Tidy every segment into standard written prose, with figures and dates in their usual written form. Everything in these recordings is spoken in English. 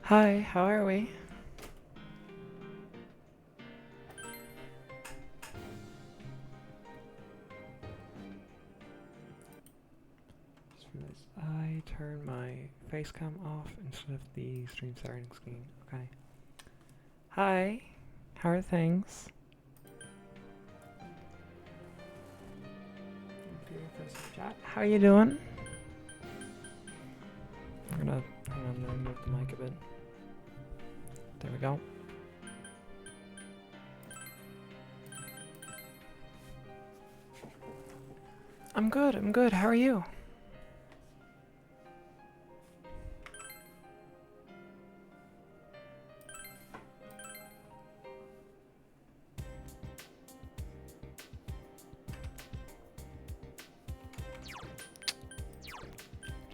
Hi, how are we? Just realized I turned my face cam off instead of the stream starting screen. Okay. Hi, how are things? Chat. How are you doing? I'm gonna hang on, let me move the mic a bit. There we go. I'm good, I'm good. How are you?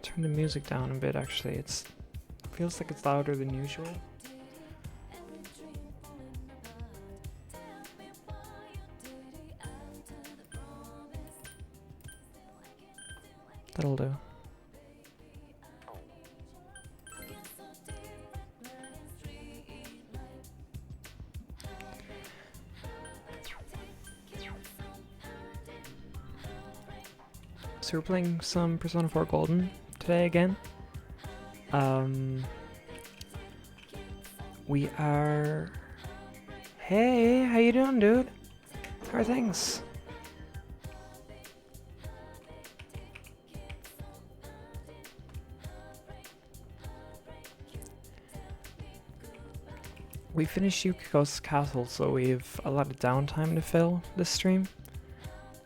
Turn the music down a bit actually. It feels like it's louder than usual. That'll do. So we're playing some Persona 4 Golden today again. We are... Hey, how you doing, dude? How are things? We finished Yukiko's Castle, so we have a lot of downtime to fill this stream.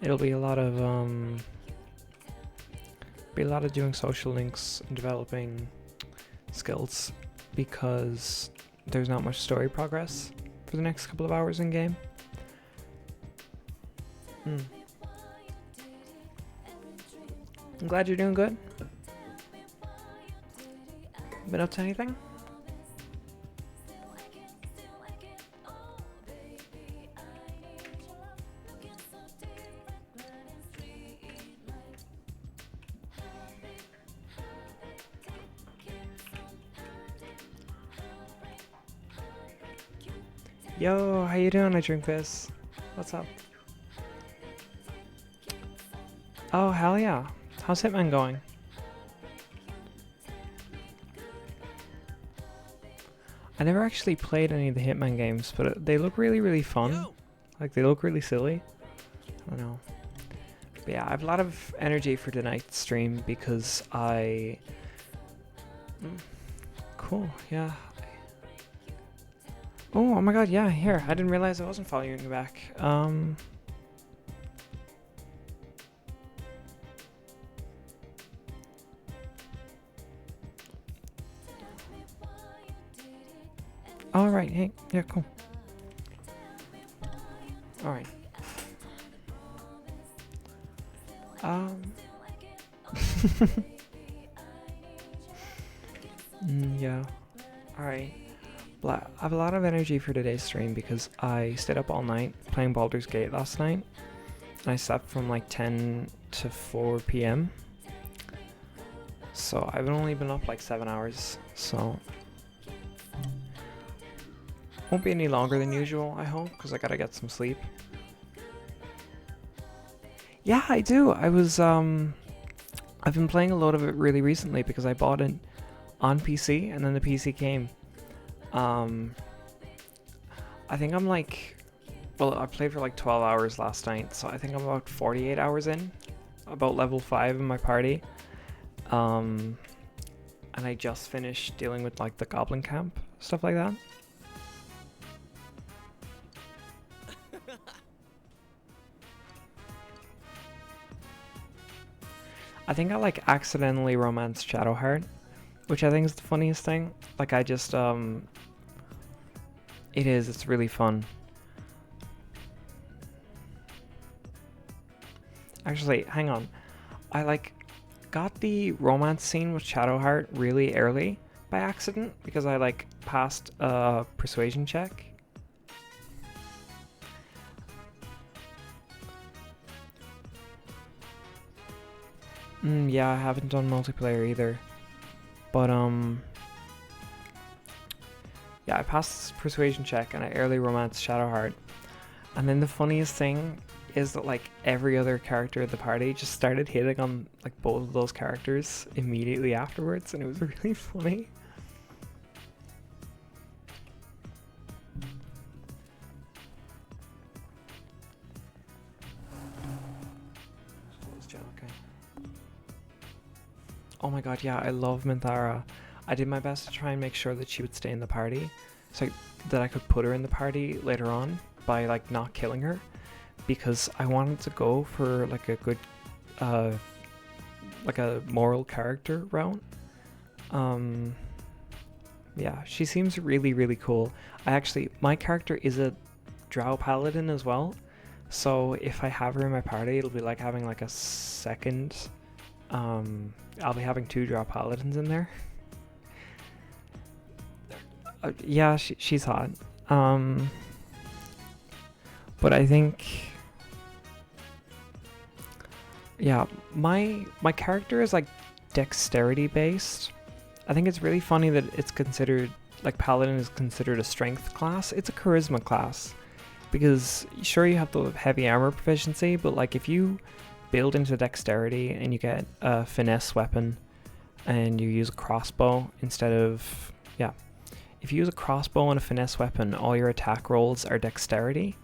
It'll be a lot of doing social links and developing skills because there's not much story progress for the next couple of hours in game. I'm glad you're doing good. Been up to anything? Yo, how you doing? I drink this. What's up? Oh, hell yeah. How's Hitman going? I never actually played any of the Hitman games, but they look really, really fun. Like, they look really silly. I don't know. But yeah, I have a lot of energy for tonight's stream because Cool, yeah. Oh my god, yeah, here. I didn't realize I wasn't following you back. Alright, hey, yeah, cool. Alright. Yeah. Alright. I have a lot of energy for today's stream because I stayed up all night playing Baldur's Gate last night. And I slept from like 10 to 4 p.m. So I've only been up like 7 hours, so won't be any longer than usual, I hope, because I gotta get some sleep. Yeah, I do. I've been playing a lot of it really recently because I bought it on PC and then the PC came. I think I'm like, well, I played for like 12 hours last night, so I think I'm about 48 hours in, about level 5 in my party. And I just finished dealing with like the goblin camp, stuff like that. I think I like accidentally romanced Shadowheart, which I think is the funniest thing. Like I just, it's really fun. Actually, hang on. I like got the romance scene with Shadowheart really early by accident because I like passed a persuasion check. Yeah, I haven't done multiplayer either. But Yeah, I passed this persuasion check and I early romanced Shadowheart. And then the funniest thing is that like every other character of the party just started hitting on like both of those characters immediately afterwards, and it was really funny. Oh my god, yeah, I love Minthara. I did my best to try and make sure that she would stay in the party, so that I could put her in the party later on by like not killing her, because I wanted to go for like a good, like a moral character route. Yeah, she seems really, really cool. My character is a Drow Paladin as well, so if I have her in my party, it'll be like having like a second, I'll be having 2 Drow Paladins in there. Yeah, she's hot. But I think, yeah, my character is like dexterity based. I think it's really funny that it's considered, like Paladin is considered a strength class. It's a charisma class, because sure you have the heavy armor proficiency, but like if you build into dexterity and you get a finesse weapon and you use a crossbow instead of, yeah, if you use a crossbow and a finesse weapon, all your attack rolls are dexterity,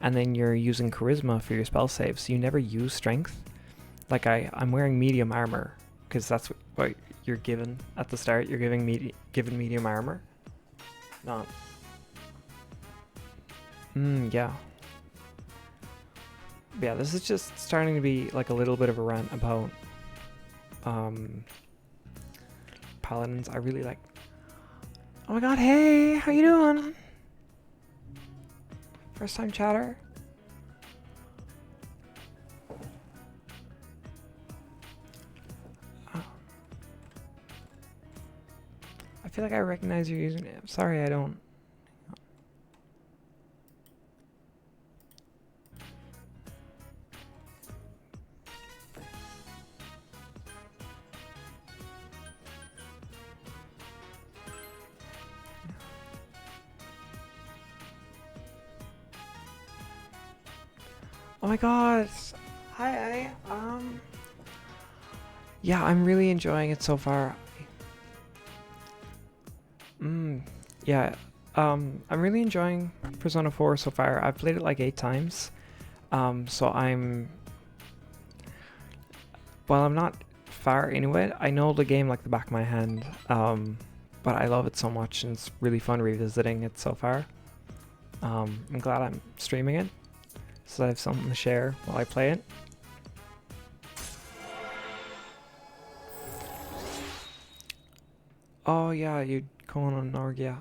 and then you're using charisma for your spell saves, so you never use strength. Like I'm wearing medium armor because that's what you're given at the start. You're given medium armor. Not. Yeah. But yeah, this is just starting to be like a little bit of a rant about paladins. I really like. Oh my god, hey, how you doing? First time chatter? Oh. I feel like I recognize your username. Sorry, I don't. Oh my god. Hi. Yeah, I'm really enjoying it so far. Yeah. I'm really enjoying Persona 4 so far. I've played it like 8 times. So while I'm not far into it, I know the game like the back of my hand. But I love it so much, and it's really fun revisiting it so far. I'm glad I'm streaming it, so I have something to share while I play it. Oh yeah, you're going on Norg, yeah.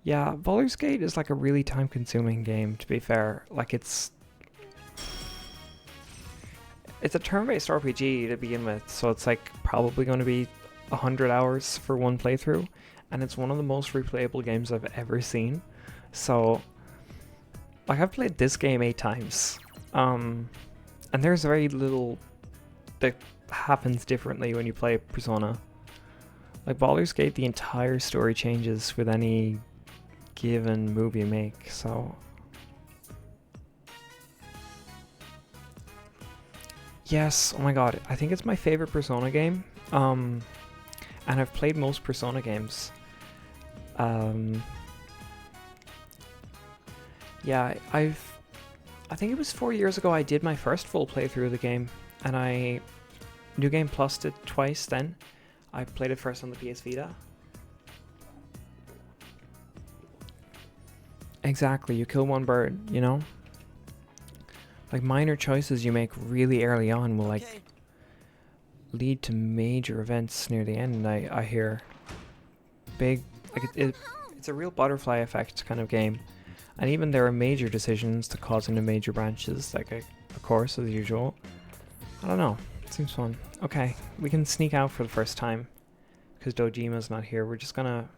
Yeah, Baldur's Gate is like a really time-consuming game, to be fair. Like it's a turn-based RPG to begin with, so it's like probably going to be 100 hours for one playthrough, and it's one of the most replayable games I've ever seen. So like I've played this game 8 times, and there's very little that happens differently when you play Persona. Like Baldur's Gate, the entire story changes with any given move you make, so yes, oh my god, I think it's my favorite Persona game. And I've played most Persona games. Yeah, I think it was 4 years ago I did my first full playthrough of the game, and I New Game Plus'd it twice then. I played it first on the PS Vita. Exactly, you kill one bird, you know? Like minor choices you make really early on will like lead to major events near the end, I hear. Big, like it's a real butterfly effect kind of game. And even there are major decisions to cause into major branches, like of course, as usual. I don't know, it seems fun. Okay, we can sneak out for the first time, because Dojima's not here. We're just gonna...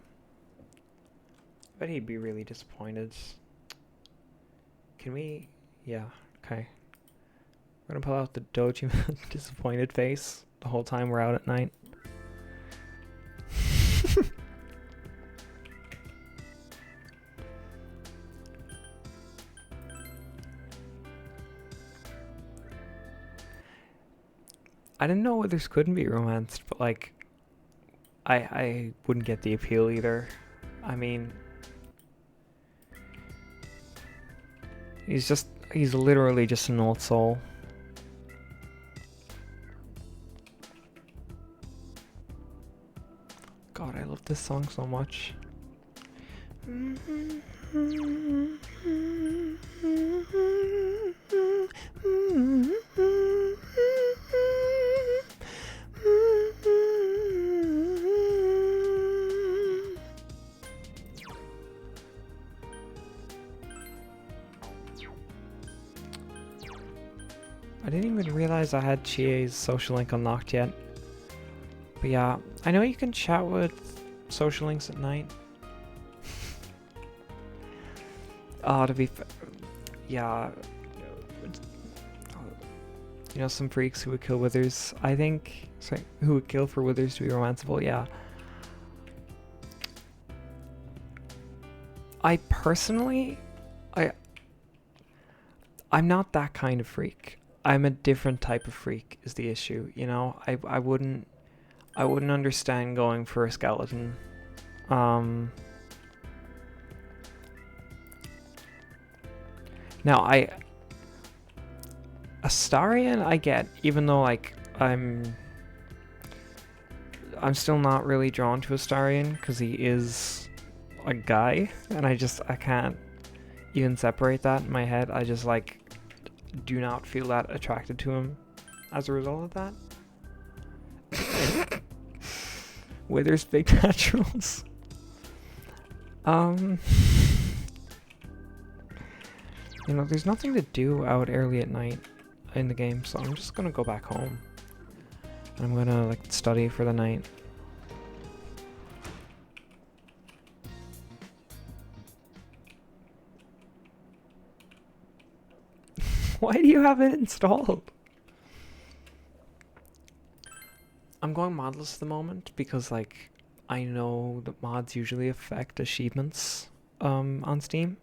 I bet he'd be really disappointed. Can we... Yeah, okay. We're gonna pull out the Dojima disappointed face the whole time we're out at night. I didn't know Withers couldn't be romanced, but like, I wouldn't get the appeal either. I mean, he's literally just an old soul. God, I love this song so much. I didn't even realize I had Chie's social link unlocked yet. But yeah, I know you can chat with social links at night. To be yeah. You know, some freaks who would kill Withers. I think, sorry, who would kill for Withers to be romanceable, yeah. I personally, I'm not that kind of freak. I'm a different type of freak is the issue, you know? I wouldn't understand going for a skeleton. Now Astarion I get, even though like I'm still not really drawn to Astarion because he is a guy, and I can't even separate that in my head. I just like do not feel that attracted to him as a result of that. Withers big naturals. You know, there's nothing to do out early at night in the game, so I'm just gonna go back home. And I'm gonna like study for the night. Why do you have it installed? I'm going modless at the moment because like I know that mods usually affect achievements on Steam.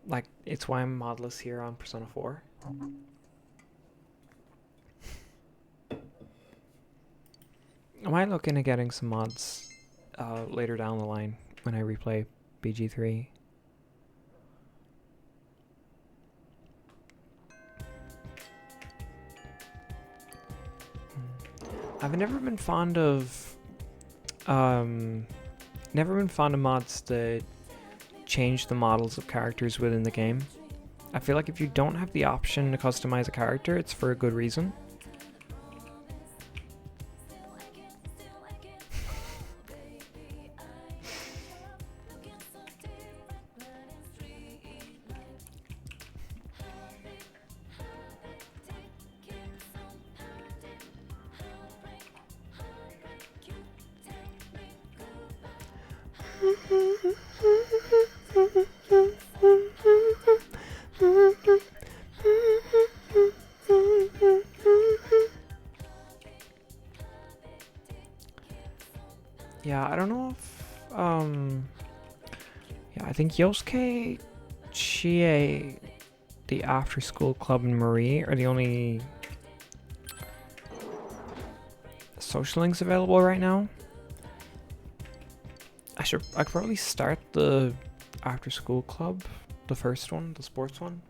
Like it's why I'm modless here on Persona 4. I might look into getting some mods later down the line when I replay BG3. I've never been fond of mods that change the models of characters within the game. I feel like if you don't have the option to customize a character, it's for a good reason. Yeah, I don't know if yeah, I think Yosuke, Chie, the After School Club, and Marie are the only social links available right now. I could probably start the After School Club, the first one, the sports one.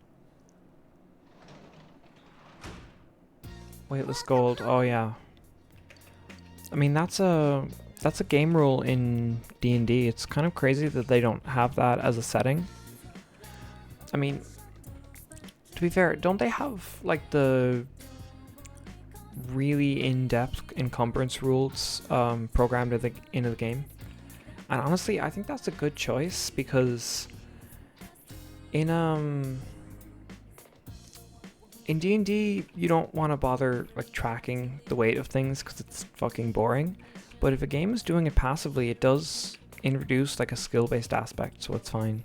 Weightless Gold, oh yeah. I mean, that's a game rule in D&D. It's kind of crazy that they don't have that as a setting. I mean, to be fair, don't they have like the really in-depth encumbrance rules programmed into the game? And honestly, I think that's a good choice because in D&D, you don't want to bother like tracking the weight of things because it's fucking boring. But if a game is doing it passively, it does introduce like a skill-based aspect, so it's fine.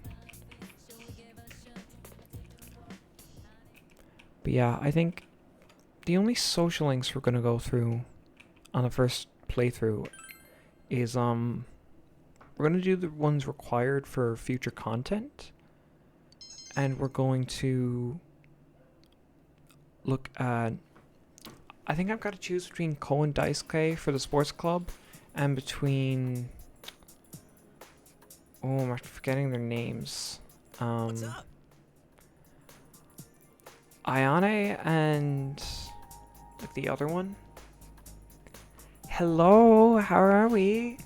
But yeah, I think the only social links we're gonna go through on the first playthrough is we're gonna do the ones required for future content, and we're going to look at I think I've got to choose between Cohen Daisuke for the sports club and between... Oh, I'm forgetting their names. What's up? Ayane and like the other one. Hello, how are we?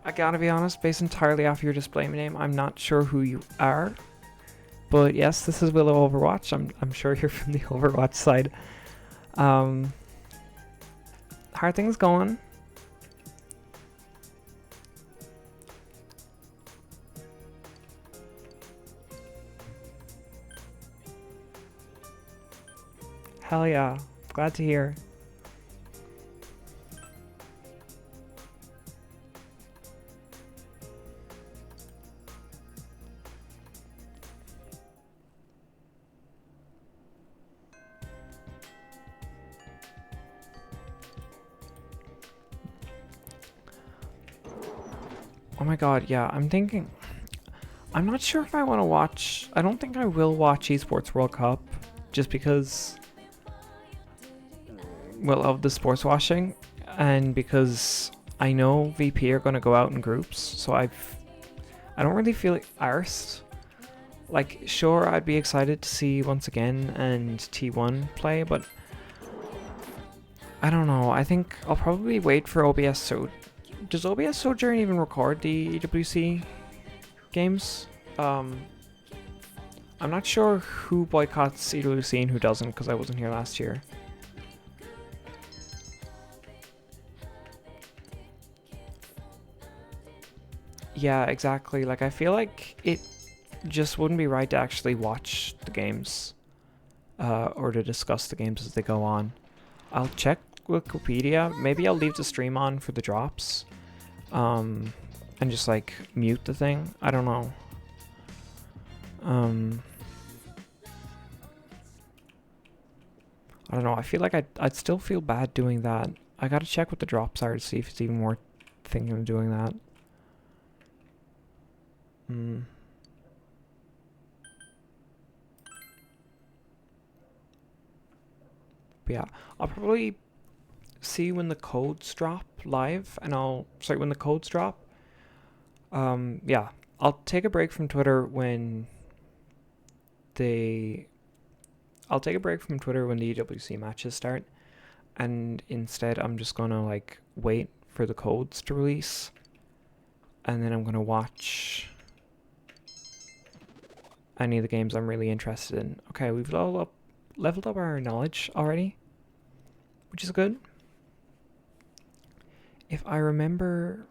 I gotta be honest, based entirely off your display name, I'm not sure who you are. But yes, this is Willow Overwatch. I'm sure you're from the Overwatch side. How are things going? Hell yeah. Glad to hear. Oh my god, yeah, I'm thinking... I'm not sure if I want to watch... I don't think I will watch Esports World Cup, just because... Well, of the sports washing, and because I know VP are going to go out in groups, so I don't really feel like arsed. Like, sure, I'd be excited to see once again and T1 play, but I don't know. I think I'll probably wait for OBS. So, does OBS Sojourn even record the EWC games? I'm not sure who boycotts EWC and who doesn't, because I wasn't here last year. Yeah, exactly. Like, I feel like it just wouldn't be right to actually watch the games or to discuss the games as they go on. I'll check Wikipedia. Maybe I'll leave the stream on for the drops and just like mute the thing. I don't know. I don't know. I feel like I'd still feel bad doing that. I gotta check what the drops are to see if it's even worth thinking of doing that. But yeah, I'll probably see when the codes drop live, and when the codes drop. Yeah, I'll take a break from Twitter when I'll take a break from Twitter when the EWC matches start, and instead I'm just gonna like wait for the codes to release, and then I'm gonna watch any of the games I'm really interested in. Okay, we've leveled up our knowledge already, which is good. If I remember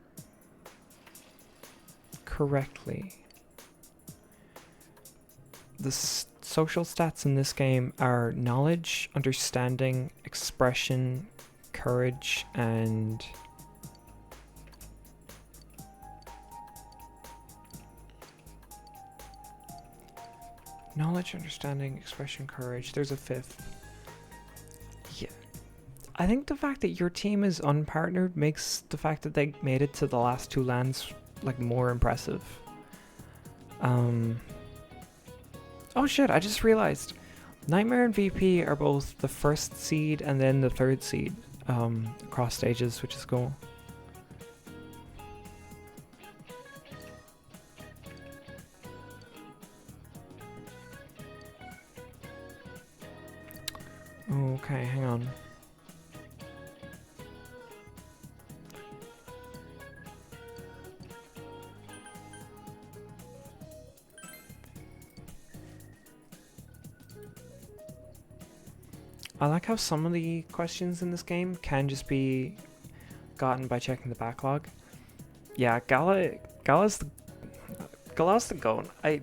correctly, the social stats in this game are knowledge, understanding, expression, courage, and knowledge, understanding, expression, courage. There's a fifth. Yeah. I think the fact that your team is unpartnered makes the fact that they made it to the last two lands like more impressive. Oh shit, I just realized Nightmare and VP are both the first seed and then the third seed across stages, which is cool. Okay, hang on. I like how some of the questions in this game can just be gotten by checking the backlog. Yeah, Gala's the goat. I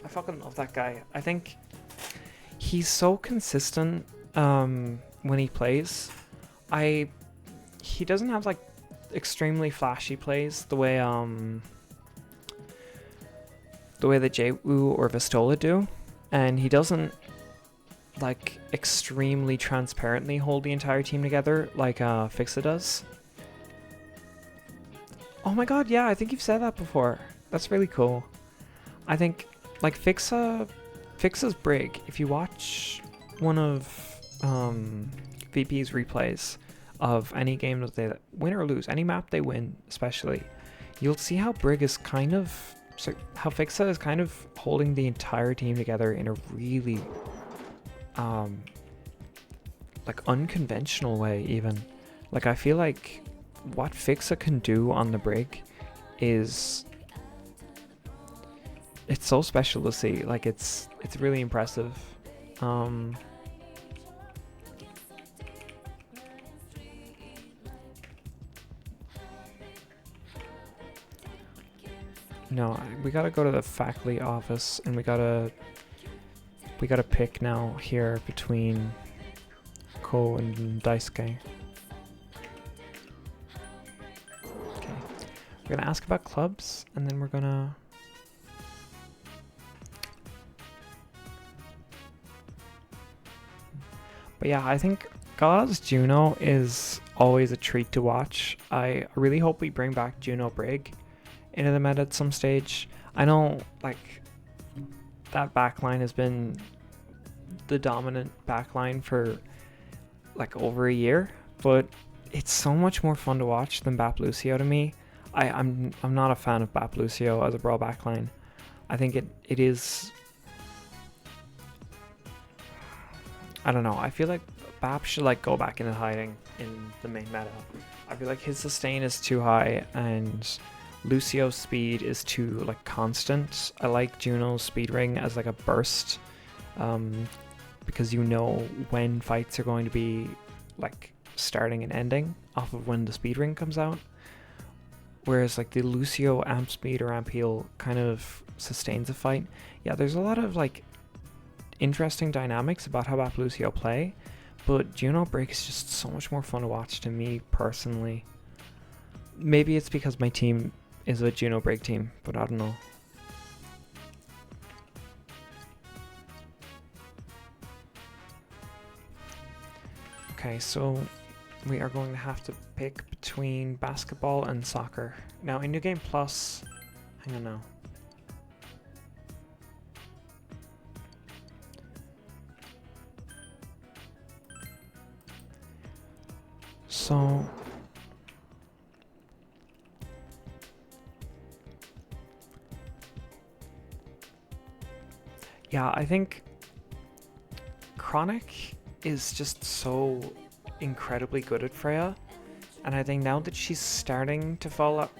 fucking love that guy. I think he's so consistent when he plays. He doesn't have like extremely flashy plays the way that JWoo or Vistola do, and he doesn't like extremely transparently hold the entire team together like Fixa does. Oh my god, yeah, I think you've said that before. That's really cool. I think like Fixa's Brig, if you watch one of um, VP's replays of any game that they win or lose, any map they win especially, you'll see how Brig is kind of, so how Fixa is kind of holding the entire team together in a really like unconventional way even. Like I feel like what Fixa can do on the Brig is, it's so special to see. Like it's really impressive. No, we gotta go to the faculty office and we gotta pick now here between Ko and Daisuke. Okay, we're gonna ask about clubs and then we're gonna but yeah, I think Gala's Juno is always a treat to watch. I really hope we bring back Juno Brig into the meta at some stage. I know like that backline has been the dominant backline for like over a year, but it's so much more fun to watch than Bap Lucio to me. I'm not a fan of Bap Lucio as a Brawl backline. I think it is, I don't know, I feel like Bap should like go back into hiding in the main meta. I feel like his sustain is too high and Lucio's speed is too like constant. I like Juno's speed ring as like a burst, because you know when fights are going to be like starting and ending off of when the speed ring comes out. Whereas like the Lucio amp speed or amp heal kind of sustains a fight. Yeah, there's a lot of like interesting dynamics about how Bap Lucio play, but Juno Brig is just so much more fun to watch to me personally. Maybe it's because my team is a Juno Brig team, but I don't know. Okay, so we are going to have to pick between basketball and soccer. Now in New Game Plus, hang on now. So yeah, I think Chronic is just so incredibly good at Freya, and I think now that she's starting to fall out,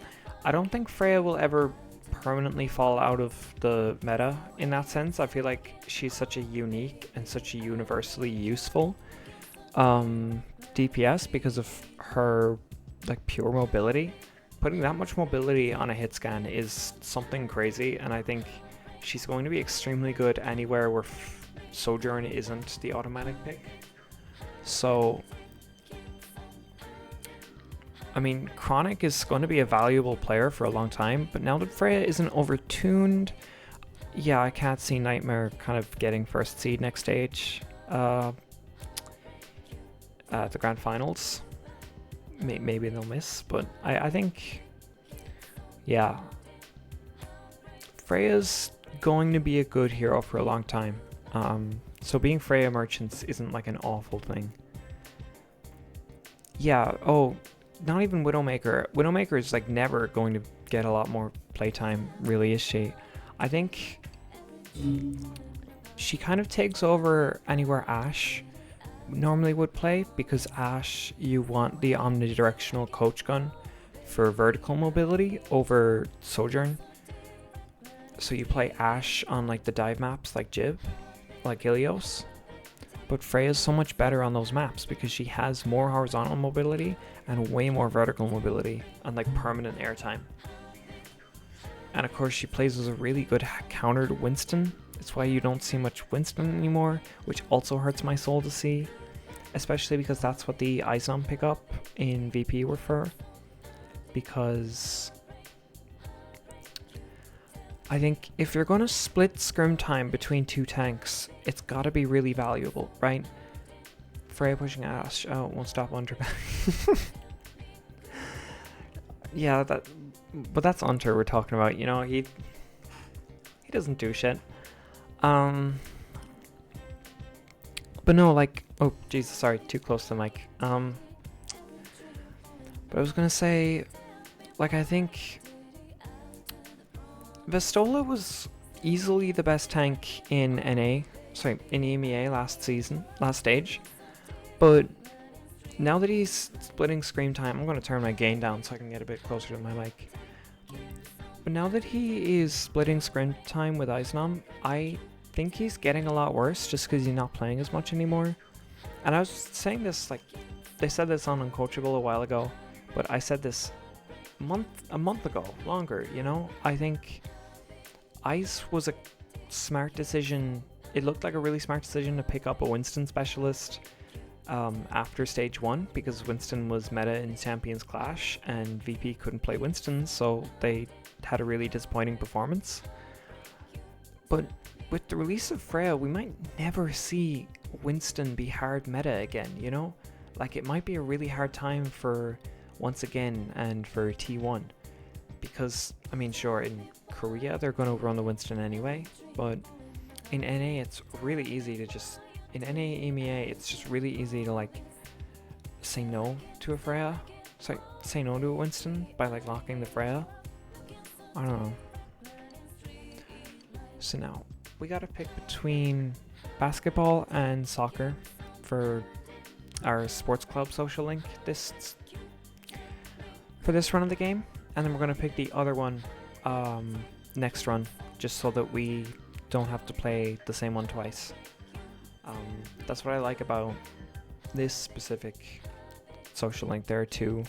I don't think Freya will ever permanently fall out of the meta in that sense. I feel like she's such a unique and such a universally useful DPS because of her like pure mobility. Putting that much mobility on a hit scan is something crazy, and I think she's going to be extremely good anywhere where Sojourn isn't the automatic pick. So I mean, Chronic is going to be a valuable player for a long time, but now that Freya isn't overtuned, yeah, I can't see Nightmare kind of getting first seed next stage. The grand finals. Maybe they'll miss, but I think, yeah, Freya's going to be a good hero for a long time. So being Freya Merchants isn't like an awful thing. Yeah, oh, not even Widowmaker. Widowmaker is like never going to get a lot more playtime, really, is she? I think she kind of takes over anywhere Ashe normally would play, because Ashe, you want the omnidirectional coach gun for vertical mobility over Sojourn. So you play Ashe on like the dive maps like Jib, like Ilios. But Freya's so much better on those maps because she has more horizontal mobility and way more vertical mobility and like permanent airtime. And of course she plays as a really good counter to Winston. It's why you don't see much Winston anymore, which also hurts my soul to see. Especially because that's what the ISOM pickup in VP were for. Because I think if you're going to split scrim time between two tanks, it's got to be really valuable, right? Freya pushing Ashe. Oh, it won't stop Unter. Yeah, but that's Unter we're talking about. You know, he doesn't do shit. But no, like, Oh, Jesus, sorry, too close to the mic. But I was gonna say, like, I think Vestola was easily the best tank in in EMEA last stage. But now that he's splitting screen time, I'm gonna turn my gain down so I can get a bit closer to my mic. But now that he is splitting screen time with Icenom, I think he's getting a lot worse just because he's not playing as much anymore. And I was saying this, like, they said this on Uncoachable a while ago, but I said this a month ago, longer, you know? I think Ice was a smart decision. It looked like a really smart decision to pick up a Winston specialist after stage 1, because Winston was meta in Champions Clash and VP couldn't play Winston, so they had a really disappointing performance. But with the release of Freya, we might never see Winston be hard meta again, you know? Like, it might be a really hard time for Once Again and for T1, because, I mean, sure, in Korea they're going to run the Winston anyway, but in NA it's really easy to just, in NA EMEA it's just really easy to, like, say no to a Freya, say no to a Winston by, like, locking the Freya. I don't know. So now, we gotta pick between basketball and soccer for our sports club social link for this run of the game, and then we're gonna pick the other one next run, just so that we don't have to play the same one twice. That's what I like about this specific social link. There are two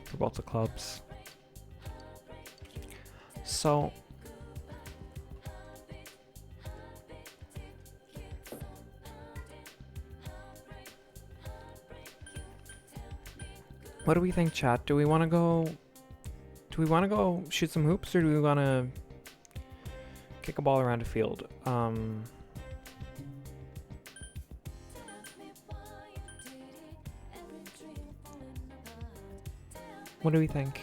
for both the clubs. So what do we think, chat? Do we want to go shoot some hoops, or do we want to kick a ball around a field? What do we think?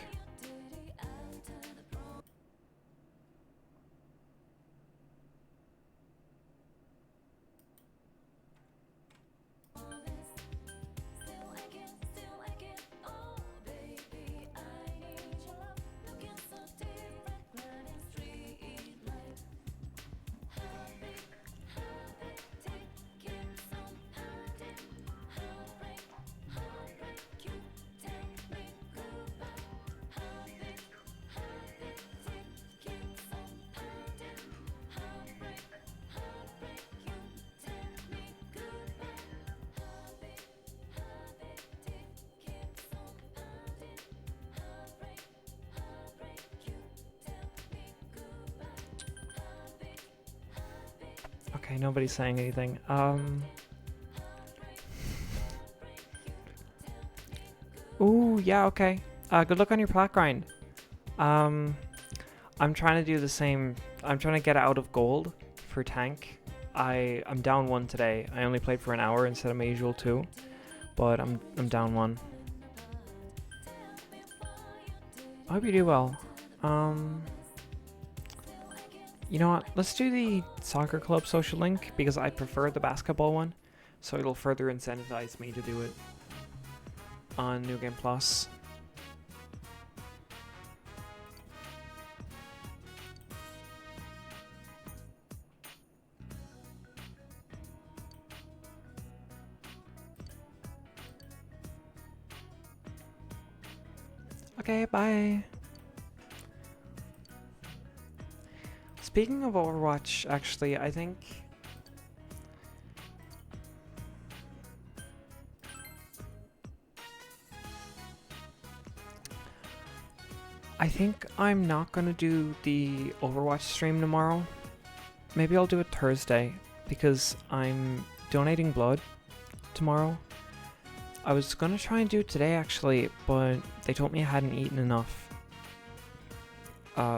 Okay, nobody's saying anything. Ooh, yeah, okay. Good luck on your plat grind. I'm trying to do the same. I'm trying to get out of gold for tank. I'm down 1 today. I only played for an hour instead of my usual 2, but I'm down 1. I hope you do well. You know what? Let's do the soccer club social link because I prefer the basketball one, so it'll further incentivize me to do it on New Game Plus. Okay, bye. Speaking of Overwatch, actually, I think I'm not gonna do the Overwatch stream tomorrow. Maybe I'll do it Thursday because I'm donating blood tomorrow. I was gonna try and do it today actually, but they told me I hadn't eaten enough.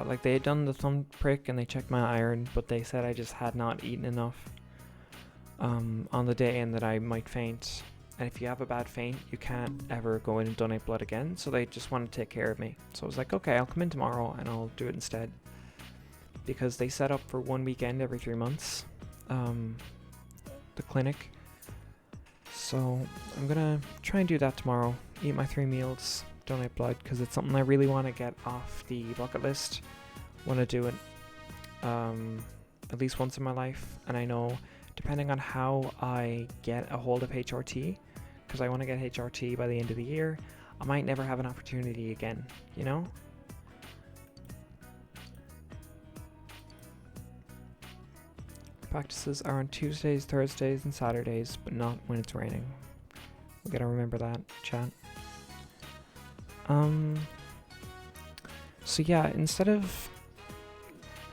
Like, they had done the thumb prick and they checked my iron, but they said I just had not eaten enough on the day and that I might faint. And if you have a bad faint, you can't ever go in and donate blood again, so they just want to take care of me. So I was like, okay, I'll come in tomorrow and I'll do it instead. Because they set up for 1 weekend every 3 months, the clinic. So I'm gonna try and do that tomorrow. Eat my 3 meals, donate blood, because it's something I really want to get off the bucket list. Want to do it at least once in my life, and I know depending on how I get a hold of HRT, because I want to get HRT by the end of the year, I might never have an opportunity again, you know? Practices are on Tuesdays, Thursdays, and Saturdays, but not when it's raining. We gotta remember that, chat. So yeah, instead of...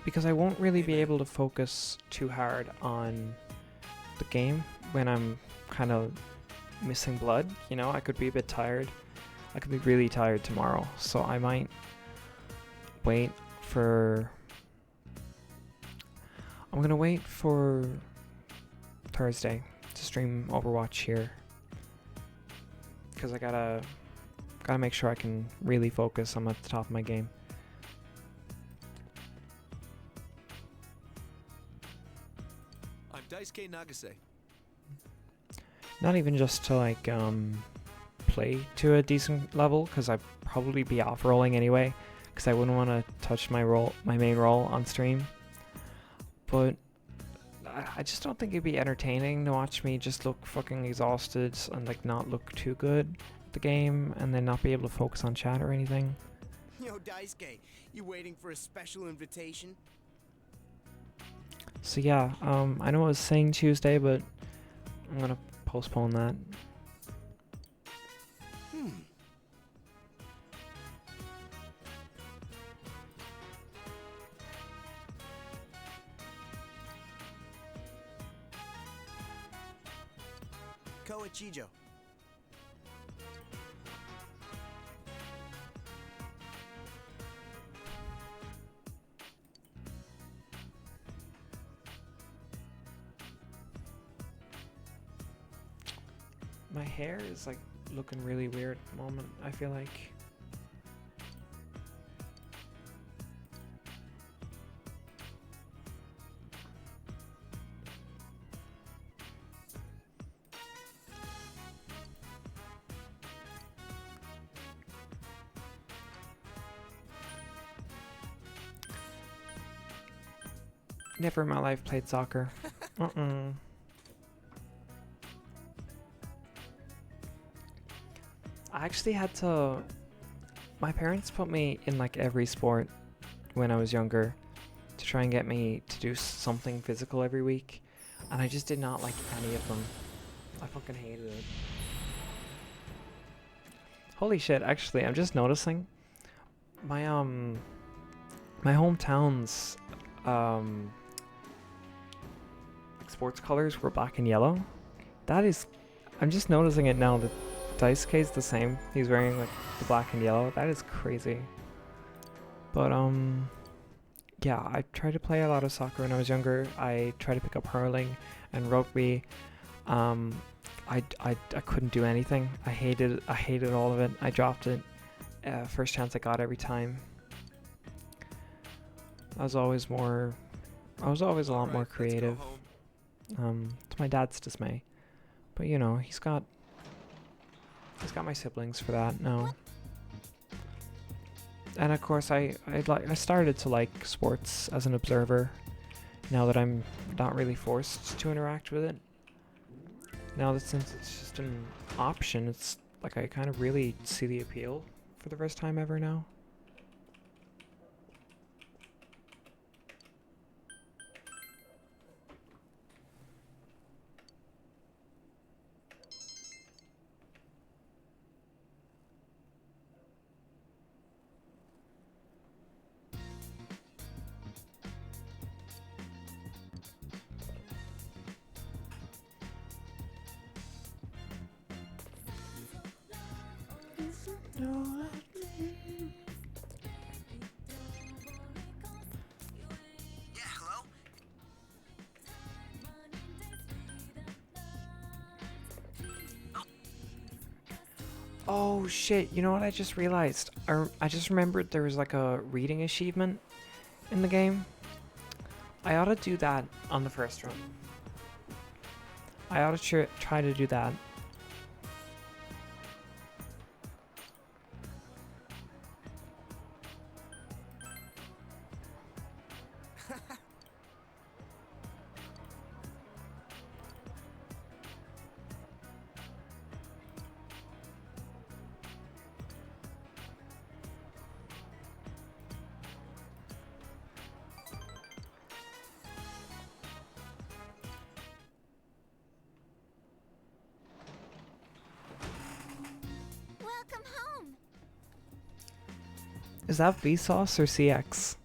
because I won't really be able to focus too hard on the game when I'm kind of missing blood, you know? I could be a bit tired. I could be really tired tomorrow, so I might wait for... I'm gonna wait for Thursday to stream Overwatch here, because I gotta make sure I can really focus. I'm at the top of my game. I'm Daisuke Nagase. Not even just to like play to a decent level, because I'd probably be off rolling anyway, because I wouldn't want to touch my main role on stream. But I just don't think it'd be entertaining to watch me just look fucking exhausted and like not look too good at the game, and then not be able to focus on chat or anything. Yo, Daisuke, you waiting for a special invitation? So yeah, I know I was saying Tuesday, but I'm gonna postpone that. Koichijo. My hair is like looking really weird at the moment, I feel like. Never in my life played soccer. I actually had to... My parents put me in like every sport when I was younger to try and get me to do something physical every week, and I just did not like any of them. I fucking hated it. Holy shit, actually, I'm just noticing my my hometown's sports colors were black and yellow. That is, I'm just noticing it now that Daisuke's the same. He's wearing like the black and yellow. That is crazy. But yeah, I tried to play a lot of soccer when I was younger. I tried to pick up hurling and rugby. I couldn't do anything. I hated all of it. I dropped it first chance I got every time. I was always a lot more creative. To my dad's dismay. But you know, he's got my siblings for that now. And of course I started to like sports as an observer now that I'm not really forced to interact with it. Now that since it's just an option, it's like I kind of really see the appeal for the first time ever now. Yeah, hello? Oh shit, you know what I just realized? I just remembered there was like a reading achievement in the game. I ought to do that on the first run. I ought to try to do that Is that Vsauce or CX?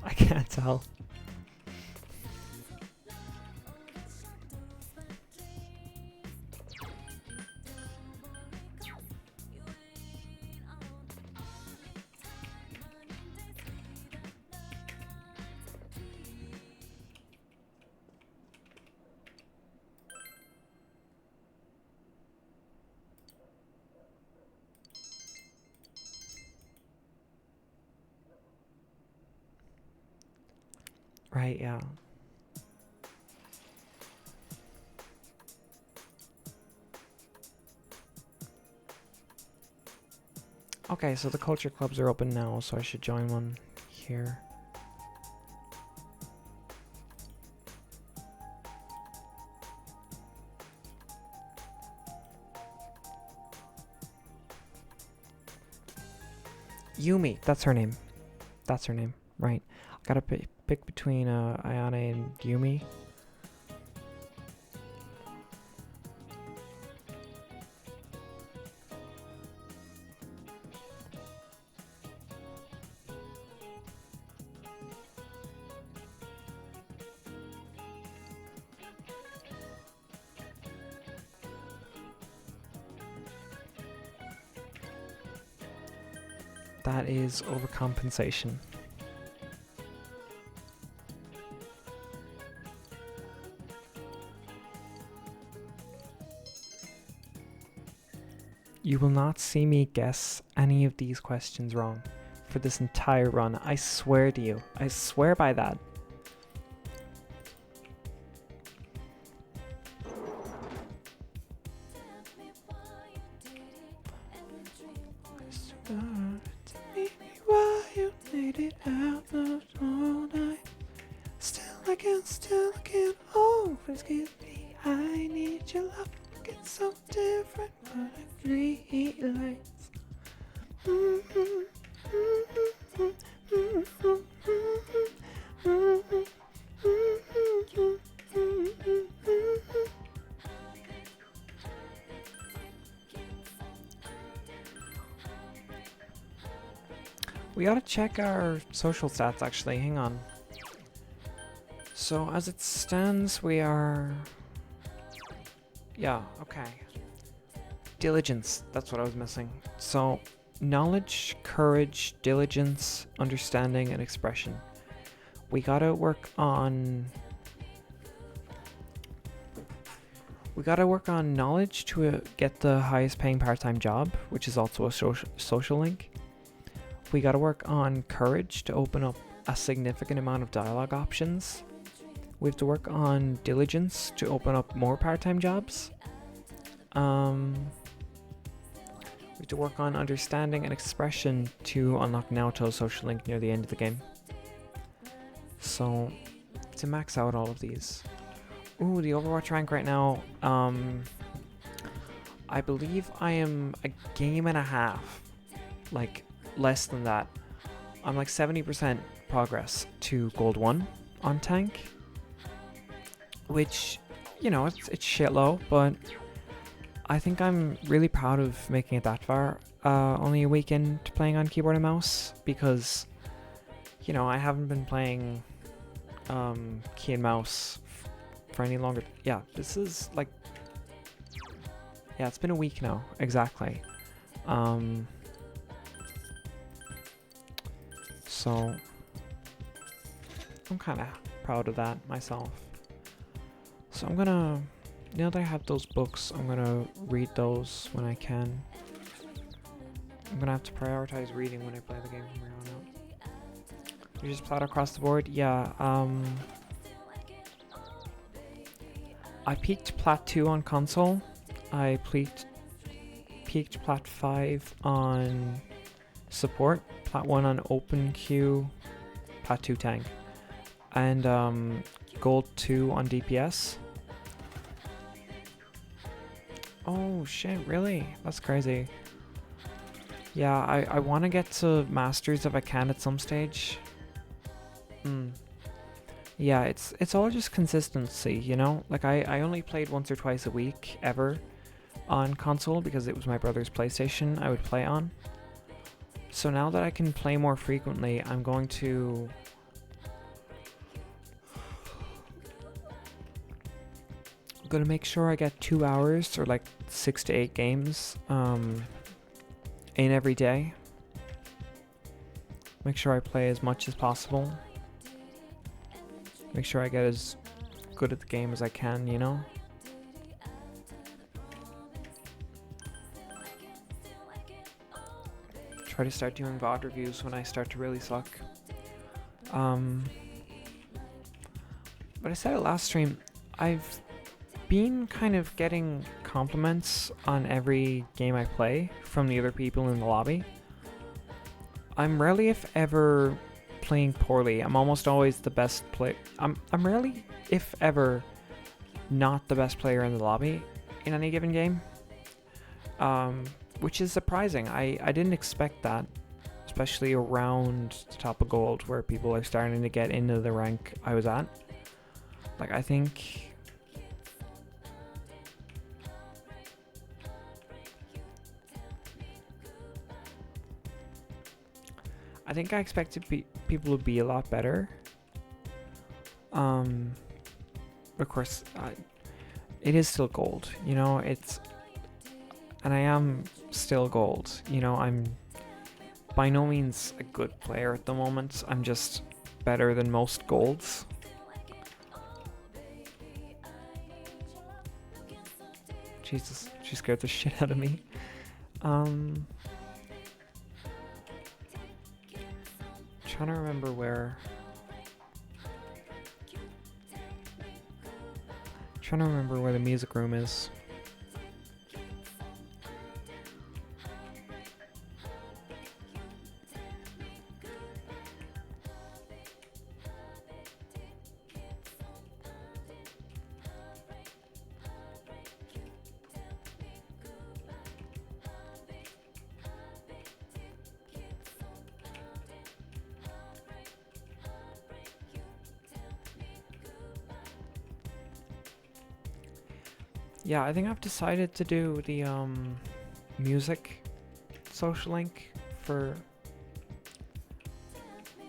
I can't tell. Right, yeah. Okay, so the culture clubs are open now, so I should join one here. Yumi, that's her name. That's her name, right. I gotta pick between Ayane and Yumi. That is overcompensation. You will not see me guess any of these questions wrong for this entire run. I swear to you. I swear by that. Still I can't always give me. I need your love. It's so different, but I realize. We gotta check our social stats actually, hang on. So as it stands, we are... Yeah, okay. Diligence, that's what I was missing. So, knowledge, courage, diligence, understanding, and expression. We gotta work on... We gotta work on knowledge to get the highest paying part-time job, which is also a social link. We gotta work on courage to open up a significant amount of dialogue options. We have to work on diligence to open up more part-time jobs. We have to work on understanding and expression to unlock Naoto's social link near the end of the game. So, to max out all of these. Ooh, the Overwatch rank right now, I believe I am a game and a half, like less than that. I'm like 70% progress to Gold 1 on tank. Which, you know, it's shit low, but I think I'm really proud of making it that far. Only a week into playing on keyboard and mouse, because, you know, I haven't been playing key and mouse for any longer. Yeah, this is like, yeah, it's been a week now, exactly. So, I'm kind of proud of that myself. So I'm gonna, now that I have those books, I'm gonna read those when I can. I'm gonna have to prioritize reading when I play the game from here on out. You just plat across the board? Yeah, I peaked plat 2 on console. I peaked plat 5 on support, plat 1 on open queue, plat 2 tank. And gold 2 on DPS. Oh shit, really? That's crazy. Yeah, I want to get to Masters if I can at some stage. Yeah, it's all just consistency, you know? Like, I only played once or twice a week, ever, on console, because it was my brother's PlayStation I would play on. So now that I can play more frequently, I'm going to make sure I get 2 hours or like 6 to 8 games in every day. Make sure I play as much as possible. Make sure I get as good at the game as I can, you know? Try to start doing VOD reviews when I start to really suck. But I said it last stream, I've been kind of getting compliments on every game I play from the other people in the lobby. I'm rarely, if ever, playing poorly. I'm almost always the best play. I'm rarely, if ever, not the best player in the lobby in any given game. Which is surprising. I didn't expect that, especially around the top of gold where people are starting to get into the rank I was at. Like, I think I expected people to be a lot better. Of course, it is still gold, you know, and I am still gold, you know, I'm by no means a good player at the moment. I'm just better than most golds. Jesus, she scared the shit out of me. Trying to remember where. Trying to remember where the music room is. Yeah, I think I've decided to do the music social link for.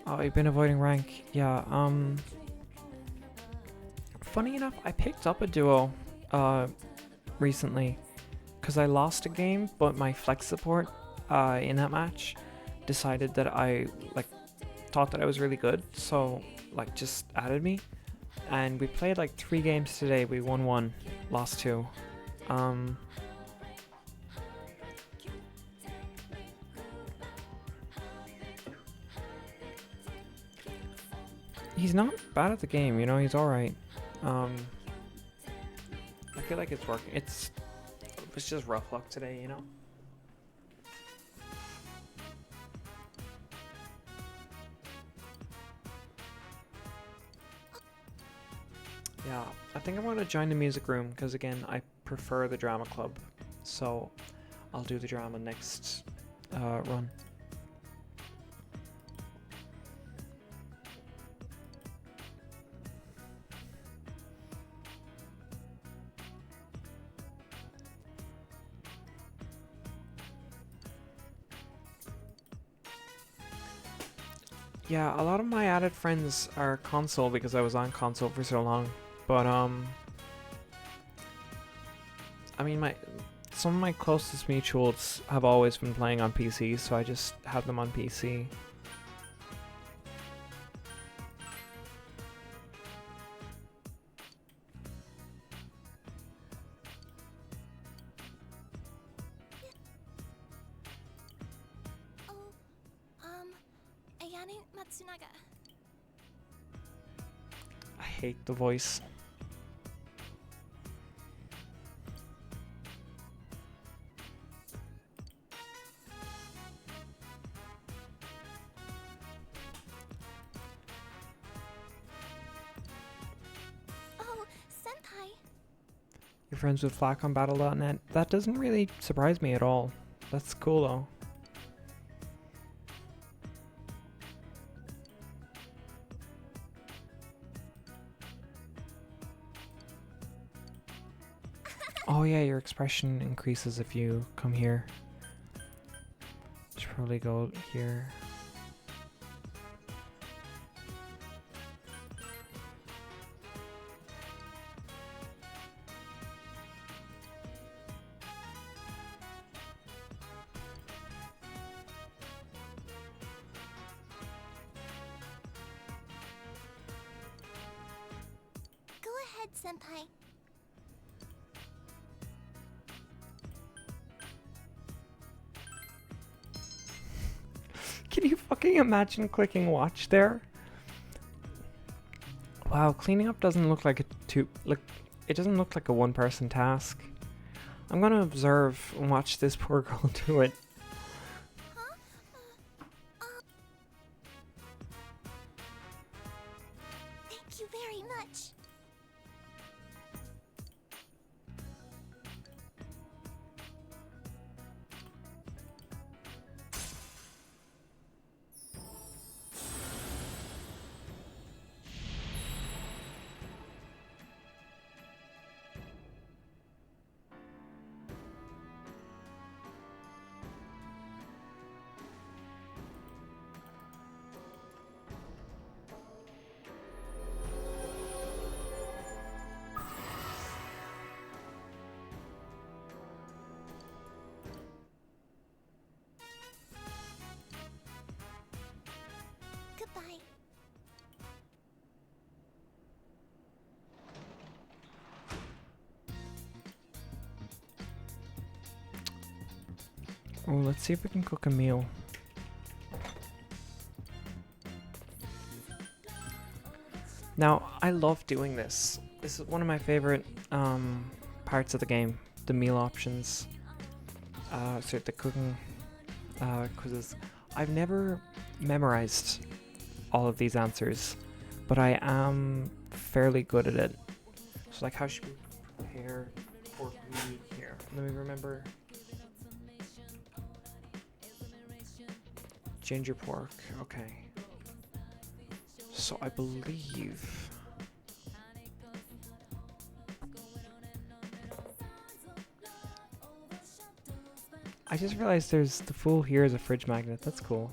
Oh, you've been avoiding rank. Yeah, funny enough, I picked up a duo recently because I lost a game, but my flex support in that match decided that I thought that I was really good, so just added me. And we played 3 games today. We won 1, lost 2. He's not bad at the game, you know, he's alright. I feel like it's working. It's just rough luck today, you know? Yeah, I think I'm going to join the music room because, again, I prefer the drama club. So I'll do the drama next run. Yeah, a lot of my added friends are console because I was on console for so long. But I mean, some of my closest mutuals have always been playing on PC, so I just have them on PC. Ayane Matsunaga. I hate the voice. Oh, Senpai. You're friends with Flack on Battle.net? That doesn't really surprise me at all. That's cool though. Oh yeah, your expression increases if you come here. Should probably go here. Go ahead, Senpai. Can you fucking imagine clicking watch there? Wow, cleaning up doesn't look like it doesn't look like a one-person task. I'm gonna observe and watch this poor girl do it. Thank you very much. Goodbye. Oh, let's see if we can cook a meal. Now, I love doing this. This is one of my favorite parts of the game, the meal options. So the cooking quizzes. I've never memorized all of these answers, but I am fairly good at it. So like, how should we prepare pork meat here? Let me remember. Ginger pork, okay. So I believe I just realized there's the fool here is a fridge magnet. That's cool.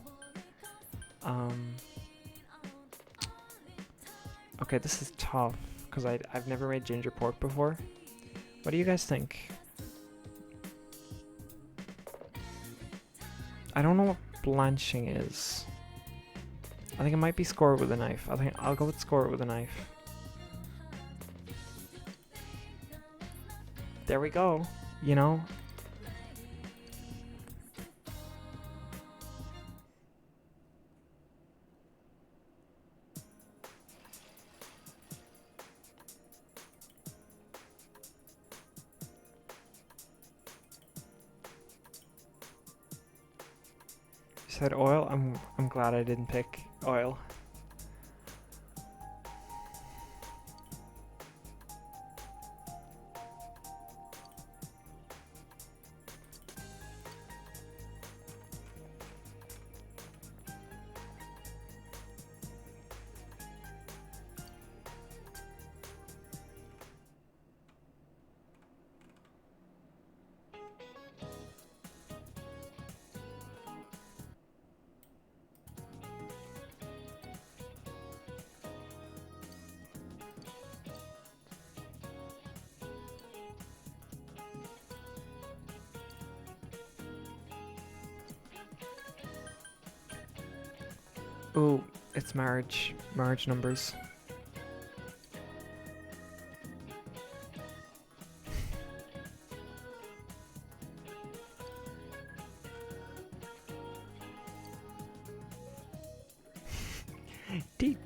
Okay, this is tough because I've never made ginger pork before. What do you guys think? I don't know what blanching is. I think it might be score it with a knife. I think I'll go with score it with a knife. There we go. You know? You said oil? I'm glad I didn't pick oil. Ooh, it's marriage numbers. Deep.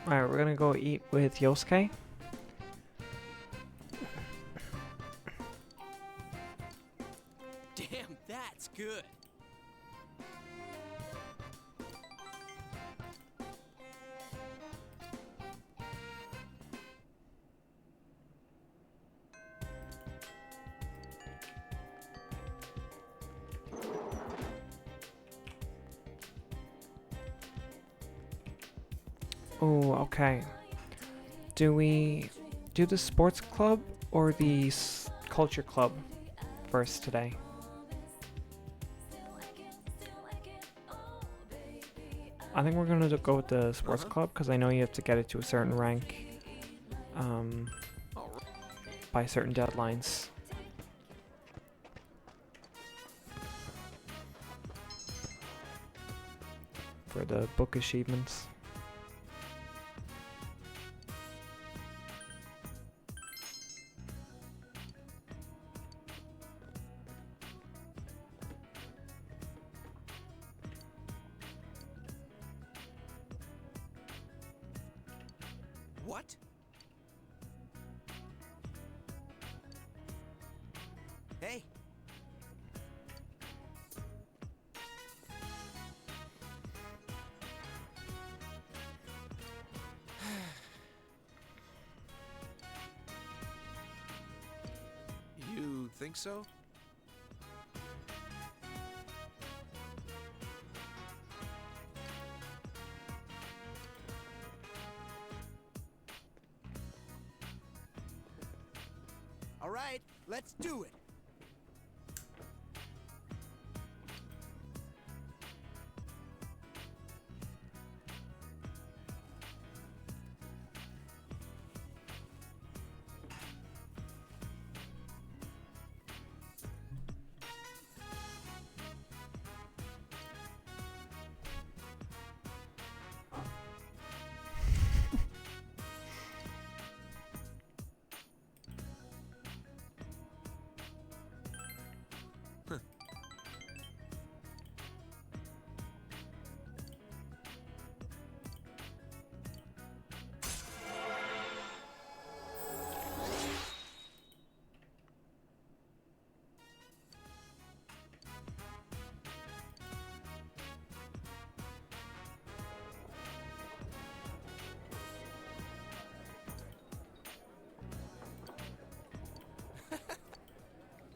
Alright, we're gonna go eat with Yosuke. Damn, that's good. Oh, okay. Do we do the sports club or the culture club first today? I think we're gonna go with the sports club because I know you have to get it to a certain rank um, by certain deadlines. For the book achievements. What? Hey. You think so? All right, let's do it.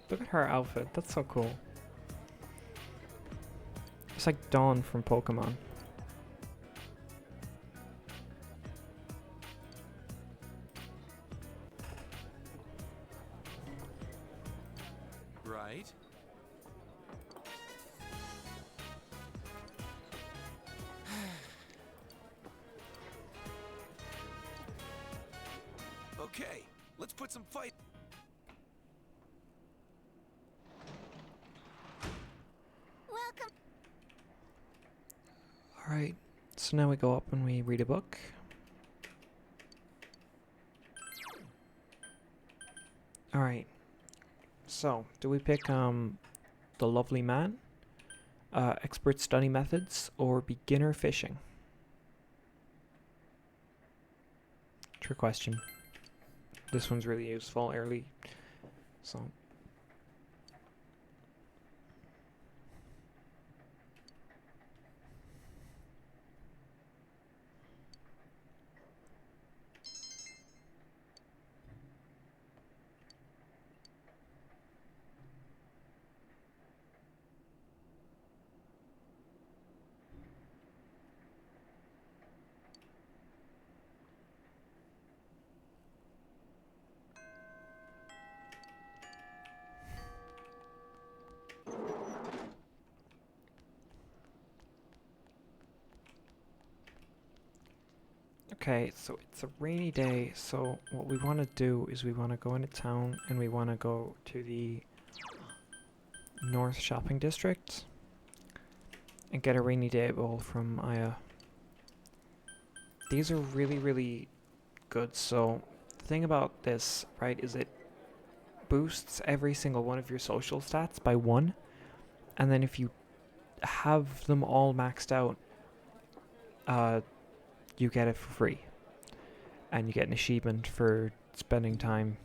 Look at her outfit. That's so cool. It's like Dawn from Pokemon. Right. Okay, let's put some fight. Welcome. Alright, so now we go up and we read a book. Alright, so do we pick The Lovely Man, Expert Study Methods, or Beginner Fishing? Trick question. This one's really useful early, so... Okay, so it's a rainy day, so what we want to do is we want to go into town and we want to go to the North Shopping District and get a rainy day bowl from Aya. These are really, really good. So the thing about this, right, is it boosts every single one of your social stats by 1, and then if you have them all maxed out, you get it for free. And you get an achievement for spending time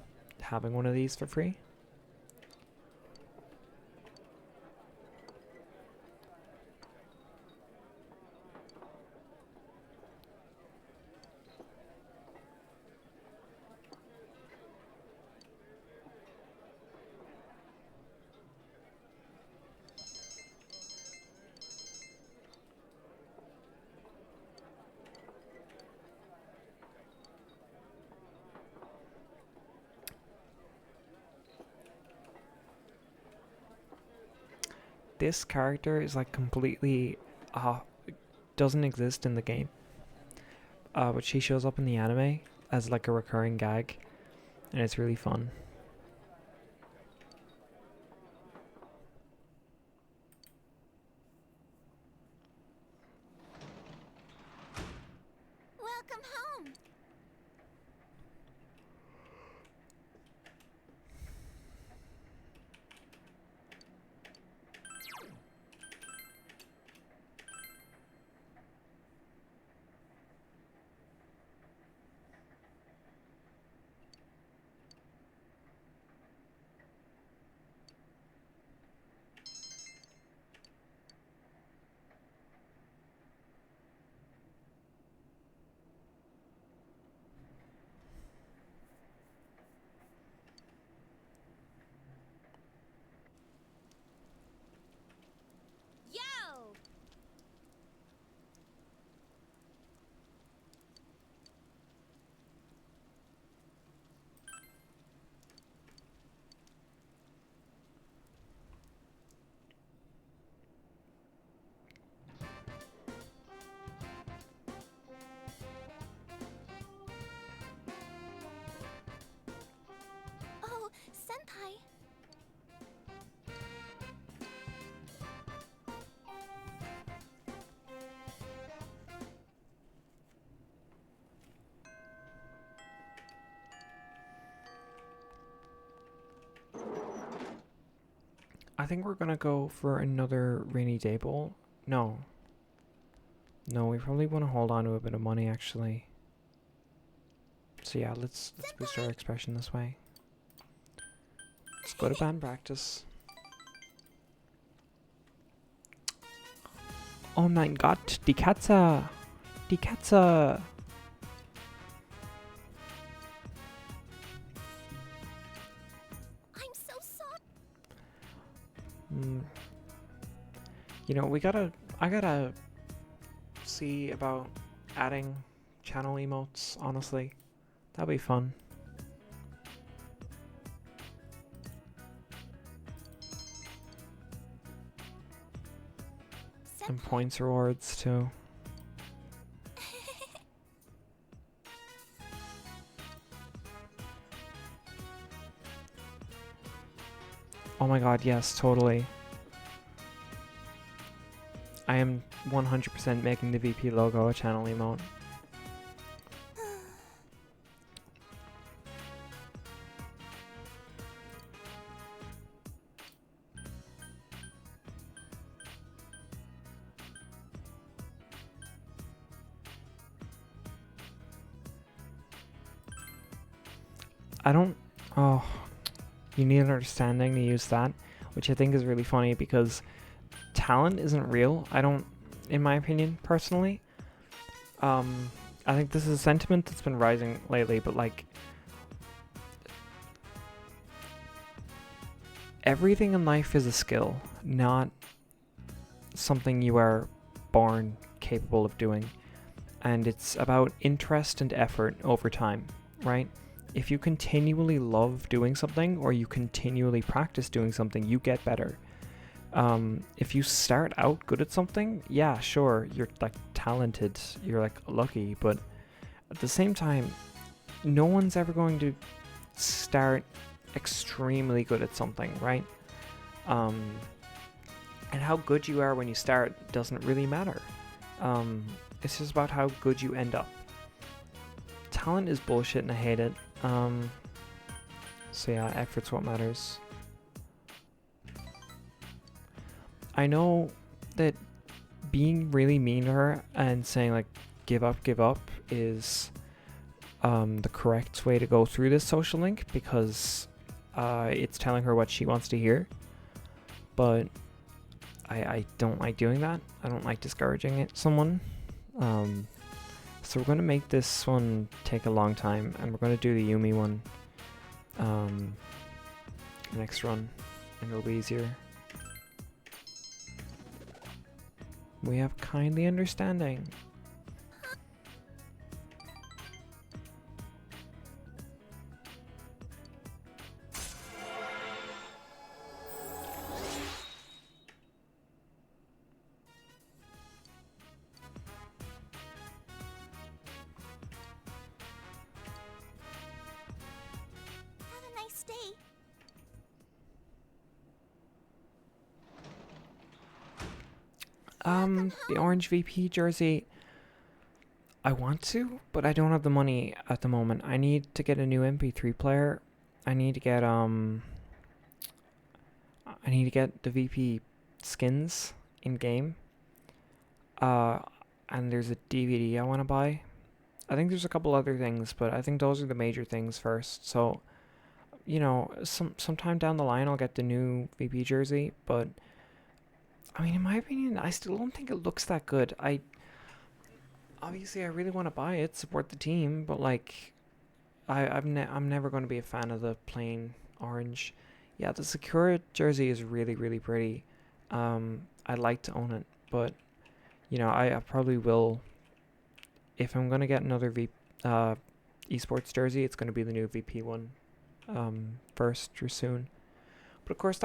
having one of these for free. this character is like completely doesn't exist in the game. But she shows up in the anime as like a recurring gag, and it's really fun. Welcome home. Yo! Oh, Senpai. I think we're gonna go for another rainy day bowl. No. No, we probably want to hold on to a bit of money actually. So yeah, let's boost our expression this way. Let's go to band practice. Oh mein Gott, die Katze! Die Katze! I'm so sorry. You know, I gotta see about adding channel emotes, honestly. That'll be fun. And points rewards too. Oh my god, yes, totally. I am 100% making the VP logo a channel emote. Oh, you need an understanding to use that, which I think is really funny because talent isn't real. In my opinion, personally. I think this is a sentiment that's been rising lately, but like, everything in life is a skill, not something you are born capable of doing. And it's about interest and effort over time, right? If you continually love doing something or you continually practice doing something, you get better. If you start out good at something, yeah, sure, you're like talented, you're like lucky, but at the same time, no one's ever going to start extremely good at something, right? And how good you are when you start doesn't really matter. It's just about how good you end up. Talent is bullshit and I hate it. So yeah, effort's what matters. I know that being really mean to her and saying like give up is the correct way to go through this social link because it's telling her what she wants to hear. But I don't like doing that. I don't like discouraging someone. So we're going to make this one take a long time, and we're going to do the Yumi one next run, and it'll be easier. We have kindly understanding. stay. The orange VP jersey. I want to, but I don't have the money at the moment. I need to get a new MP3 player. I need to get the VP skins in game. And there's a DVD I want to buy. I think there's a couple other things, but I think those are the major things first. So, you know, sometime down the line I'll get the new VP jersey, but I mean, in my opinion, I still don't think it looks that good. Obviously I really want to buy it, support the team, but like I'm never going to be a fan of the plain orange. Yeah, the Sakura jersey is really, really pretty. I'd like to own it, but you know, I probably will. If I'm gonna get another esports jersey, it's gonna be the new VP one, first or soon. But of course,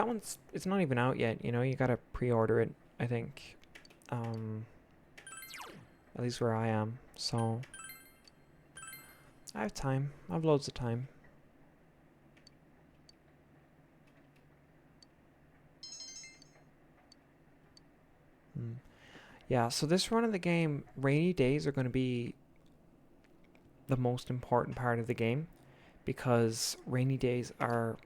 it's not even out yet. You know, you gotta pre-order it. I think, at least where I am. So I have time. I have loads of time. Yeah, so this run of the game, rainy days are going to be the most important part of the game, because rainy days are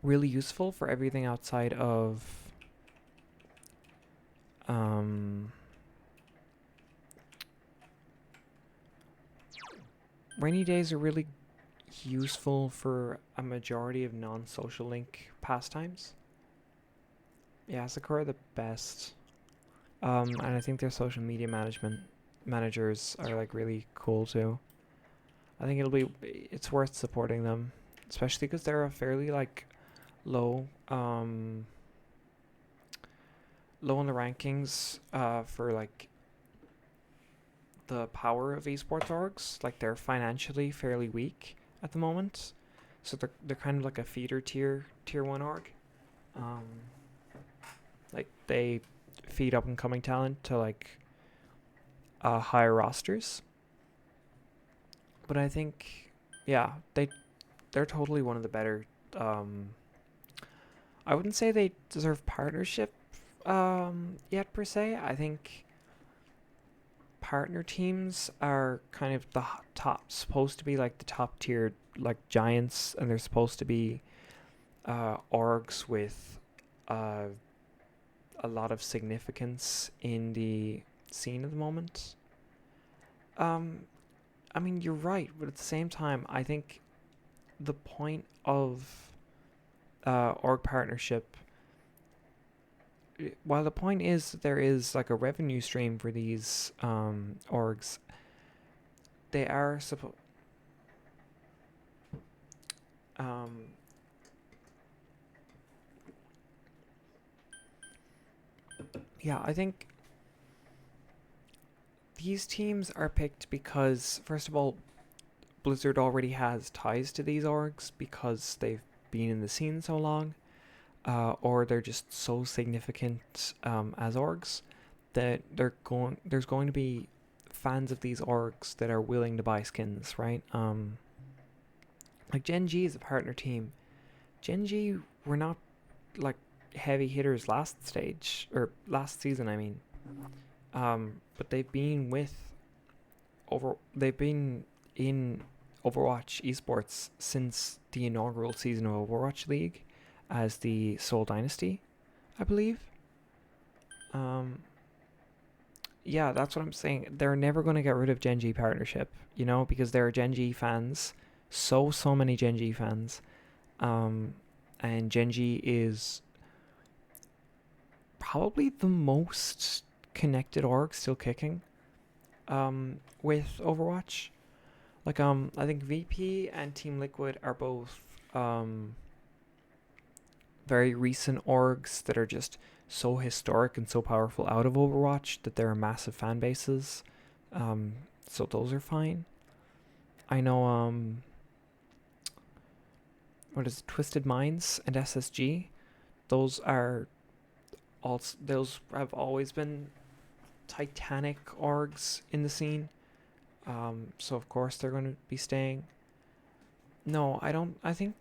really useful for everything outside of rainy days are really useful for a majority of non-social link pastimes. Yeah, Sakura are the best. And I think their social media managers are like really cool too. I think it's worth supporting them, especially because they're a fairly like low in the rankings for like the power of esports orgs. Like they're financially fairly weak at the moment, so they're kind of like a feeder tier 1 org. Like they feed up and coming talent to like higher rosters. But I think, yeah, they're totally one of the better. I wouldn't say they deserve partnership yet per se. I think partner teams are kind of the top, supposed to be like the top tier, like giants, and they're supposed to be orgs with a lot of significance in the scene at the moment. I mean, you're right, but at the same time, I think the point of org partnership, while the point is that there is like a revenue stream for these orgs, they are supposed. Yeah, I think these teams are picked because, first of all, Blizzard already has ties to these orgs because they've been in the scene so long, or they're just so significant as orgs that there's going to be fans of these orgs that are willing to buy skins, right? Like Gen G is a partner team. Gen G were not like heavy hitters last season, I mean. But they've been in Overwatch esports since the inaugural season of Overwatch League as the Seoul Dynasty, I believe. Yeah, that's what I'm saying. They're never going to get rid of Gen G partnership, you know, because there are Gen G fans, so many Gen G fans. And Gen G is probably the most connected org still kicking with Overwatch. Like I think VP and Team Liquid are both very recent orgs that are just so historic and so powerful out of Overwatch that there are massive fan bases. So those are fine. I know what is it, Twisted Minds and SSG? Those have always been titanic orgs in the scene. So of course they're going to be staying. No, I don't. I think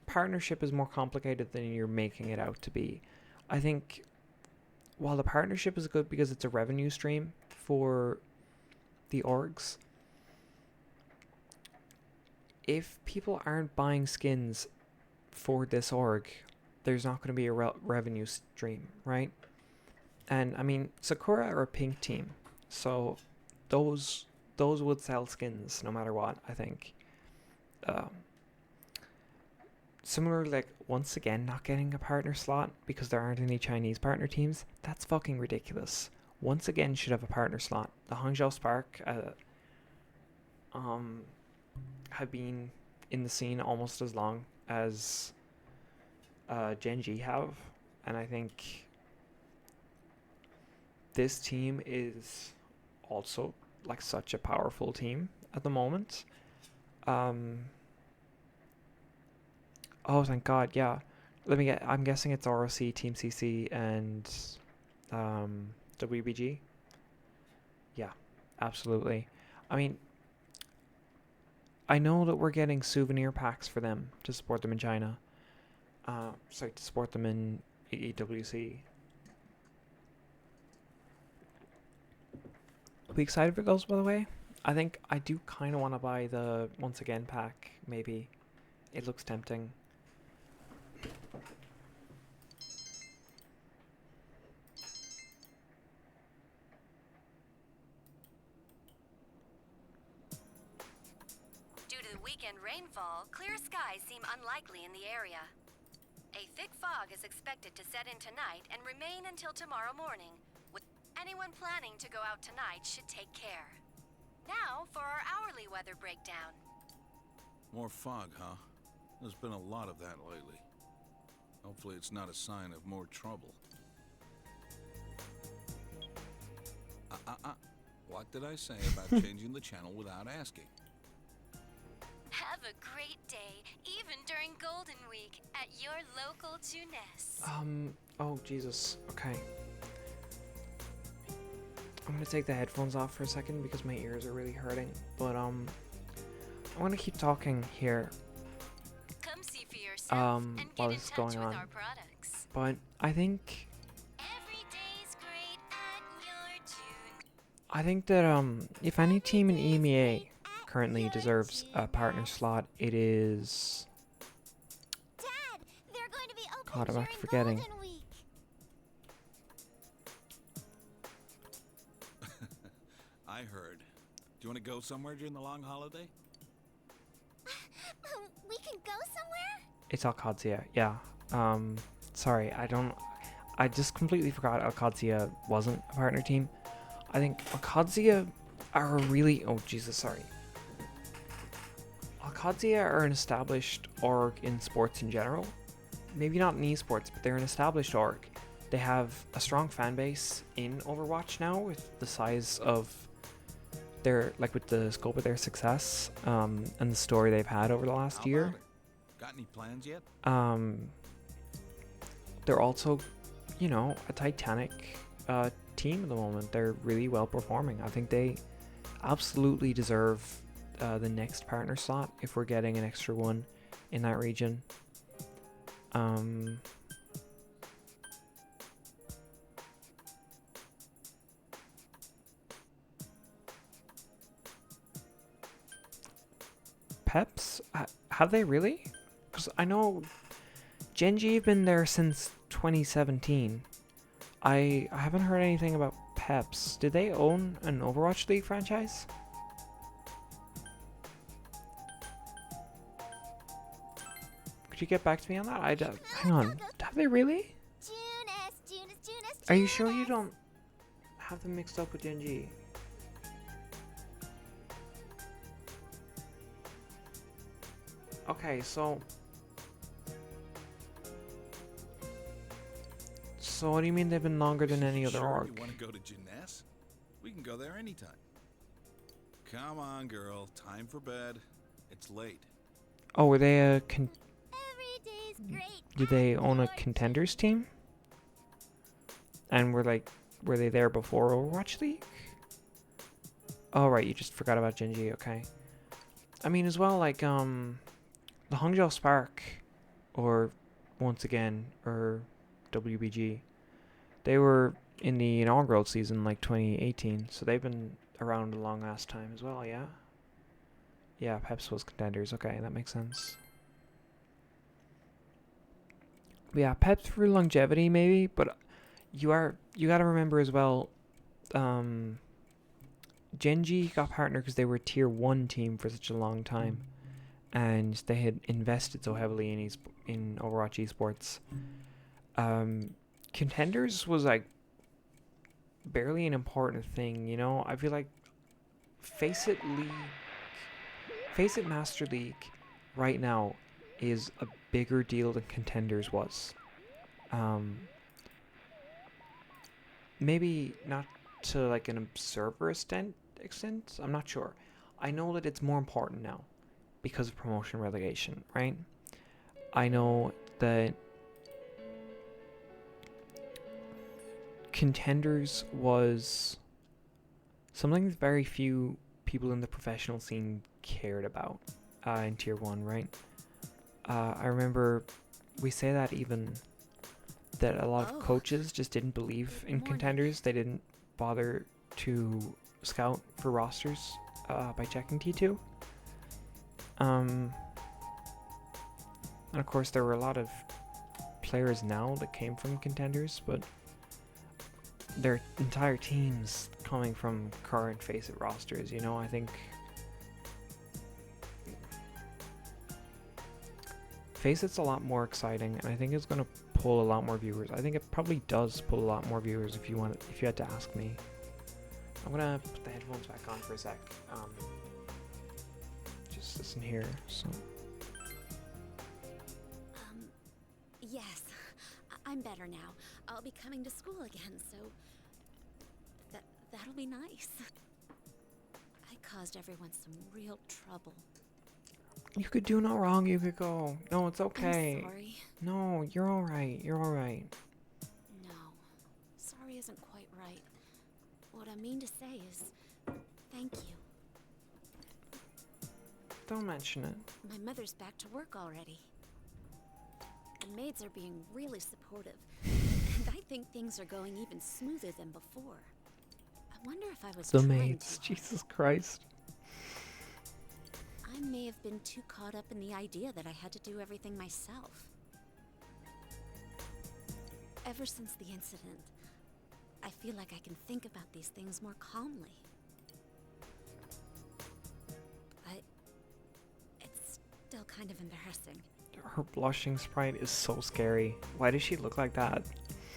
partnership is more complicated than you're making it out to be. I think while the partnership is good because it's a revenue stream for the orgs, if people aren't buying skins for this org, there's not going to be a revenue stream, right? And I mean, Sakura are a pink team, so those would sell skins no matter what, I think. Um, Similarly, like, once again, not getting a partner slot because there aren't any Chinese partner teams, that's fucking ridiculous. Once again, should have a partner slot. The Hangzhou Spark have been in the scene almost as long as Genji have, and I think this team is also like such a powerful team at the moment. Oh, thank God, yeah. I'm guessing it's ROC, Team CC, and WBG. Yeah, absolutely. I mean, I know that we're getting souvenir packs for them to support them in China. Sorry, to support them in EWC. Are we excited for those, by the way? I think I do kind of want to buy the Once Again pack, maybe. It looks tempting. Due to the weekend rainfall, clear skies seem unlikely in the area. A thick fog is expected to set in tonight and remain until tomorrow morning. Anyone planning to go out tonight should take care. Now for our hourly weather breakdown. More fog, huh? There's been a lot of that lately. Hopefully it's not a sign of more trouble. What did I say about changing the channel without asking? Have a great day, even during Golden Week, at your local Junes. Oh, Jesus. Okay. I'm gonna take the headphones off for a second because my ears are really hurting. But, I'm gonna keep talking here. Come see for yourself and while get in this is touch going with on. our products. But I think Every day's great at your tune. I think that if any team in EMEA currently deserves a partner slot, it is. Dad, they're going to be open God, I'm during after forgetting. Golden Week. I heard. Do you want to go somewhere during the long holiday? We can go somewhere? It's Alcadzia, yeah. Sorry, I just completely forgot Alcadzia wasn't a partner team. I think Alcadzia are oh Jesus, sorry. Alcadzia are an established org in sports in general. Maybe not in esports, but they're an established org. They have a strong fan base in Overwatch now with the size of with the scope of their success, and the story they've had over the last How year. about it? Got any plans yet? They're also, a Titanic team at the moment. They're really well performing. I think they absolutely deserve the next partner slot if we're getting an extra one in that region. Peps? Have they really? Because I know Genji have been there since 2017. I haven't heard anything about Peps. Did they own an Overwatch League franchise? Could you get back to me on that? Hang on. Have they really? Junes. Are you sure you don't have them mixed up with Genji? Okay, so what do you mean they've been longer than any other Sure org? you want to go to Jeunesse? We can go there anytime. Come on, girl. Time for bed. It's late. Oh, were they Every day's great. did they at own a your contenders team? And were they there before Overwatch League? Oh right, you just forgot about Genji, okay. I mean, as well, like, the Hangzhou Spark, or once again, or WBG, they were in the inaugural season, like 2018, so they've been around a long ass time as well, yeah? Yeah, Peps was contenders, okay, that makes sense. But yeah, Peps for longevity, maybe, but you gotta remember as well, Genji got partnered because they were a tier 1 team for such a long time, and they had invested so heavily in Overwatch esports. Contenders was like barely an important thing, you know? I feel like Face It Master League right now is a bigger deal than Contenders was. Maybe not to like an observer extent, I'm not sure. I know that it's more important now because of promotion relegation, right? I know that Contenders was something that very few people in the professional scene cared about in tier 1, right? I remember we say that even that a lot of coaches just didn't believe in Contenders. They didn't bother to scout for rosters by checking T2. And of course there were a lot of players now that came from Contenders, but their entire teams coming from current Face It rosters, you know. I think Face It's a lot more exciting, and I think it's gonna pull a lot more viewers. I think it probably does pull a lot more viewers if you had to ask me. I'm gonna put the headphones back on for a sec. Just listen here. So. Yes, I'm better now. I'll be coming to school again, so that'll be nice. I caused everyone some real trouble. You could do no wrong, you could go. No, it's okay. I'm sorry. No, you're alright. You're alright. No, sorry isn't quite right. What I mean to say is, thank you. Don't mention it. My mother's back to work already. The maids are being really supportive, and I think things are going even smoother than before. I wonder if I was The trying maids. too hard. Jesus Christ. I may have been too caught up in the idea that I had to do everything myself. Ever since the incident, I feel like I can think about these things more calmly. It's still kind of embarrassing. Her blushing sprite is so scary. Why does she look like that?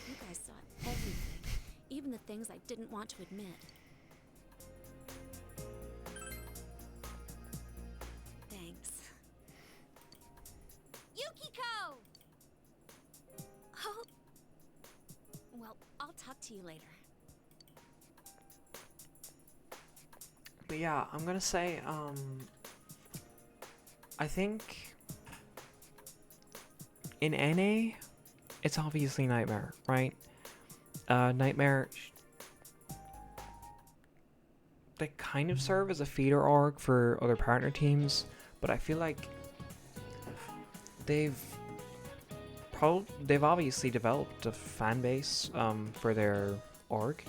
You guys saw everything, even the things I didn't want to admit. Thanks. Yukiko! Oh. Well, I'll talk to you later. But yeah, I'm gonna say, I think in NA, it's obviously Nightmare, right? Nightmare, they kind of serve as a feeder org for other partner teams, but I feel like they've obviously developed a fan base for their org.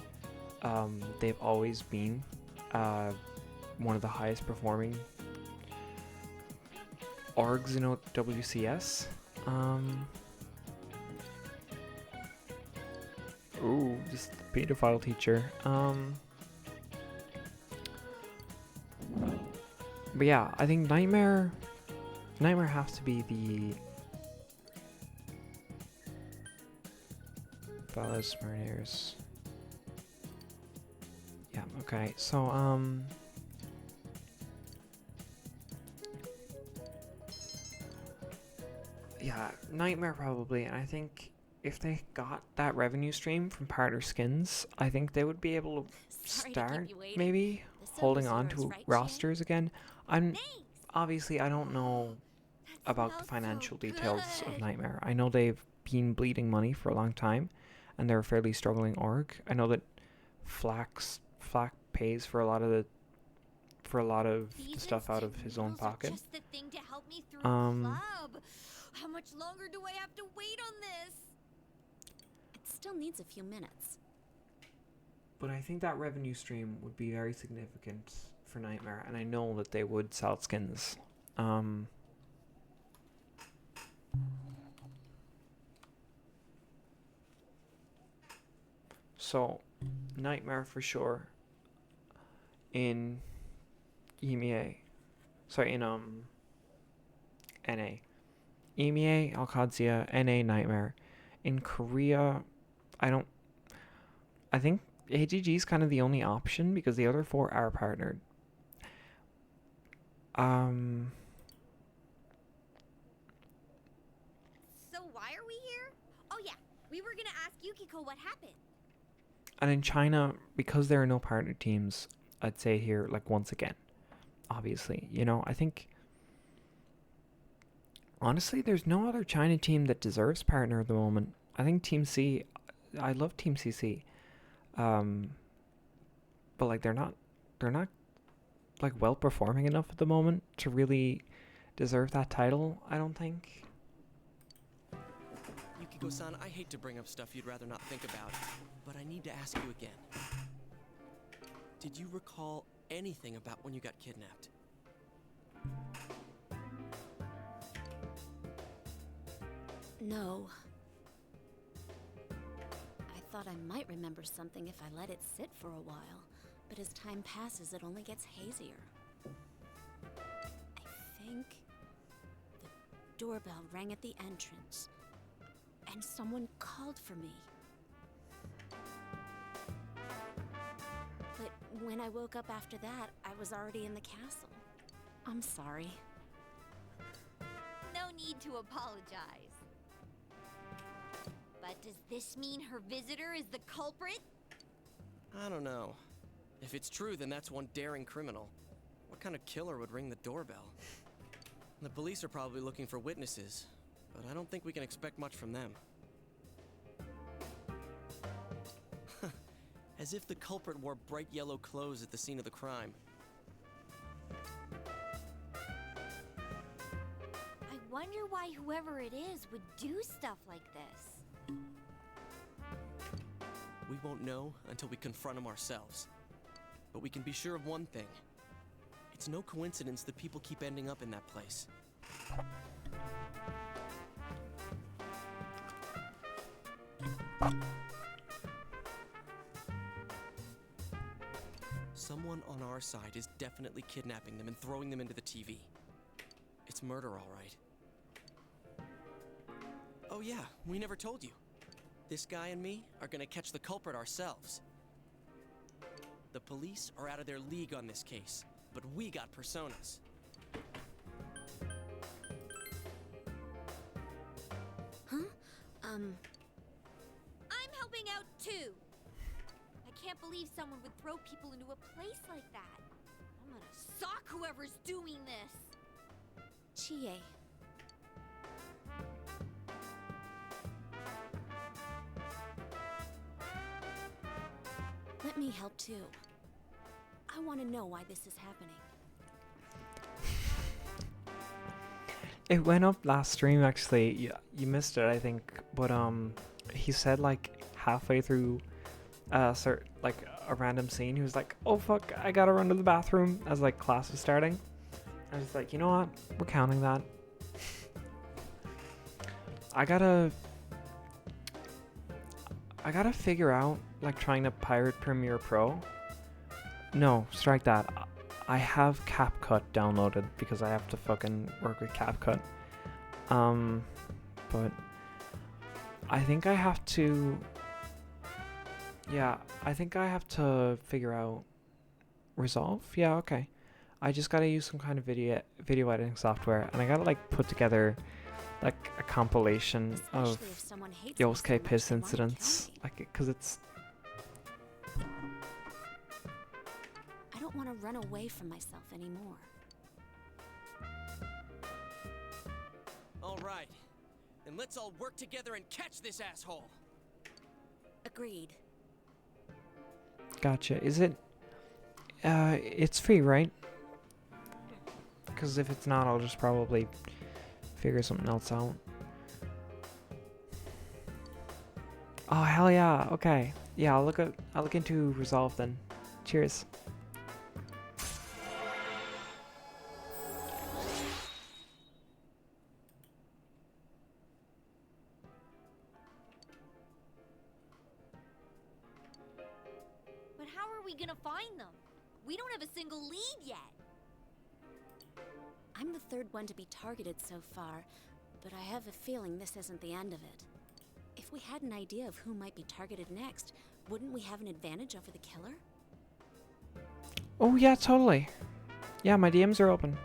They've always been one of the highest performing orgs in WCS. Ooh, just the pedophile teacher. But yeah, I think Nightmare has to be the Valis Mariners. Yeah, okay. So yeah, Nightmare probably, and I think if they got that revenue stream from partner skins, I think they would be able to Sorry to keep start you waiting. maybe The soap holding is on yours, to right, Shay? rosters again. Obviously I don't know about the smells so financial details of good. Nightmare. I know they've been bleeding money for a long time, and they're a fairly struggling org. I know that Flak pays for a lot of the for a lot of the Visas stuff out to of his own Noodles are pocket. Just the thing to help me through Um, club. How much longer do I have to wait on this? It still needs a few minutes. But I think that revenue stream would be very significant for Nightmare, and I know that they would sell skins. So, Nightmare for sure. In EMEA. Sorry, in NA. EMEA, Alcadzia, NA, Nightmare. In Korea, I think AGG is kind of the only option because the other four are partnered. So why are we here? Oh yeah, we were gonna ask Yukiko what happened. And in China, because there are no partner teams, I'd say here, like, once again, obviously, I think, honestly, there's no other China team that deserves partner at the moment. I think Team C, I love Team CC, but, like, they're not, like, well performing enough at the moment to really deserve that title, I don't think. Yukiko-san, I hate to bring up stuff you'd rather not think about, but I need to ask you again. Did you recall anything about when you got kidnapped? No. I thought I might remember something if I let it sit for a while, but as time passes, it only gets hazier. I think the doorbell rang at the entrance, and someone called for me. But when I woke up after that, I was already in the castle. I'm sorry. No need to apologize. But does this mean her visitor is the culprit? I don't know. If it's true, then that's one daring criminal. What kind of killer would ring the doorbell? The police are probably looking for witnesses, but I don't think we can expect much from them. As if the culprit wore bright yellow clothes at the scene of the crime. I wonder why whoever it is would do stuff like this. We won't know until we confront him ourselves. But we can be sure of one thing. It's no coincidence that people keep ending up in that place. Someone on our side is definitely kidnapping them and throwing them into the TV. It's murder, all right. Oh yeah, we never told you. This guy and me are gonna catch the culprit ourselves. The police are out of their league on this case, but we got personas. Huh? I'm helping out too. I can't believe someone would throw people into a place like that. I'm gonna sock whoever's doing this. Chie. Let me help too. I want to know why this is happening. It went up last stream, actually. You missed it, I think. But he said, like, halfway through like a random scene, he was like, "Oh fuck, I gotta run to the bathroom," as like class was starting. I was like, you know what? We're counting that. I gotta figure out, like, trying to pirate Premiere Pro. No, strike that. I have CapCut downloaded because I have to fucking work with CapCut. But I think I have to... Yeah, I think I have to figure out Resolve. Yeah, okay. I just gotta use some kind of video editing software, and I gotta, like, put together, like, a compilation of Especially if someone hates me so Yosuke much piss they wanna kill incidents, me. like, because it's... I don't want to run away from myself anymore. All right, then let's all work together and catch this asshole. Agreed. Gotcha. Is it... it's free, right? Because if it's not, I'll just probably figure something else out. Oh hell yeah! Okay, yeah, I'll look into Resolve then. Cheers. But how are we gonna find them? We don't have a single lead yet. I'm the third one to be targeted so far, but I have a feeling this isn't the end of it. If we had an idea of who might be targeted next, wouldn't we have an advantage over the killer? Oh yeah, totally. Yeah, my DMs are open.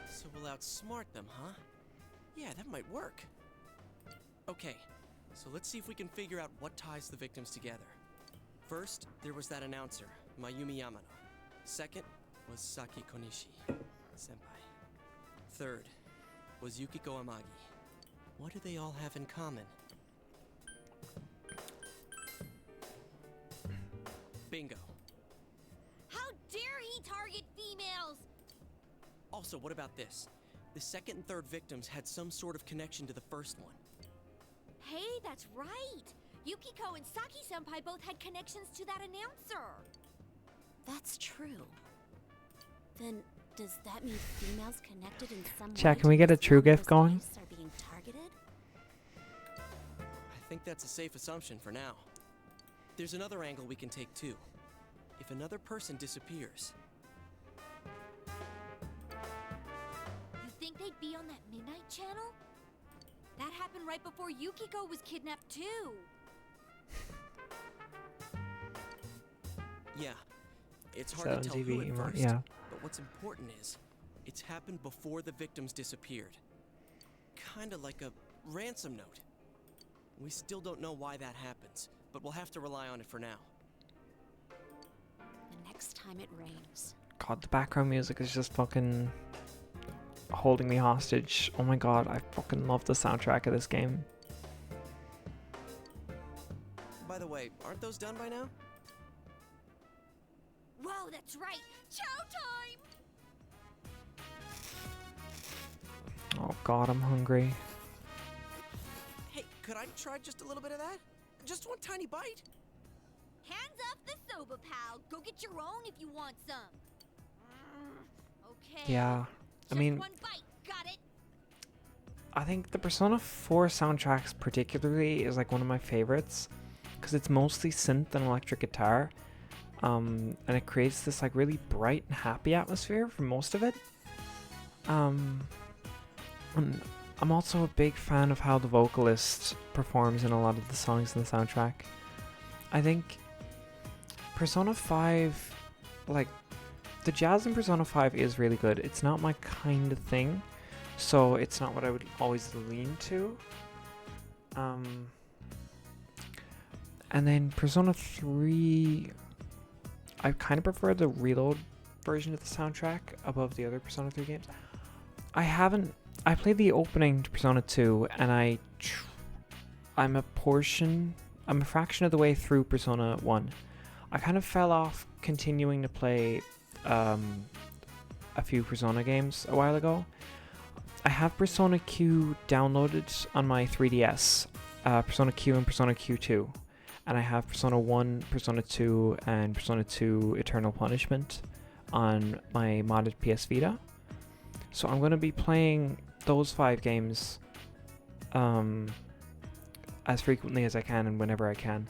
So we'll outsmart them, huh? Yeah, that might work. Okay, so let's see if we can figure out what ties the victims together. First, there was that announcer, Mayumi Yamano. Second was Saki Konishi, senpai. Third was Yukiko Amagi. What do they all have in common? Bingo. How dare he target females? Also, what about this? The second and third victims had some sort of connection to the first one. Hey, that's right. Yukiko and Saki-senpai both had connections to that announcer. That's true. Then, does that mean females connected in some way? Chat, can we get a true gift going? Are being targeted? I think that's a safe assumption for now. There's another angle we can take too. If another person disappears, You think they'd be on that midnight channel? That happened right before Yukiko was kidnapped too. yeah, it's hard to tell who at first. Yeah. But what's important is, it's happened before the victims disappeared. Kinda like a ransom note. We still don't know why that happens, but we'll have to rely on it for now. The next time it rains. God, the background music is just fucking holding me hostage. Oh my god, I fucking love the soundtrack of this game. By the way, aren't those done by now? Whoa, that's right. Chow time! Oh god, I'm hungry. Hey, could I try just a little bit of that? Just one tiny bite? Hands off the soba, pal. Go get your own if you want some. Okay. Yeah, I Just mean, one bite. Got it. I think the Persona 4 soundtracks particularly is like one of my favorites because it's mostly synth and electric guitar, and it creates this like really bright and happy atmosphere for most of it. And I'm also a big fan of how the vocalist performs in a lot of the songs in the soundtrack. I think Persona 5, like, the jazz in Persona 5 is really good. It's not my kind of thing, so it's not what I would always lean to. And then Persona 3, I kind of prefer the Reload version of the soundtrack above the other Persona 3 games. I played the opening to Persona 2, and I'm a fraction of the way through Persona 1. I kind of fell off continuing to play a few Persona games a while ago. I have Persona Q downloaded on my 3DS, Persona Q and Persona Q2, and I have Persona 1, Persona 2, and Persona 2 Eternal Punishment on my modded PS Vita. So I'm going to be playing those 5 games as frequently as I can and whenever I can.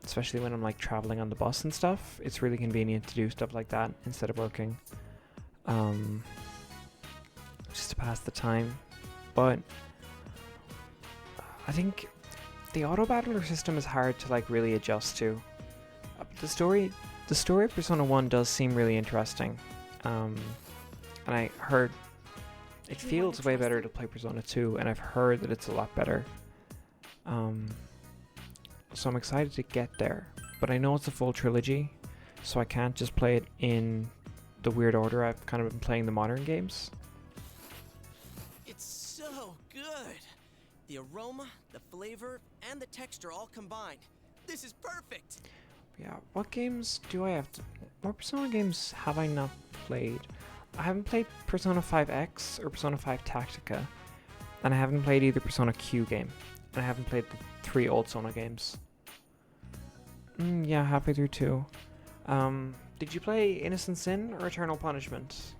Especially when I'm like traveling on the bus and stuff. It's really convenient to do stuff like that instead of working. Just to pass the time. But I think the auto battler system is hard to like really adjust to. The story of Persona 1 does seem really interesting. And I heard it feels way better to play Persona 2, and I've heard that it's a lot better. So I'm excited to get there, but I know it's a full trilogy, so I can't just play it in the weird order I've kind of been playing the modern games. It's so good! The aroma, the flavor, and the texture all combined. This is perfect! Yeah, what games do I have to... What Persona games have I not played? I haven't played Persona 5X or Persona 5 Tactica, and I haven't played either Persona Q game, and I haven't played the 3 old Sona games. Yeah, halfway through 2. Did you play Innocent Sin or Eternal Punishment?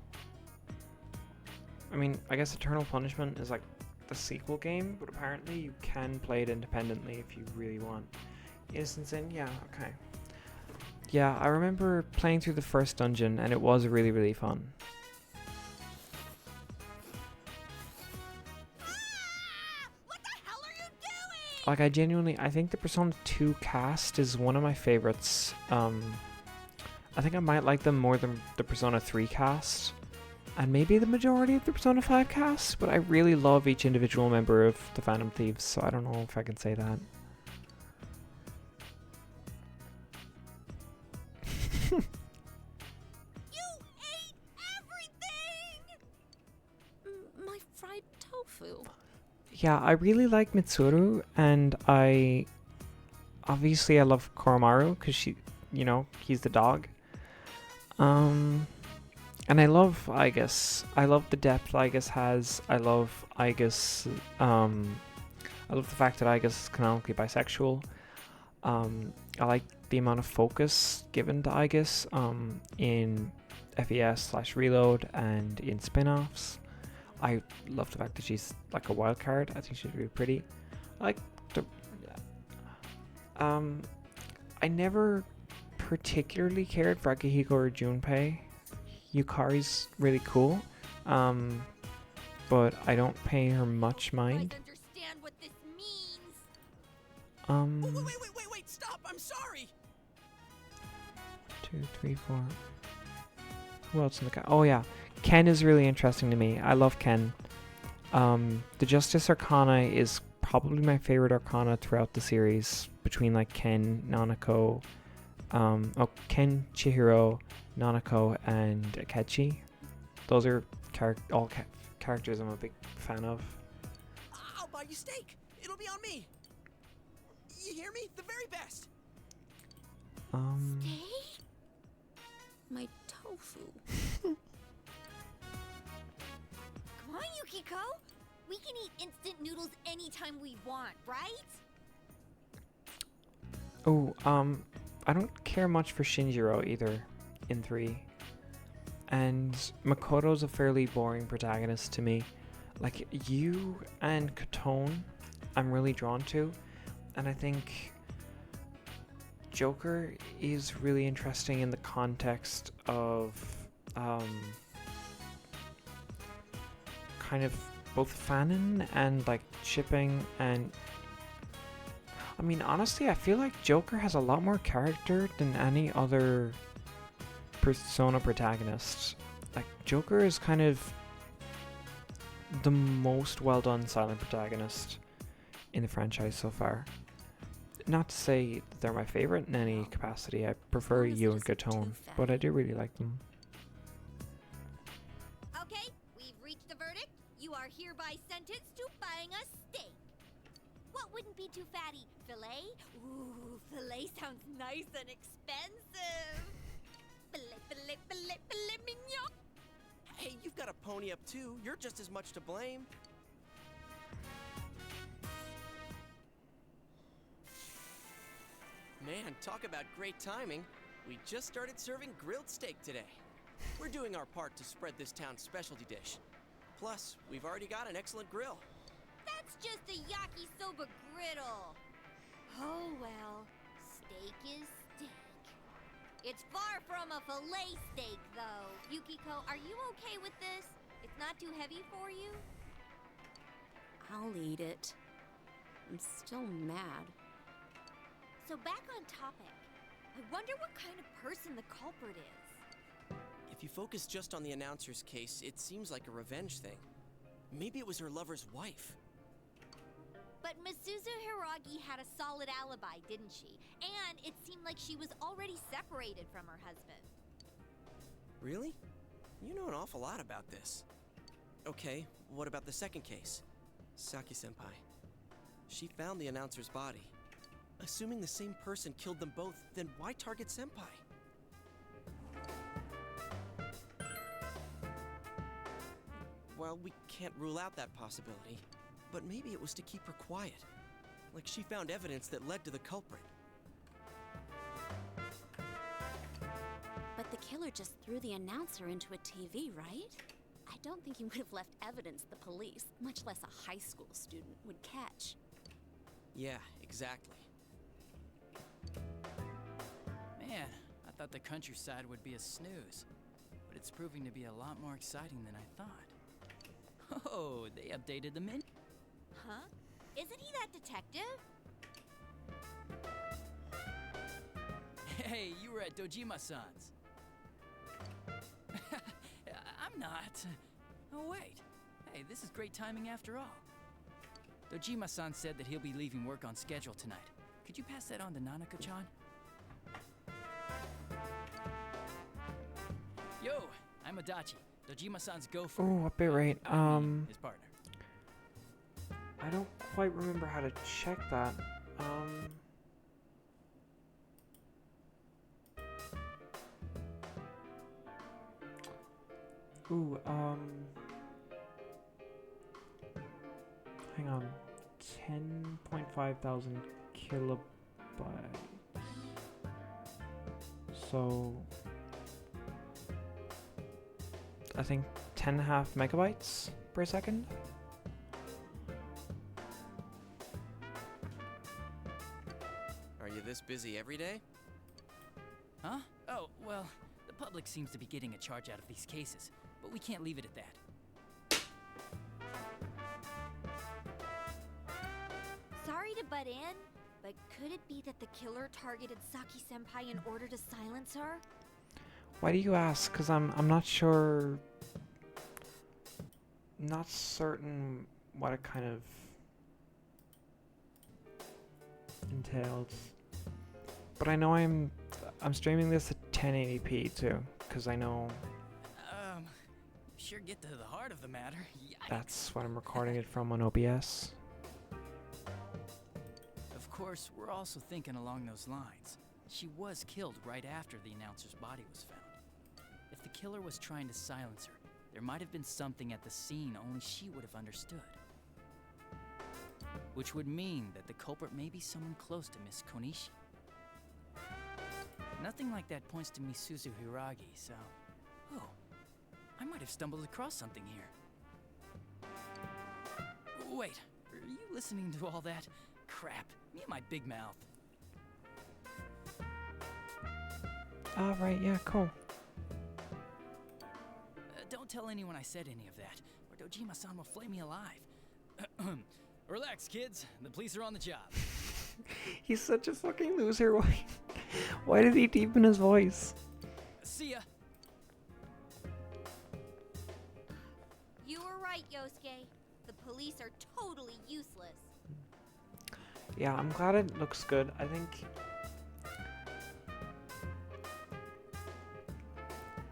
I mean, I guess Eternal Punishment is like the sequel game, but apparently you can play it independently if you really want. Innocent Sin, yeah, okay. Yeah, I remember playing through the first dungeon, and it was really, really fun. What the hell are you doing? Like, I think the Persona 2 cast is one of my favorites. I think I might like them more than the Persona 3 cast, and maybe the majority of the Persona 5 cast, but I really love each individual member of the Phantom Thieves, so I don't know if I can say that. You ate everything! My fried tofu. Yeah, I really like Mitsuru, and I love Koromaru because he's the dog. And I love Aigis. I love the depth Aigis has. I love Aigis. I love the fact that Aigis is canonically bisexual. I like the amount of focus given to Aigis in FES/Reload and in spin-offs. I love the fact that she's like a wild card. I think she's really pretty. I like the. I never particularly cared for Akihiko or Junpei. Yukari's really cool, but I don't pay her much mind. Understand what this means? Wait, stop! I'm sorry! 2, 3, 4. Who else in the Oh yeah, Ken is really interesting to me. I love Ken. The Justice Arcana is probably my favorite Arcana throughout the series, between like Ken, Nanako, Ken, Chihiro, Nanako, and Akechi. Those are characters I'm a big fan of. I'll buy you steak. It'll be on me. You hear me? The very best. Steak? My tofu. Come on, Yukiko. We can eat instant noodles anytime we want, right? Oh, I don't care much for Shinjiro either in 3. And Makoto's a fairly boring protagonist to me. Like, you and Katone, I'm really drawn to. And I think Joker is really interesting in the context of kind of both fanon and like shipping, and I mean, honestly, I feel like Joker has a lot more character than any other Persona protagonist. Like, Joker is kind of the most well done silent protagonist in the franchise so far. Not to say that they're my favorite in any capacity. I prefer you and Katone, but I do really like them. Okay, we've reached the verdict. You are hereby sentenced to buying a steak. What wouldn't be too fatty? Filet? Ooh, filet sounds nice and expensive. Filet mignon. Hey, you've got a pony up too. You're just as much to blame. Man, talk about great timing. We just started serving grilled steak today. We're doing our part to spread this town's specialty dish. Plus, we've already got an excellent grill. That's just a yakisoba griddle. Oh well, steak is steak. It's far from a filet steak, though. Yukiko, are you okay with this? It's not too heavy for you? I'll eat it. I'm still mad. So back on topic. I wonder what kind of person the culprit is. If you focus just on the announcer's case, it seems like a revenge thing. Maybe it was her lover's wife. But Misuzu Hiragi had a solid alibi, didn't she? And it seemed like she was already separated from her husband. Really? You know an awful lot about this. Okay, what about the second case? Saki-senpai. She found the announcer's body. Assuming the same person killed them both, then why target Senpai? Well, we can't rule out that possibility. But maybe it was to keep her quiet. Like she found evidence that led to the culprit. But the killer just threw the announcer into a TV, right? I don't think he would have left evidence the police, much less a high school student, would catch. Yeah, exactly. Man, I thought the countryside would be a snooze. But it's proving to be a lot more exciting than I thought. Oh, they updated the menu. Huh? Isn't he that detective? Hey, you were at Dojima-san's. I'm not. Oh, wait. Hey, this is great timing after all. Dojima-san said that he'll be leaving work on schedule tonight. Could you pass that on to Nanako-chan? Yo, I'm Adachi, Dojima-san's gopher. Oh, a bit right. His partner. I don't quite remember how to check that. Hang on. 10.5 thousand kilobytes. So, I think 10.5 megabytes per second. Are you this busy every day? Huh? Oh, well, the public seems to be getting a charge out of these cases, but we can't leave it at that. Sorry to butt in, but could it be that the killer targeted Saki-senpai in order to silence her? Why do you ask? Because I'm not sure. Not certain what it kind of entails. But I know I'm streaming this at 1080p too, because I know Sure get to the heart of the matter. Yikes. that's what I'm recording it from on OBS. Of course, we're also thinking along those lines. She was killed right after the announcer's body was found. If the killer was trying to silence her, there might have been something at the scene only she would have understood. Which would mean that the culprit may be someone close to Miss Konishi. Nothing like that points to Misuzu Hiragi, so... Oh, I might have stumbled across something here. Wait, are you listening to all that? Crap, me and my big mouth. Right, yeah, cool. Don't tell anyone I said any of that, or Dojima-san will flay me alive. Relax, kids. The police are on the job. He's such a fucking loser. Why did he deepen his voice? See ya. You were right, Yosuke. The police are totally useless. Yeah, I'm glad it looks good. I think...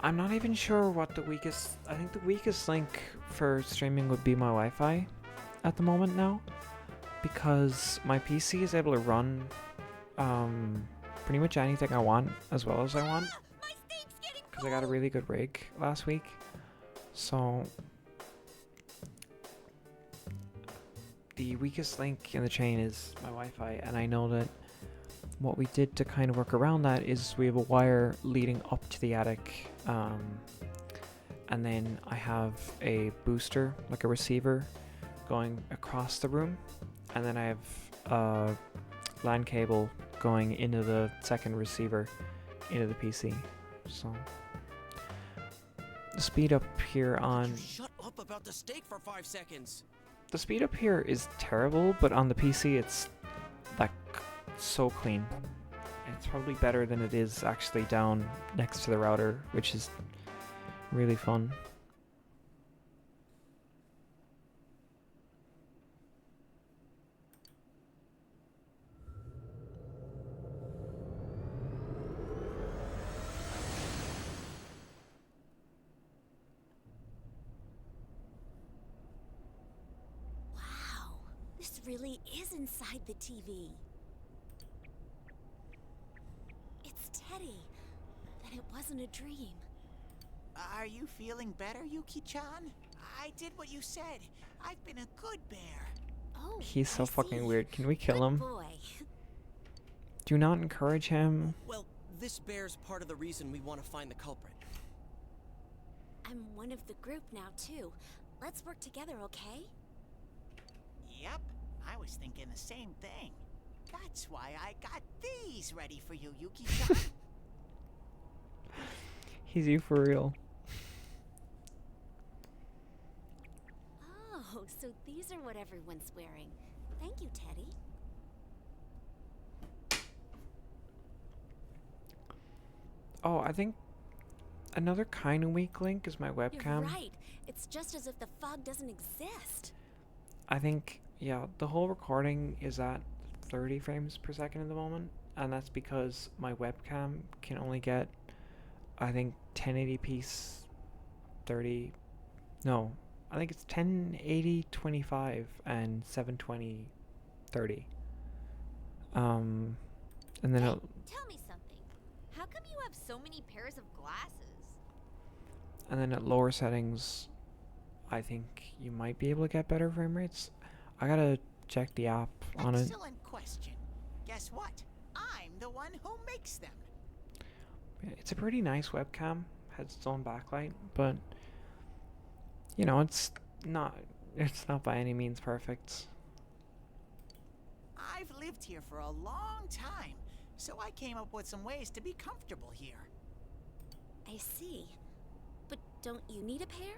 I'm not even sure what the weakest... I think the weakest link for streaming would be my Wi-Fi at the moment now. Because my PC is able to run pretty much anything I want as well as I want. Because I got a really good rig last week. So... the weakest link in the chain is my Wi-Fi, and I know that what we did to kind of work around that is we have a wire leading up to the attic, and then I have a booster, like a receiver, going across the room, and then I have a LAN cable going into the second receiver into the PC. So the speed up here on... Shut up about the steak for 5 seconds! The speed up here is terrible, but on the PC it's like so clean. It's probably better than it is actually down next to the router, which is really fun. This really is inside the TV. It's Teddy. Then it wasn't a dream. Are you feeling better, Yuki-chan? I did what you said. I've been a good bear. Oh, He's so I fucking see. weird. Can we kill Good him? boy. Do not encourage him. Well, this bear's part of the reason we want to find the culprit. I'm one of the group now, too. Let's work together, okay? Yep, I was thinking the same thing. That's why I got these ready for you, Yuki-chan. He's you for real. Oh, so these are what everyone's wearing. Thank you, Teddy. Oh, I think another kind of weak link is my webcam. You're right. It's just as if the fog doesn't exist. I think, yeah, the whole recording is at 30 frames per second at the moment, and that's because my webcam can only get, I think, 1080p 30. No, I think it's 1080 25 and 720 30. And then Hey, it'll, tell me something. How come you have so many pairs of glasses? and then at lower settings, I think you might be able to get better frame rates. I gotta check the app on it. Excellent question. Guess what? I'm the one who makes them. It's a pretty nice webcam. Has its own backlight, but you know, it's not by any means perfect. I've lived here for a long time, so I came up with some ways to be comfortable here. I see. But don't you need a pair?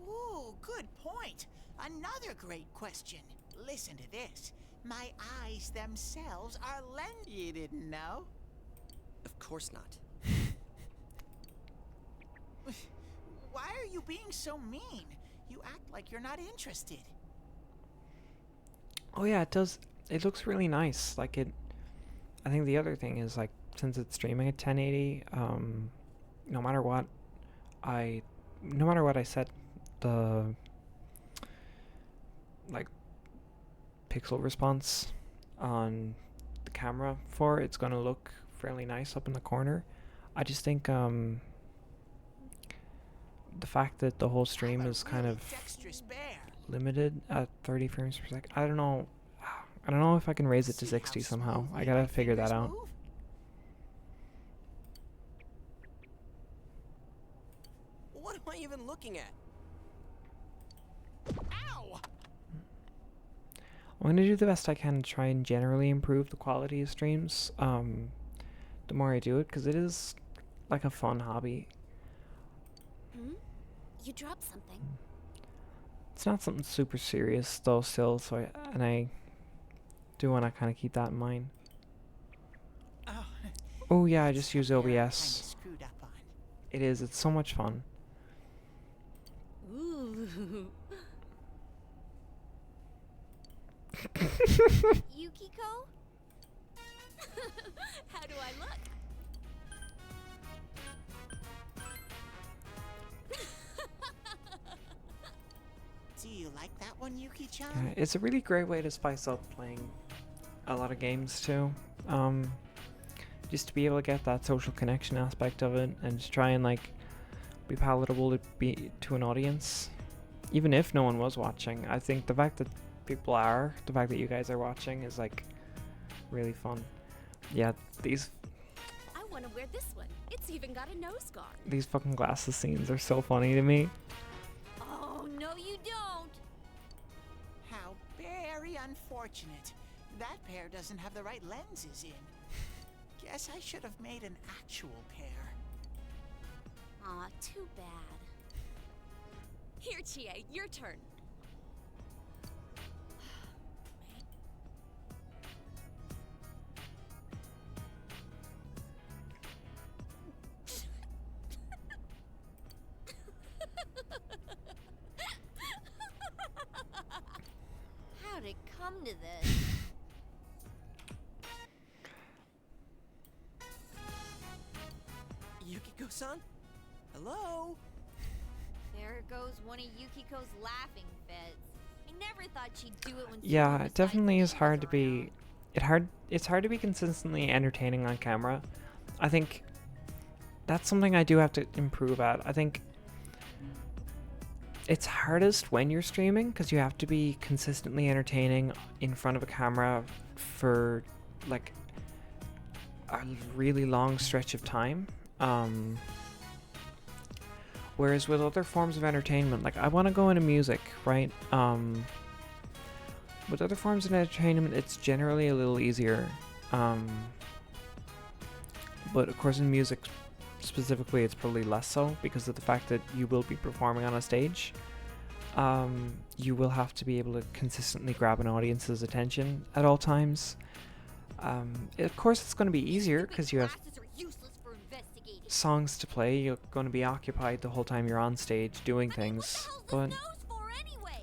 Ooh, good point. Another great question. Listen to this. My eyes themselves are lens. You didn't know? Of course not. Why are you being so mean? You act like you're not interested. Oh yeah, it does. It looks really nice. Like it. I think the other thing is, like, since it's streaming at 1080, no matter what I set the like pixel response on the camera for, it's gonna look fairly nice up in the corner. I just think the fact that the whole stream I'm a is kind really of dexterous bear. limited at 30 frames per second. I don't know if I can raise it to See 60 how somehow. I smoothly gotta my figure that fingers out. move? What am I even looking at? Ow! I'm gonna do the best I can to try and generally improve the quality of streams. The more I do it, because it is like a fun hobby. Hmm? You dropped something. It's not something super serious though still, so I do want to kind of keep that in mind. Oh, Oh yeah, I it's just use something I'm kinda OBS. screwed up on. It's so much fun. Ooh. Yukiko? How do I look? Do you like that one, Yuki-chan? Yeah, it's a really great way to spice up playing a lot of games too. Just to be able to get that social connection aspect of it, and just try and like be palatable to an audience, even if no one was watching. I think the fact that the fact that you guys are watching is like really fun. Yeah, these I want to wear this one. It's even got a nose guard. fucking glasses scenes are so funny to me. Oh, no, you don't. How very unfortunate. That pair doesn't have the right lenses in. Guess I should have made an actual pair. Aw, too bad. Here, Chie, your turn. How'd it come to this? Yukiko-san? Hello? There goes one of Yukiko's laughing fits. I never thought she'd do it when Yeah, someone it besides definitely me is hard was to be around. it's hard to be consistently entertaining on camera. I think that's something I do have to improve at. I think it's hardest when you're streaming because you have to be consistently entertaining in front of a camera for like a really long stretch of time. Whereas with other forms of entertainment, like I want to go into music, right? With other forms of entertainment, it's generally a little easier. But of course in music specifically, it's probably less so because of the fact that you will be performing on a stage. You will have to be able to consistently grab an audience's attention at all times. Of course, it's going to be easier because you have Classes are useless for investigating. songs to play. You're going to be occupied the whole time you're on stage doing I mean, what things. the hell's But this nose for anyway?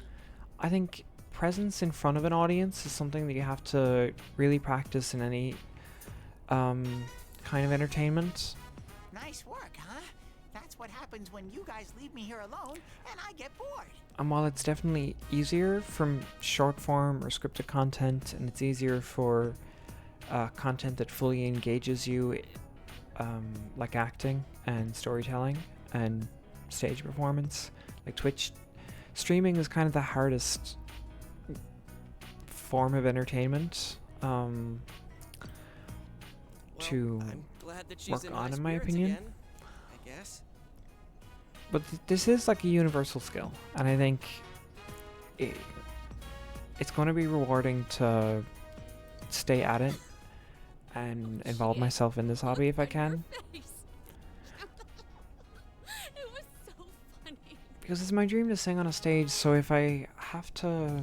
I think presence in front of an audience is something that you have to really practice in any kind of entertainment. Nice work, huh? That's what happens when you guys leave me here alone and I get bored. And while it's definitely easier from short form or scripted content, and it's easier for content that fully engages you, like acting and storytelling and stage performance, like Twitch, streaming is kind of the hardest form of entertainment to I'm glad that she's work in on, high in my spirits opinion. again, I guess. But this is like a universal skill, and I think it's going to be rewarding to stay at it and involve Shit. myself in this hobby if I Look at her can, face. It was so funny. because it's my dream to sing on a stage. So if I have to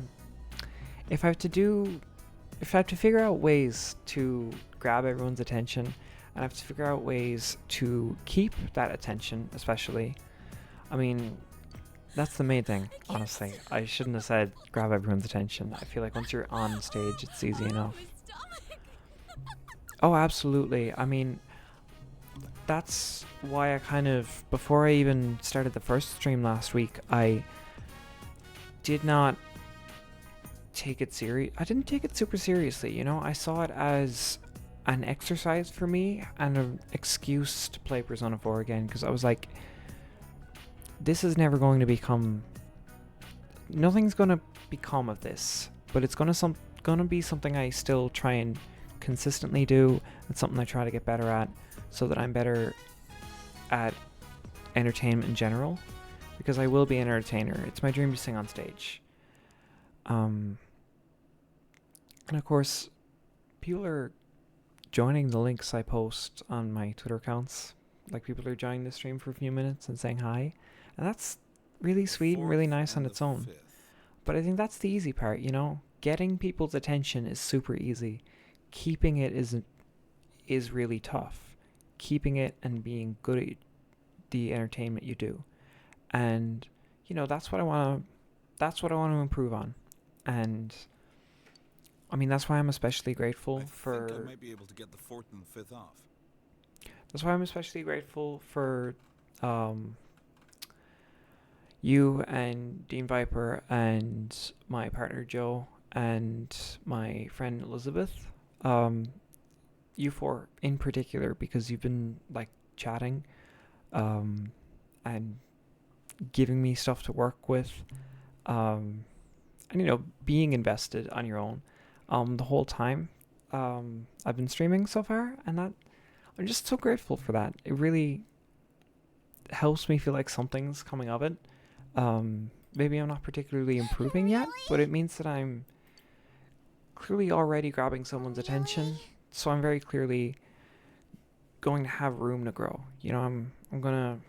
figure out ways to grab everyone's attention, and I have to figure out ways to keep that attention, especially. I mean, that's the main thing, honestly. I shouldn't have said grab everyone's attention. I feel like once you're on stage, it's easy enough. My stomach. Oh, absolutely. I mean, that's why I kind of, before I even started the first stream last week, I did not take it serious. I didn't take it super seriously, you know? I saw it as an exercise for me and an excuse to play Persona 4 again, because I was like, this is never going to become, nothing's going to become of this, but it's going to be something I still try and consistently do. It's something I try to get better at so that I'm better at entertainment in general, because I will be an entertainer. It's my dream to sing on stage. And of course, people are joining the links I post on my Twitter accounts. Like, people are joining the stream for a few minutes and saying hi, and that's really sweet and really nice on its own. But I think that's the easy part, you know? Getting people's attention is super easy. Keeping it is really tough. Keeping it and being good at the entertainment you do. And, you know, that's what I want to improve on. And I mean, that's why I'm especially grateful I for think I might be able to get the 4th and 5th off. That's why I'm especially grateful for you and Dean Viper and my partner Joe and my friend Elizabeth. You four in particular, because you've been like chatting and giving me stuff to work with, and you know, being invested on your own the whole time I've been streaming so far, and that I'm just so grateful for that. It really helps me feel like something's coming of it. Maybe I'm not particularly improving yet, but it means that I'm clearly already grabbing someone's attention. So I'm very clearly going to have room to grow. You know, I'm gonna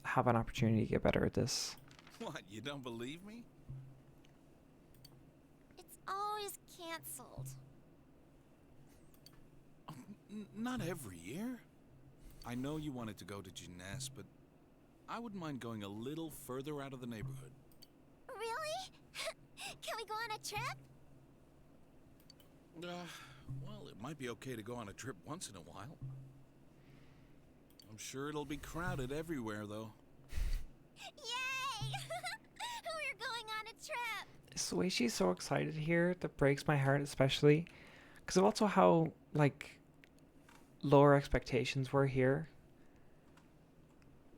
have an opportunity to get better at this. What, you don't believe me? It's always canceled. Not every year. I know you wanted to go to Jeunesse, but I wouldn't mind going a little further out of the neighborhood. Really? Can we go on a trip? Well, it might be okay to go on a trip once in a while. I'm sure it'll be crowded everywhere, though. Yay! We're going on a trip! It's the way she's so excited here that breaks my heart, especially because of also how like lower expectations were here.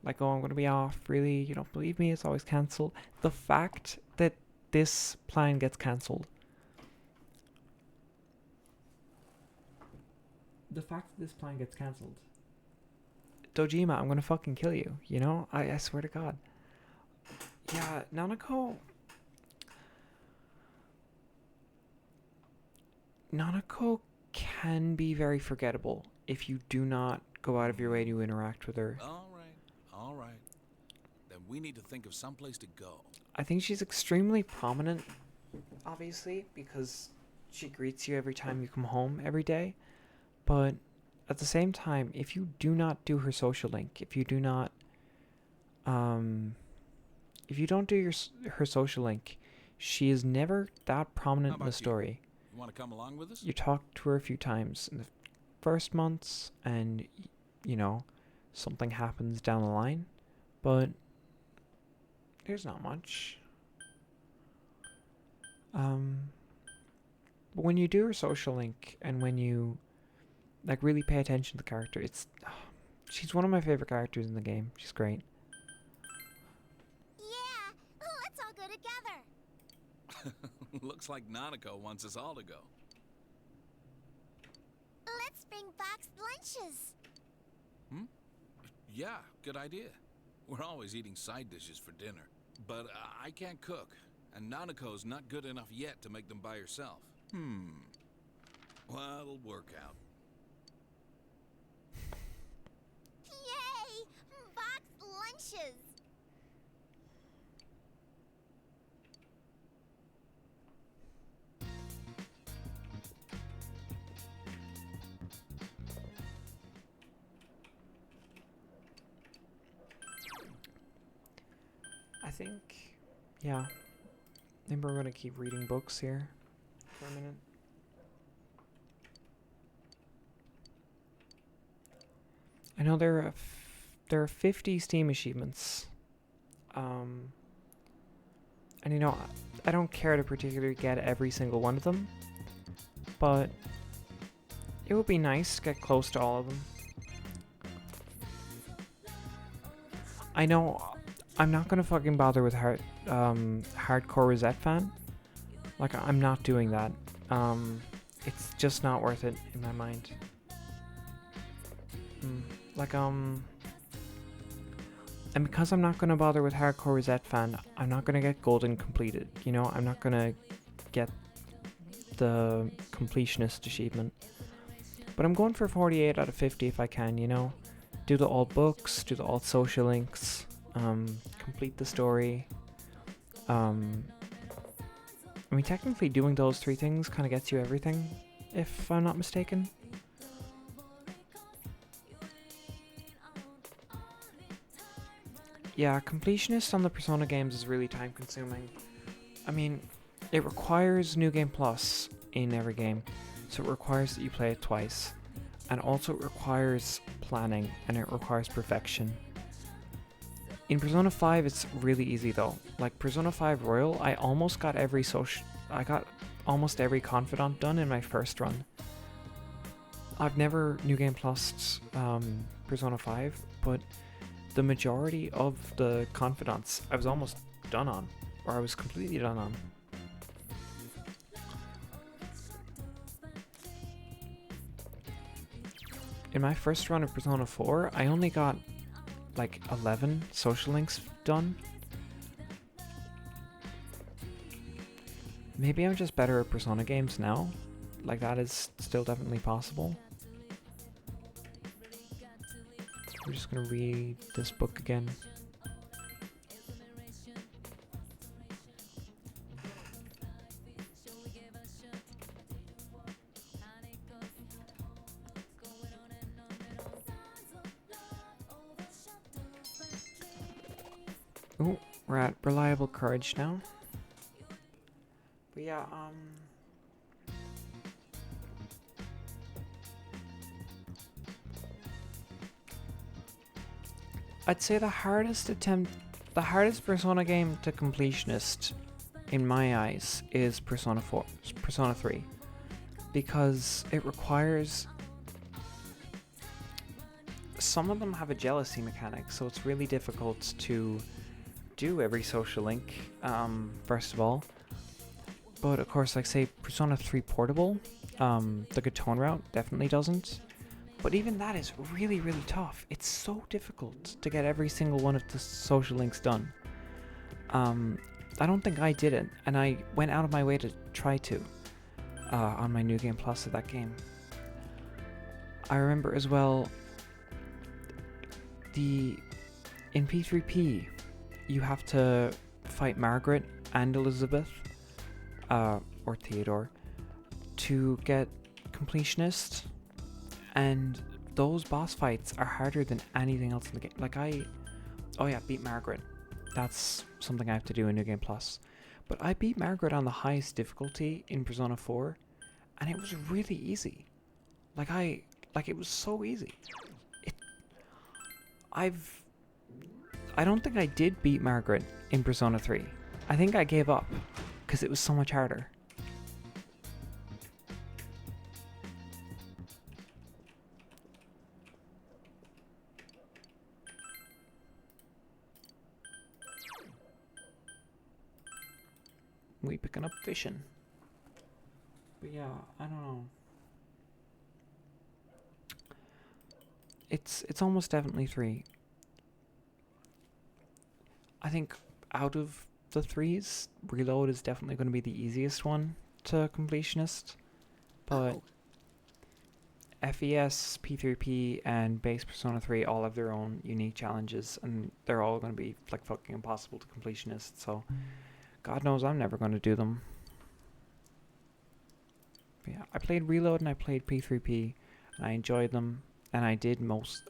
Like, oh, I'm going to be off. Really? You don't believe me? It's always cancelled. The fact that this plan gets cancelled. The fact that this plan gets cancelled. Dojima, I'm going to fucking kill you. You know? I swear to God. Yeah, Nanako... Nanako can be very forgettable if you do not go out of your way to interact with her. All right. Then we need to think of some place to go. I think she's extremely prominent, obviously, because she greets you every time you come home every day. But at the same time, if you do not do her social link, if you do not, if you don't do her social link, she is never that prominent in the story. You want to come along with us? You talk to her a few times in the first months, and you know, something happens down the line, but there's not much. But when you do her social link, and when you like really pay attention to the character, she's one of my favorite characters in the game. She's great. Yeah, let's all go together. Looks like Nanako wants us all to go. Let's bring boxed lunches. Yeah, good idea. We're always eating side dishes for dinner. But I can't cook, and Nanako's not good enough yet to make them by herself. Well, it'll work out. Yay! Boxed lunches. I think, yeah, maybe we're gonna keep reading books here for a minute. I know there are 50 Steam achievements, and you know, I don't care to particularly get every single one of them, but it would be nice to get close to all of them. I know I'm not gonna fucking bother with hardcore Rosette fan. Like, I'm not doing that. It's just not worth it in my mind. And because I'm not gonna bother with hardcore Rosette fan, I'm not gonna get golden completed. You know, I'm not gonna get the completionist achievement. But I'm going for 48 out of 50 if I can. You know, do the alt books, do the alt social links. Complete the story. I mean, technically doing those 3 things kind of gets you everything, if I'm not mistaken. Yeah, completionist on the Persona games is really time consuming. I mean, it requires New Game Plus in every game, so it requires that you play it twice. And also it requires planning, and it requires perfection. In Persona 5, it's really easy though. Like Persona 5 Royal, I got almost every confidant done in my first run. I've never New Game Plus Persona 5, but the majority of the confidants I was almost done on, or I was completely done on. In my first run of Persona 4, I only got like 11 social links done. Maybe I'm just better at Persona games now. Like, that is still definitely possible. I'm just gonna read this book again. Ooh, we're at Reliable Courage now. But yeah, I'd say the hardest Persona game to completionist, in my eyes, is Persona 3. Because it requires some of them have a jealousy mechanic, so it's really difficult to do every social link, first of all. But of course, like say Persona 3 Portable, the Gatone route definitely doesn't. But even that is really, really tough. It's so difficult to get every single one of the social links done. I don't think I did it, and I went out of my way to try to on my New Game Plus of that game. I remember as well, in P3P, you have to fight Margaret and Elizabeth, or Theodore, to get completionist, and those boss fights are harder than anything else in the game. Like oh yeah, beat Margaret. That's something I have to do in New Game Plus. But I beat Margaret on the highest difficulty in Persona 4, and it was really easy. It was so easy. I don't think I did beat Margaret in Persona 3. I think I gave up, because it was so much harder. We picking up fishing. But yeah, I don't know. It's almost definitely 3. I think out of the 3s, Reload is definitely going to be the easiest one to completionist. But FES, P3P, and base Persona 3 all have their own unique challenges, and they're all going to be like fucking impossible to completionist. So God knows I'm never going to do them. But yeah, I played Reload and I played P3P, and I enjoyed them, and I did most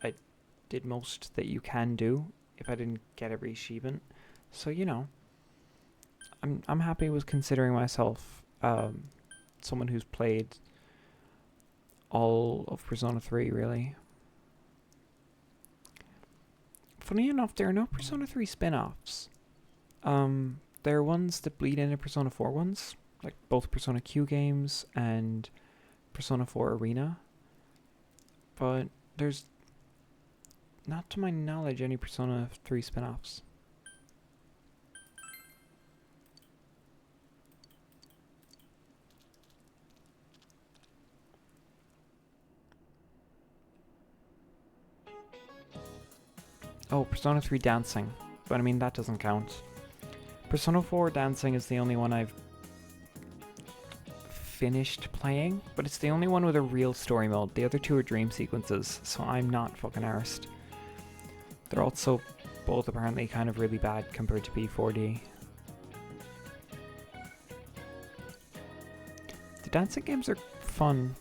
that you can do if I didn't get every achievement. So, you know, I'm happy with considering myself someone who's played all of Persona 3, really. Funny enough, there are no Persona 3 spin-offs. There are ones that bleed into Persona 4 ones, like both Persona Q games and Persona 4 Arena. But there's, not to my knowledge, any Persona 3 spin-offs. Oh, Persona 3 Dancing. But I mean, that doesn't count. Persona 4 Dancing is the only one I've finished playing, but it's the only one with a real story mode. The other two are dream sequences, so I'm not fucking arsed. They're also both apparently kind of really bad compared to P4D. The dancing games are fun.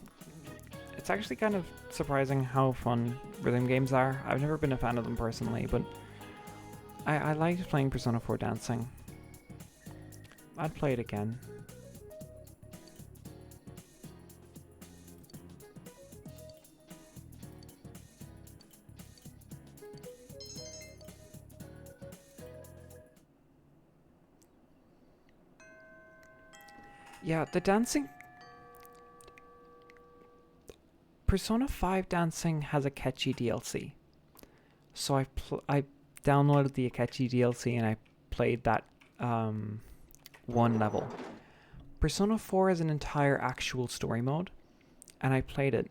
It's actually kind of surprising how fun rhythm games are. I've never been a fan of them personally, but I liked playing Persona 4 Dancing. I'd play it again. Yeah, the dancing... Persona 5 Dancing has a Akechi DLC. So I downloaded the Akechi DLC and I played that one level. Persona 4 has an entire actual story mode, and I played it.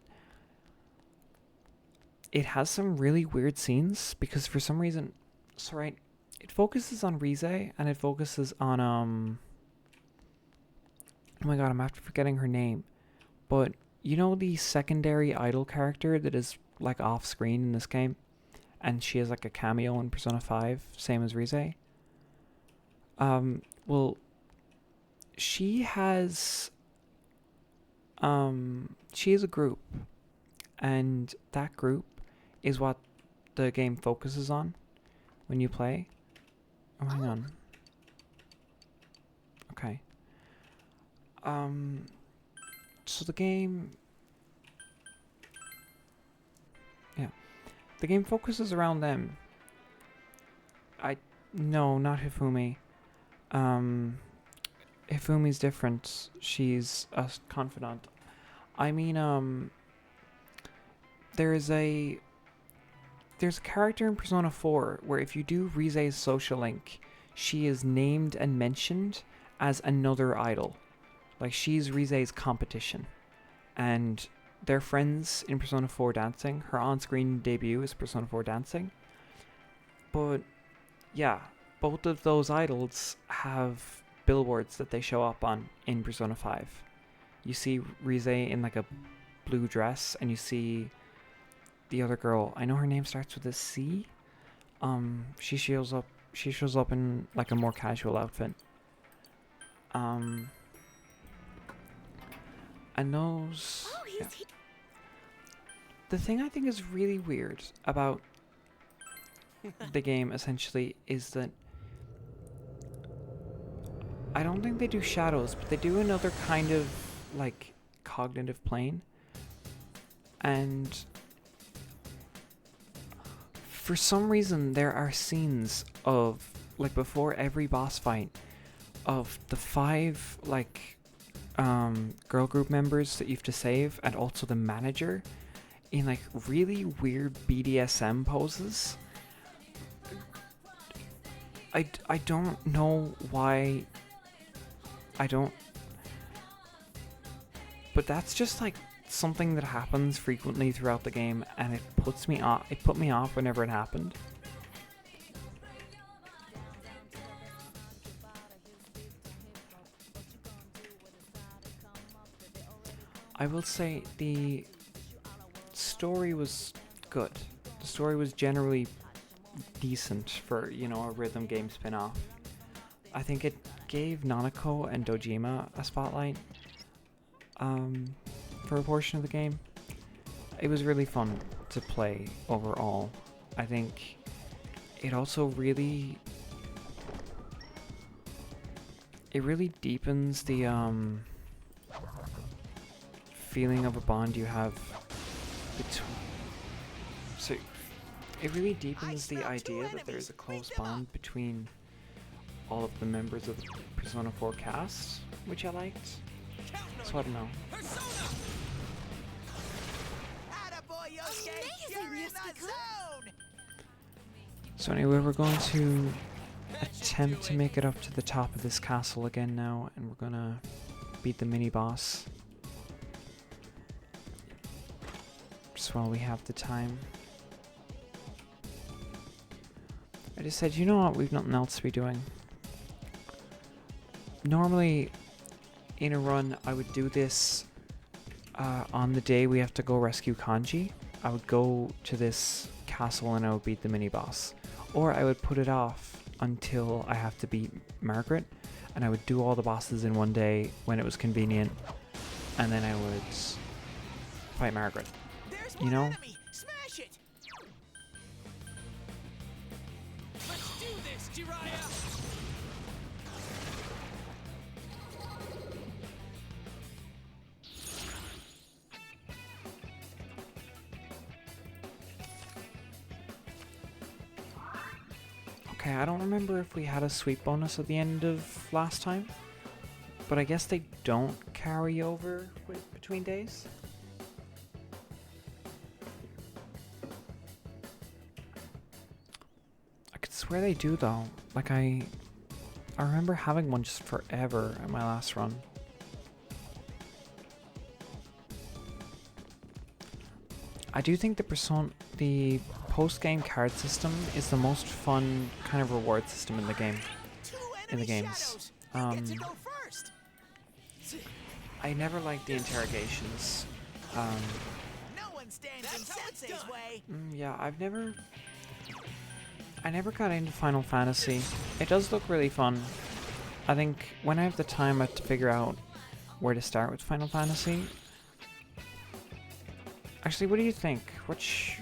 It has some really weird scenes because for some reason, so right, it focuses on Rize and it focuses on oh my god, I'm after forgetting her name, but you know the secondary idol character that is like off screen in this game, and she has like a cameo in Persona 5, same as Rize. Well, she has a group, and that group is what the game focuses on when you play. Oh, hang on. Okay. So the game... Yeah. The game focuses around them. No, not Hifumi. Hifumi's different. She's a confidant. I mean, there is a there's a character in Persona 4 where if you do Rize's social link, she is named and mentioned as another idol. Like, she's Rize's competition. And they're friends in Persona 4 Dancing. Her on-screen debut is Persona 4 Dancing. But, yeah, both of those idols have billboards that they show up on in Persona 5. You see Rize in like a blue dress, and you see the other girl. I know her name starts with a C. She shows up in like a more casual outfit. And those. Oh, Yeah. The thing I think is really weird about the game essentially is that I don't think they do shadows, but they do another kind of like cognitive plane. And for some reason there are scenes of like before every boss fight of the 5 like girl group members that you have to save, and also the manager in like really weird BDSM poses. I don't know why. But that's just like something that happens frequently throughout the game, and it puts me off. It put me off whenever it happened. I will say the story was good. The story was generally decent for, you know, a rhythm game spin-off. I think it gave Nanako and Dojima a spotlight for a portion of the game. It was really fun to play overall. I think it also really deepens the feeling of a bond you have between. So it really deepens the idea that there's a close bond between all of the members of the Persona 4 cast, which I liked. So I don't know. So anyway, we're going to attempt to make it up to the top of this castle again now, and we're gonna beat the mini boss. Just while we have the time. I just said, you know what, we've nothing else to be doing. Normally, in a run, I would do this on the day we have to go rescue Kanji. I would go to this castle and I would beat the mini boss. Or I would put it off until I have to beat Margaret, and I would do all the bosses in one day when it was convenient, and then I would fight Margaret. You know? Smash it! Let's do this, Jiraiya! Okay, I don't remember if we had a sweep bonus at the end of last time, but I guess they don't carry over between days. I could swear they do though. Like I remember having one just forever at my last run. I do think the post-game card system is the most fun kind of reward system in the game. In the games. I never liked the interrogations. No one stands in Sensei's way. Yeah, I never got into Final Fantasy. It does look really fun. I think when I have the time, I have to figure out where to start with Final Fantasy. Actually, what do you think? Which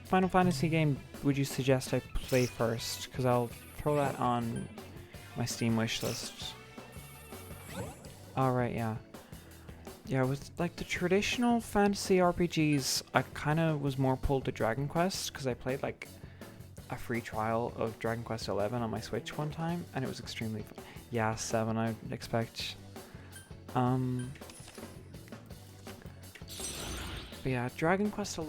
Final Fantasy game would you suggest I play first? Because I'll throw that on my Steam wishlist. Alright, yeah. Yeah, with like the traditional fantasy RPGs, I kind of was more pulled to Dragon Quest, because I played like a free trial of Dragon Quest XI on my Switch one time, and it was extremely fun. Yeah, 7 I'd expect. But yeah, Dragon Quest XI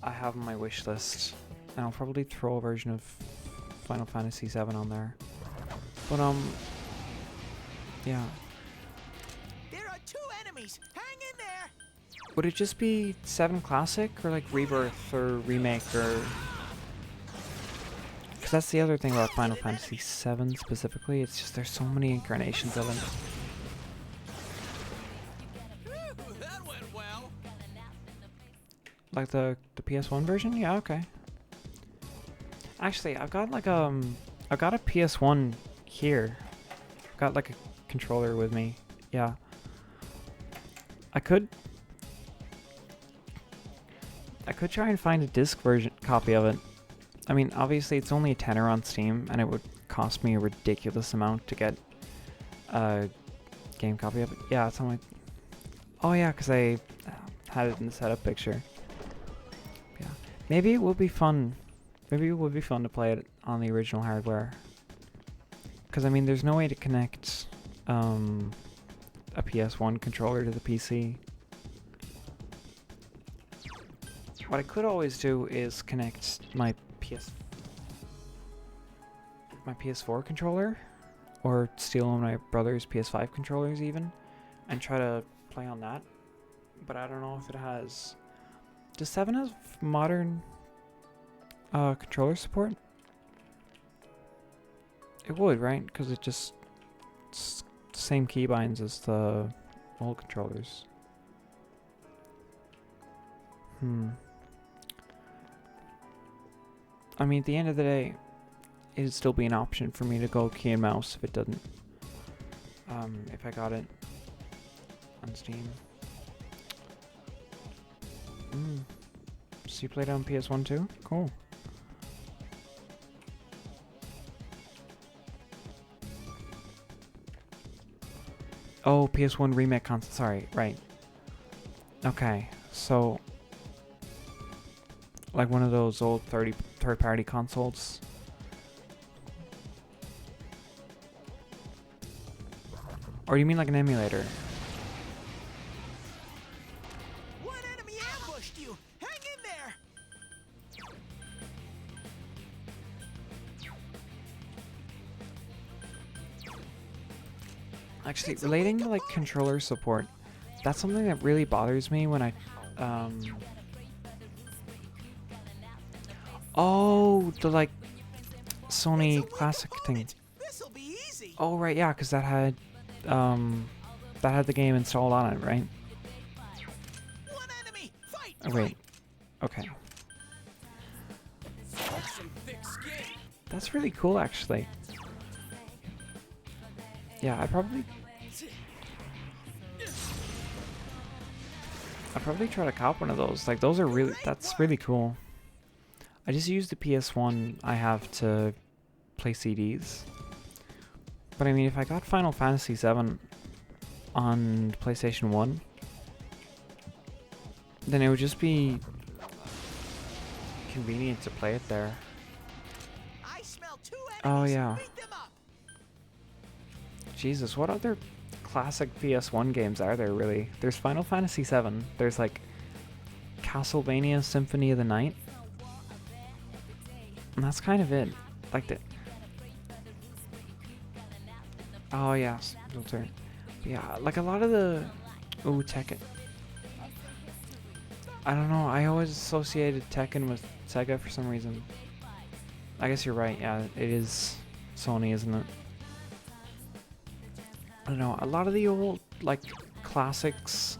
I have on my wish list, And I'll probably throw a version of Final Fantasy VII on there. But, yeah. There are 2 enemies. Hang in there. Would it just be 7 Classic, or like Rebirth, or Remake, or... Because that's the other thing about Final Fantasy VII specifically, it's just there's so many incarnations of it. That went well. Like the PS1 version? Yeah, okay. Actually, I've got like I've got a PS1 here. I've got like a controller with me. Yeah. I could try and find a disc version copy of it. I mean, obviously it's only a tenner on Steam, and it would cost me a ridiculous amount to get a game copy of it. Yeah, it's on my... Oh yeah, because I had it in the setup picture. Yeah. Maybe it would be fun. Maybe it would be fun to play it on the original hardware. Because, I mean, there's no way to connect a PS1 controller to the PC. What I could always do is connect my PS4 controller, or steal one of my brother's PS5 controllers even, and try to play on that. But I don't know if it has... Does 7 have modern controller support? It would, right? Because it just... It's the same keybinds as the old controllers. I mean, at the end of the day, it'd still be an option for me to go key and mouse if it doesn't. If I got it on Steam. So you played it on PS1 too? Cool. Oh, PS1 remake console. Sorry, right. Okay, so like one of those old third-party consoles. Or do you mean like an emulator? One enemy ambushed you. Hang in there. Actually, relating to like controller support, that's something that really bothers me when I oh, the like Sony Classic thing. This'll be easy. Oh right, yeah, because that had the game installed on it, right? One enemy. Fight. Oh wait. Okay. Some thick skin. That's really cool actually. Yeah, I'd probably try to cop one of those. Like those are really, that's really cool. I just use the PS1 I have to play CDs. But I mean, if I got Final Fantasy VII on PlayStation 1, then it would just be convenient to play it there. I smell 2 enemies. Oh yeah. Beat them up. Jesus, what other classic PS1 games are there really? There's Final Fantasy VII. There's like Castlevania Symphony of the Night. And that's kind of it. Like the... Oh yes, filter. Yeah, like a lot of the... Ooh, Tekken. I don't know, I always associated Tekken with Sega for some reason. I guess you're right, yeah, it is Sony, isn't it? I don't know, a lot of the old, like, classics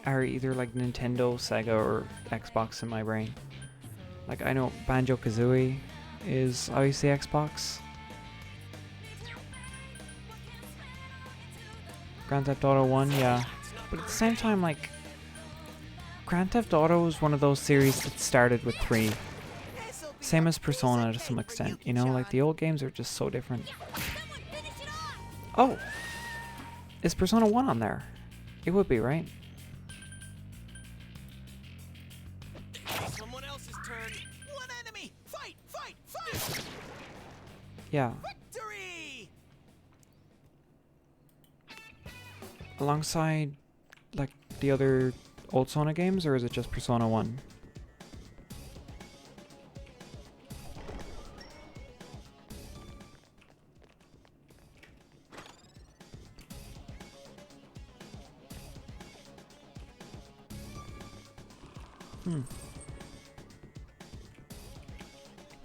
are either, like, Nintendo, Sega, or Xbox in my brain. Like, I know Banjo-Kazooie is obviously Xbox. Grand Theft Auto 1, yeah. But at the same time, like, Grand Theft Auto is one of those series that started with 3. Same as Persona to some extent, you know? Like, the old games are just so different. Oh! Is Persona 1 on there? It would be, right? Someone else's turn. One enemy. Fight. Fight. Fight. Yeah. Victory. Alongside, like, the other old Sona games, or is it just Persona 1?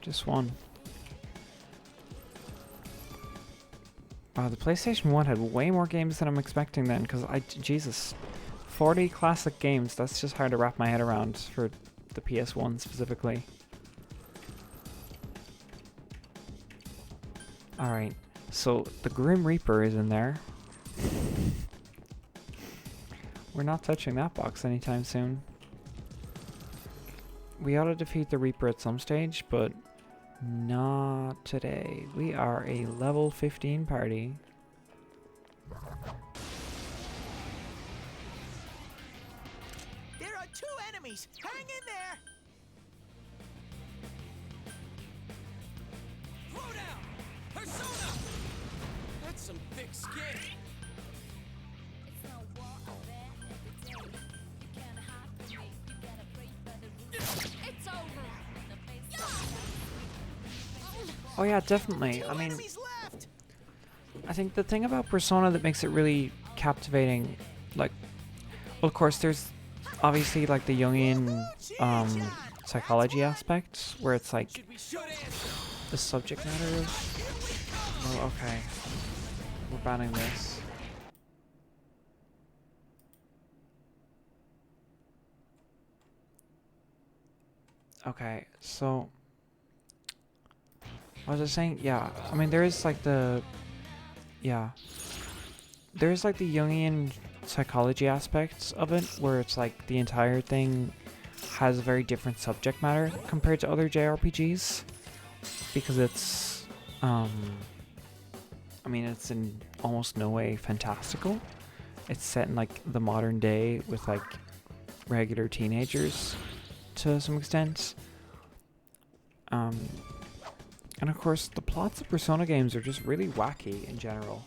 Just one. Wow, the PlayStation 1 had way more games than I'm expecting then, because Jesus, 40 classic games, that's just hard to wrap my head around for the PS1 specifically. Alright, so the Grim Reaper is in there. We're not touching that box anytime soon. We ought to defeat the Reaper at some stage, but not today. We are a level 15 party. There are 2 enemies. Hang in there. Throw down! Persona! That's some thick skin. It's over. Oh yeah, definitely. I mean, Enemies left. I think the thing about Persona that makes it really captivating, like, well, of course, there's obviously like the Jungian psychology aspect, where it's like Should we shoot answer? the subject matter of. Oh, okay. We're banning this. Okay, so I was just saying, yeah, I mean, there is like the, yeah, there's like the Jungian psychology aspects of it, where it's like the entire thing has a very different subject matter compared to other JRPGs, because it's, I mean, it's in almost no way fantastical. It's set in like the modern day with like regular teenagers to some extent. And of course, the plots of Persona games are just really wacky in general.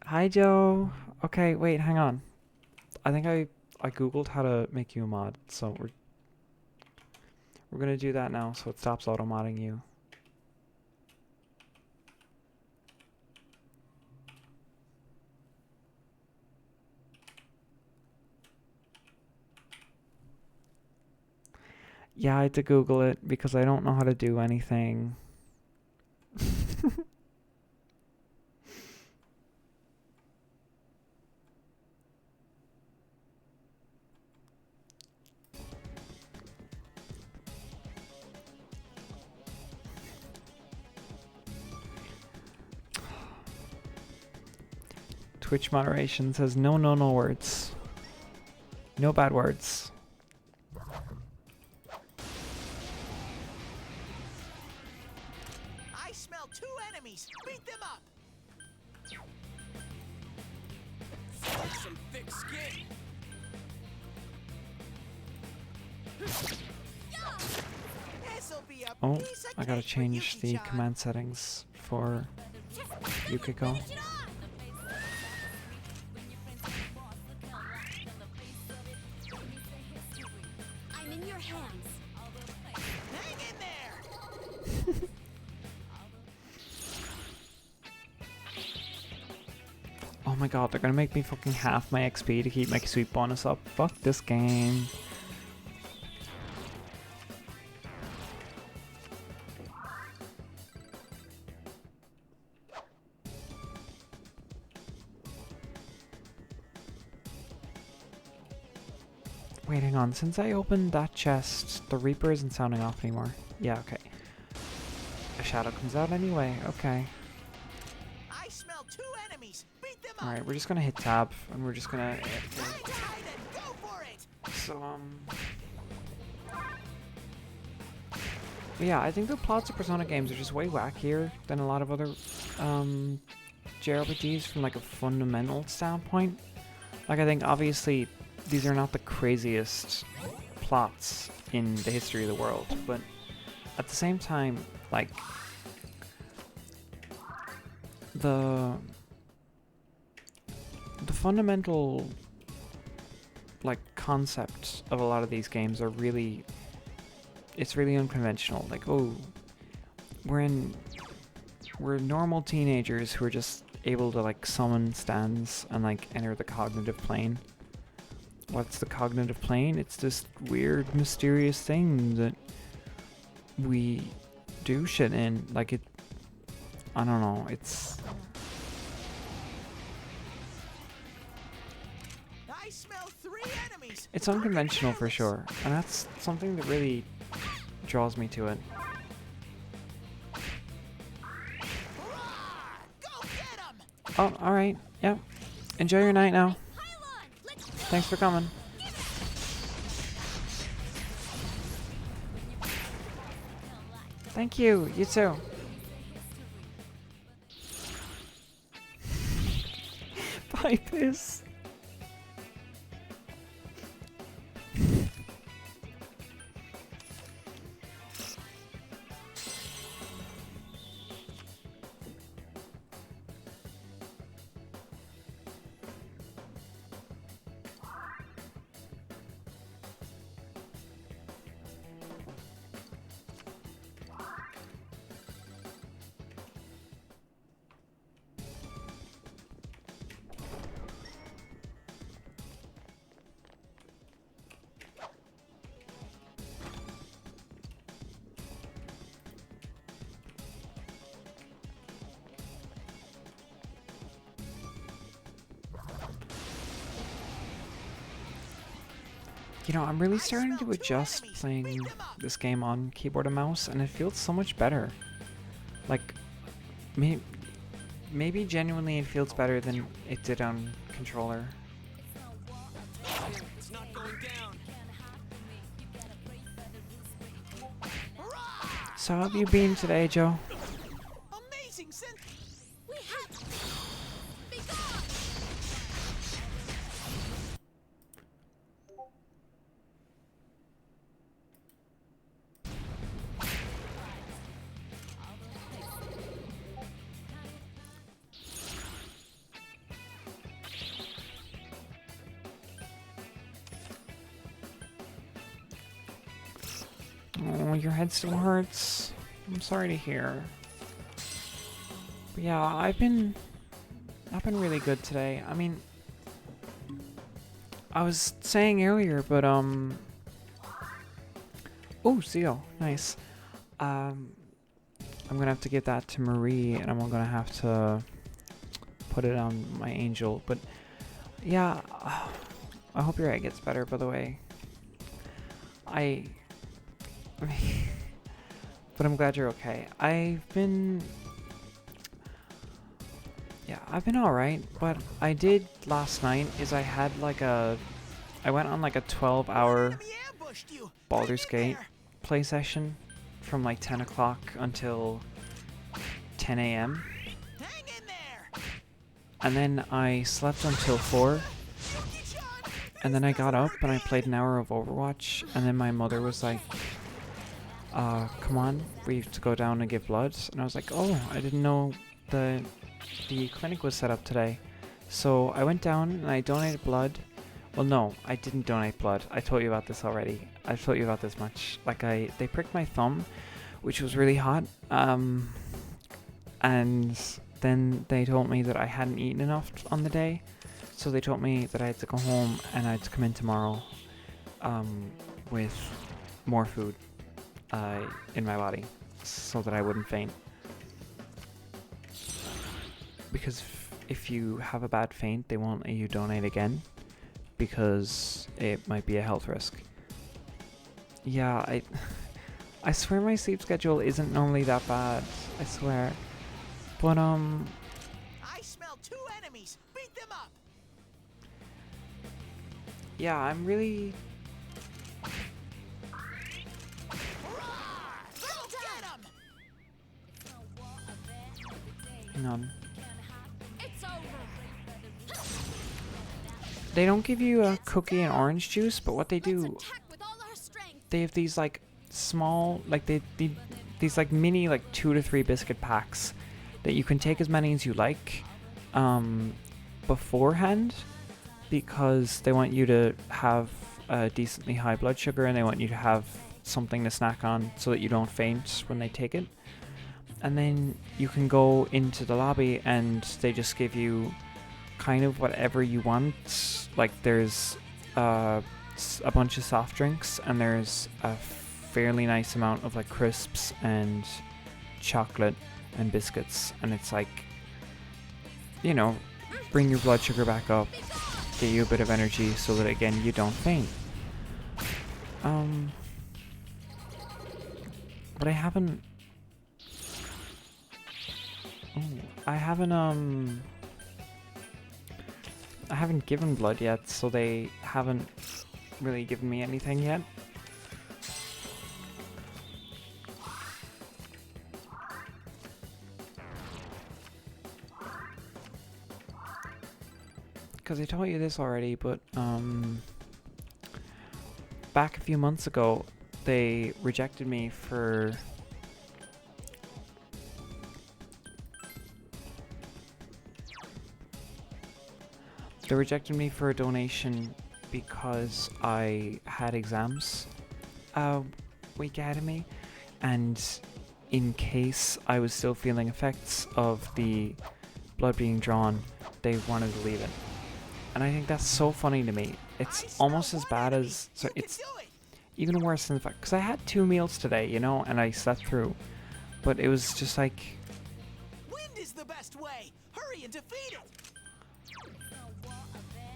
Hi, Joe. Okay, wait, hang on. I think I googled how to make you a mod, so we're gonna do that now, so it stops auto-modding you. Yeah, I had to Google it because I don't know how to do anything. Twitch moderation says no words. No bad words. I smell 2 enemies. Beat them up. That's some thick skin. This'll be a Oh, piece of I gotta cake for change the Yuki-chan. command settings for Yukiko. Finish it off. I'm in your hands. Hang in there. Oh my god, they're gonna make me fucking half my XP to keep my sweet bonus up. Fuck this game. Wait, hang on. Since I opened that chest, the Reaper isn't sounding off anymore. Yeah, okay. A shadow comes out anyway. Okay. I smell 2 enemies. Beat them up. Alright, we're just gonna hit tab, and we're just gonna... Time to hide and go for it. So, but yeah, I think the plots of Persona games are just way wackier than a lot of other, JRPGs from, like, a fundamental standpoint. Like, I think, obviously, these are not the craziest plots in the history of the world, but at the same time, like, the fundamental, like, concept of a lot of these games are really, it's really unconventional. Like, oh, we're normal teenagers who are just able to like summon stands and like enter the cognitive plane. What's the cognitive plane? It's this weird, mysterious thing that we do shit in. Like, it, I don't know, it's... I smell 3 enemies. It's unconventional for sure, and that's something that really draws me to it. Go get 'em! Oh, alright, yep. Enjoy your night now. Thanks for coming. Thank you, you too. Bye, Piss. You know, I'm really starting to adjust playing this game on keyboard and mouse, and it feels so much better. Like, maybe genuinely it feels better than it did on controller. It's not going down. So how have you been today, Joe? Amazing sense. We have to be gone. Oh, your head still hurts. I'm sorry to hear. But yeah, I've been really good today. I mean, I was saying earlier, but oh, seal, nice. I'm gonna have to give that to Marie, and I'm gonna have to put it on my angel. But yeah, I hope your head gets better. By the way, but I'm glad you're okay. I've been alright, but I did last night is I went on like a 12-hour Enemy ambushed you. Baldur's Hang in Gate there. play session from like 10 o'clock until 10 a.m. Hang in there. and then I slept until 4, and then I got up and I played an hour of Overwatch, and then my mother was like, come on, we have to go down and give blood. And I was like, oh, I didn't know the clinic was set up today. So I went down and I donated blood. Well, no, I didn't donate blood. I told you about this already. I've told you about this much. Like, they pricked my thumb, which was really hot. And then they told me that I hadn't eaten enough on the day. So they told me that I had to go home and I had to come in tomorrow with more food in my body so that I wouldn't faint. Because if you have a bad faint, they won't let you donate again because it might be a health risk. Yeah, I swear my sleep schedule isn't normally that bad. I swear. But I smell 2 enemies. Beat them up. yeah, I'm really Go get 'em. hang on. It's over. They don't give you a cookie and orange juice, but what they Let's do, attack with all our strength. they have these like small, like these like mini like 2 to 3 biscuit packs that you can take as many as you like beforehand, because they want you to have a decently high blood sugar and they want you to have something to snack on so that you don't faint when they take it. and then you can go into the lobby and they just give you kind of whatever you want. Like there's a bunch of soft drinks, and there's a fairly nice amount of like crisps and chocolate and biscuits, and it's like, you know, bring your blood sugar back up, get you a bit of energy so that again you don't faint. But I haven't I haven't given blood yet, so they haven't really given me anything yet. Because I told you this already, but back a few months ago, they rejected me for a donation because I had exams a week ahead of me, and in case I was still feeling effects of the blood being drawn, they wanted to leave it. And I think that's so funny to me. It's almost as bad as, so it's even worse than the fact, because I had 2 meals today, you know, and I slept through, but it was just like, Wind is the best way. Hurry and defeat it.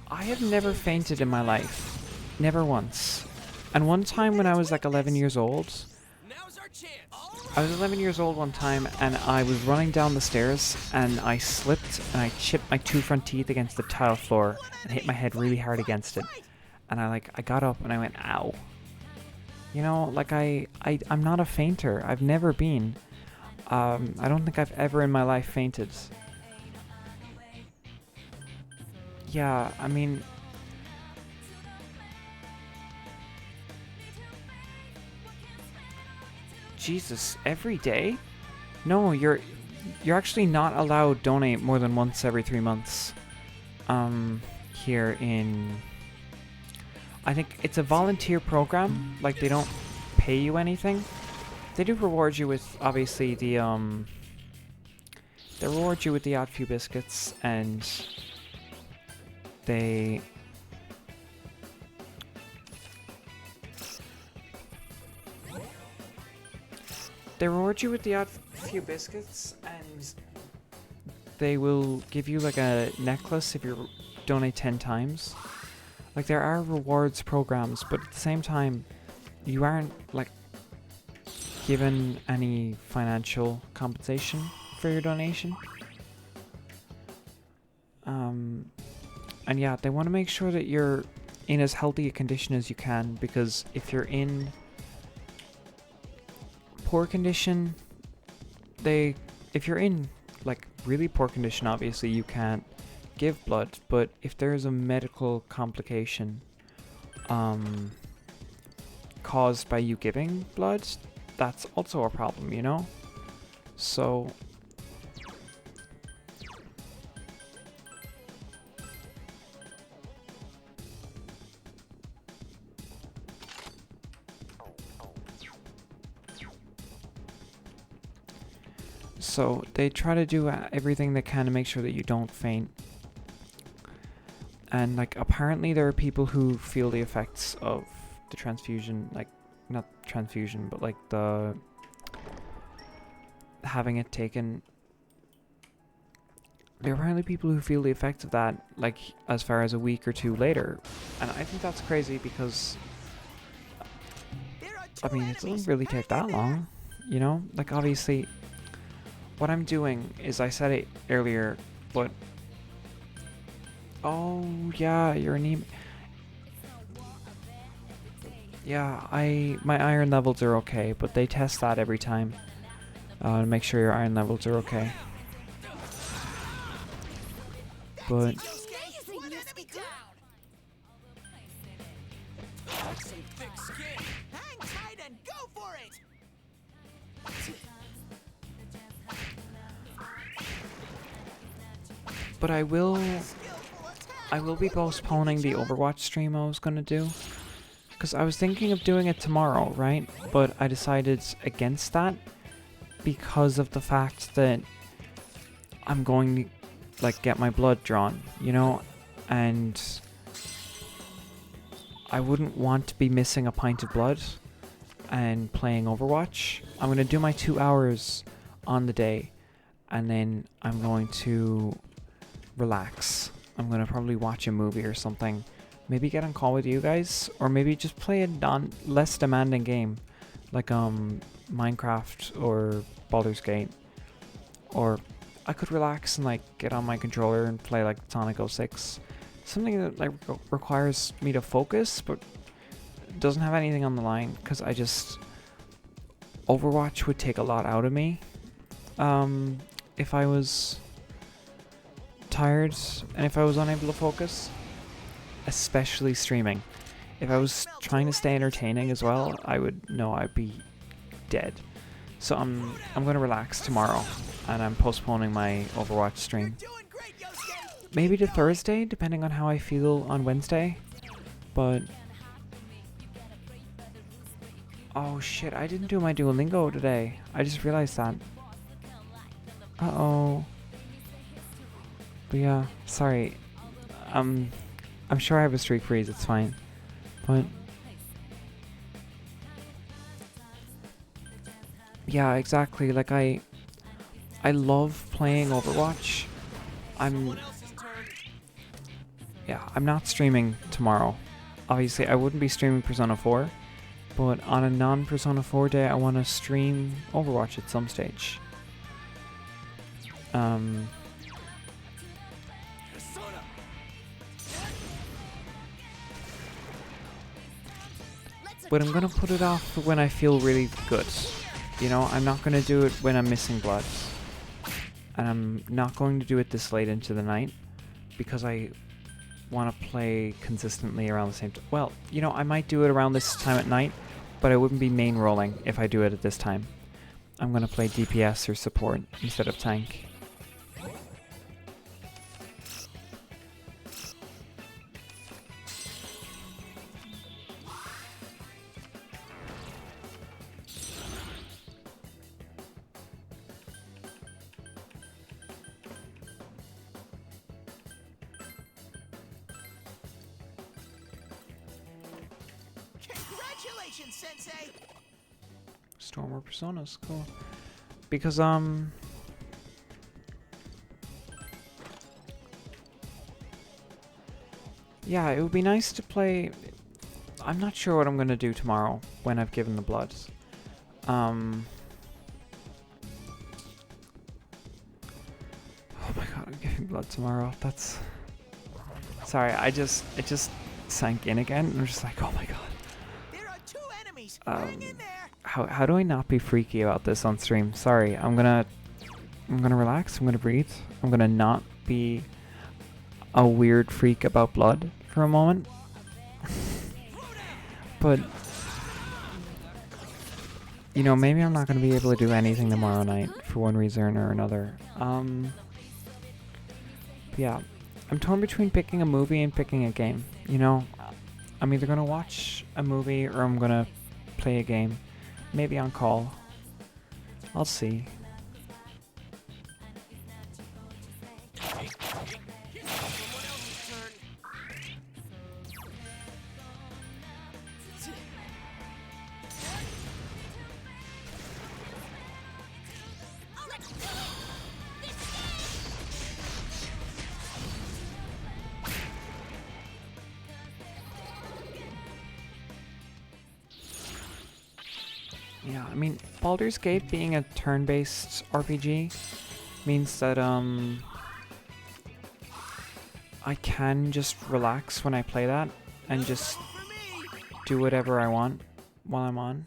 I have never fainted in my life, never once. And one time when I was like 11 years old, Now's our chance. I was 11 years old one time, and I was running down the stairs, and I slipped, and I chipped my 2 front teeth against the tile floor, and hit my head really hard against it. And I got up, and I went, ow. You know, like I'm not a fainter. I've never been. I don't think I've ever in my life fainted. Yeah, I mean, Jesus, every day? No, you're actually not allowed to donate more than once every 3 months. Here in, I think it's a volunteer program. Like they don't pay you anything. They do reward you with obviously the they reward you with the odd few biscuits, and they reward you with the odd few biscuits, and they will give you like a necklace if you donate 10 times. Like there are rewards programs, but at the same time, you aren't like given any financial compensation for your donation. And yeah, they want to make sure that you're in as healthy a condition as you can, because if you're in poor condition, if you're in like really poor condition, obviously you can't give blood, but if there's a medical complication caused by you giving blood, that's also a problem, you know? So they try to do everything they can to make sure that you don't faint. And like apparently there are people who feel the effects of the transfusion, like not transfusion, but like the having it taken. There are apparently people who feel the effects of that like as far as a week or 2 later. And I think that's crazy because I mean, it doesn't really take that long, you know? Like obviously what I'm doing is, I said it earlier, but oh yeah, you're anemic. Yeah, my iron levels are okay, but they test that every time to make sure your iron levels are okay. But Hang tight and go for it. But I will be postponing the Overwatch stream I was gonna do, because I was thinking of doing it tomorrow, right? But I decided against that because of the fact that I'm going to like get my blood drawn, you know, and I wouldn't want to be missing a pint of blood and playing Overwatch. I'm going to do my 2 hours on the day, and then I'm going to relax. I'm going to probably watch a movie or something. Maybe get on call with you guys, or maybe just play a less demanding game like Minecraft or Baldur's Gate. Or I could relax and like get on my controller and play like Sonic 06. Something that like requires me to focus but doesn't have anything on the line, because Overwatch would take a lot out of me if I was tired and if I was unable to focus, especially streaming. If I was trying to stay entertaining as well, I'd be dead. So I'm gonna relax tomorrow, and I'm postponing my Overwatch stream. Maybe to Thursday, depending on how I feel on Wednesday. But oh shit, I didn't do my Duolingo today. I just realized that. Uh-oh. But yeah, sorry. I'm sure I have a streak freeze, it's fine. But yeah, exactly. Like I love playing Overwatch. I'm not streaming tomorrow. Obviously, I wouldn't be streaming Persona 4, but on a non-Persona 4 day, I want to stream Overwatch at some stage. But I'm gonna put it off for when I feel really good. You know, I'm not gonna do it when I'm missing blood. And I'm not going to do it this late into the night, because I want to play consistently around the same time. Well, you know, I might do it around this time at night, but I wouldn't be main rolling if I do it at this time. I'm gonna play DPS or support instead of tank. Congratulations, Sensei! Store more personas, cool. Because yeah, it would be nice to play. I'm not sure what I'm gonna do tomorrow when I've given the blood. Oh my god, I'm giving blood tomorrow. That's sorry. It just sank in again. I'm just like, oh my god. There are 2 enemies. Hang in there. How do I not be freaky about this on stream? Sorry, I'm gonna relax. I'm gonna breathe. I'm gonna not be a weird freak about blood for a moment. But you know, maybe I'm not gonna be able to do anything tomorrow night for one reason or another. Yeah, I'm torn between picking a movie and picking a game. You know, I'm either gonna watch a movie or I'm gonna play a game. Maybe on call. I'll see. Yeah, I mean, Baldur's Gate being a turn-based RPG means that I can just relax when I play that and just do whatever I want while I'm on.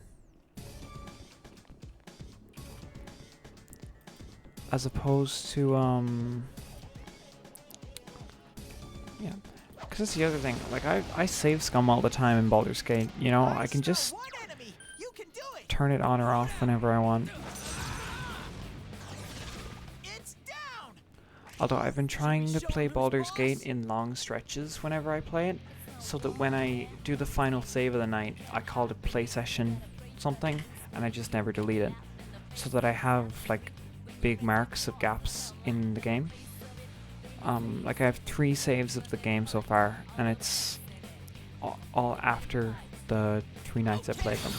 As opposed to yeah, because that's the other thing. Like I save scum all the time in Baldur's Gate. You know, I can just turn it on or off whenever I want. Although I've been trying to play Baldur's Gate in long stretches whenever I play it, so that when I do the final save of the night, I call it play session something, and I just never delete it. so that I have like big marks of gaps in the game. Like I have 3 saves of the game so far, and it's all after the 3 nights I played them.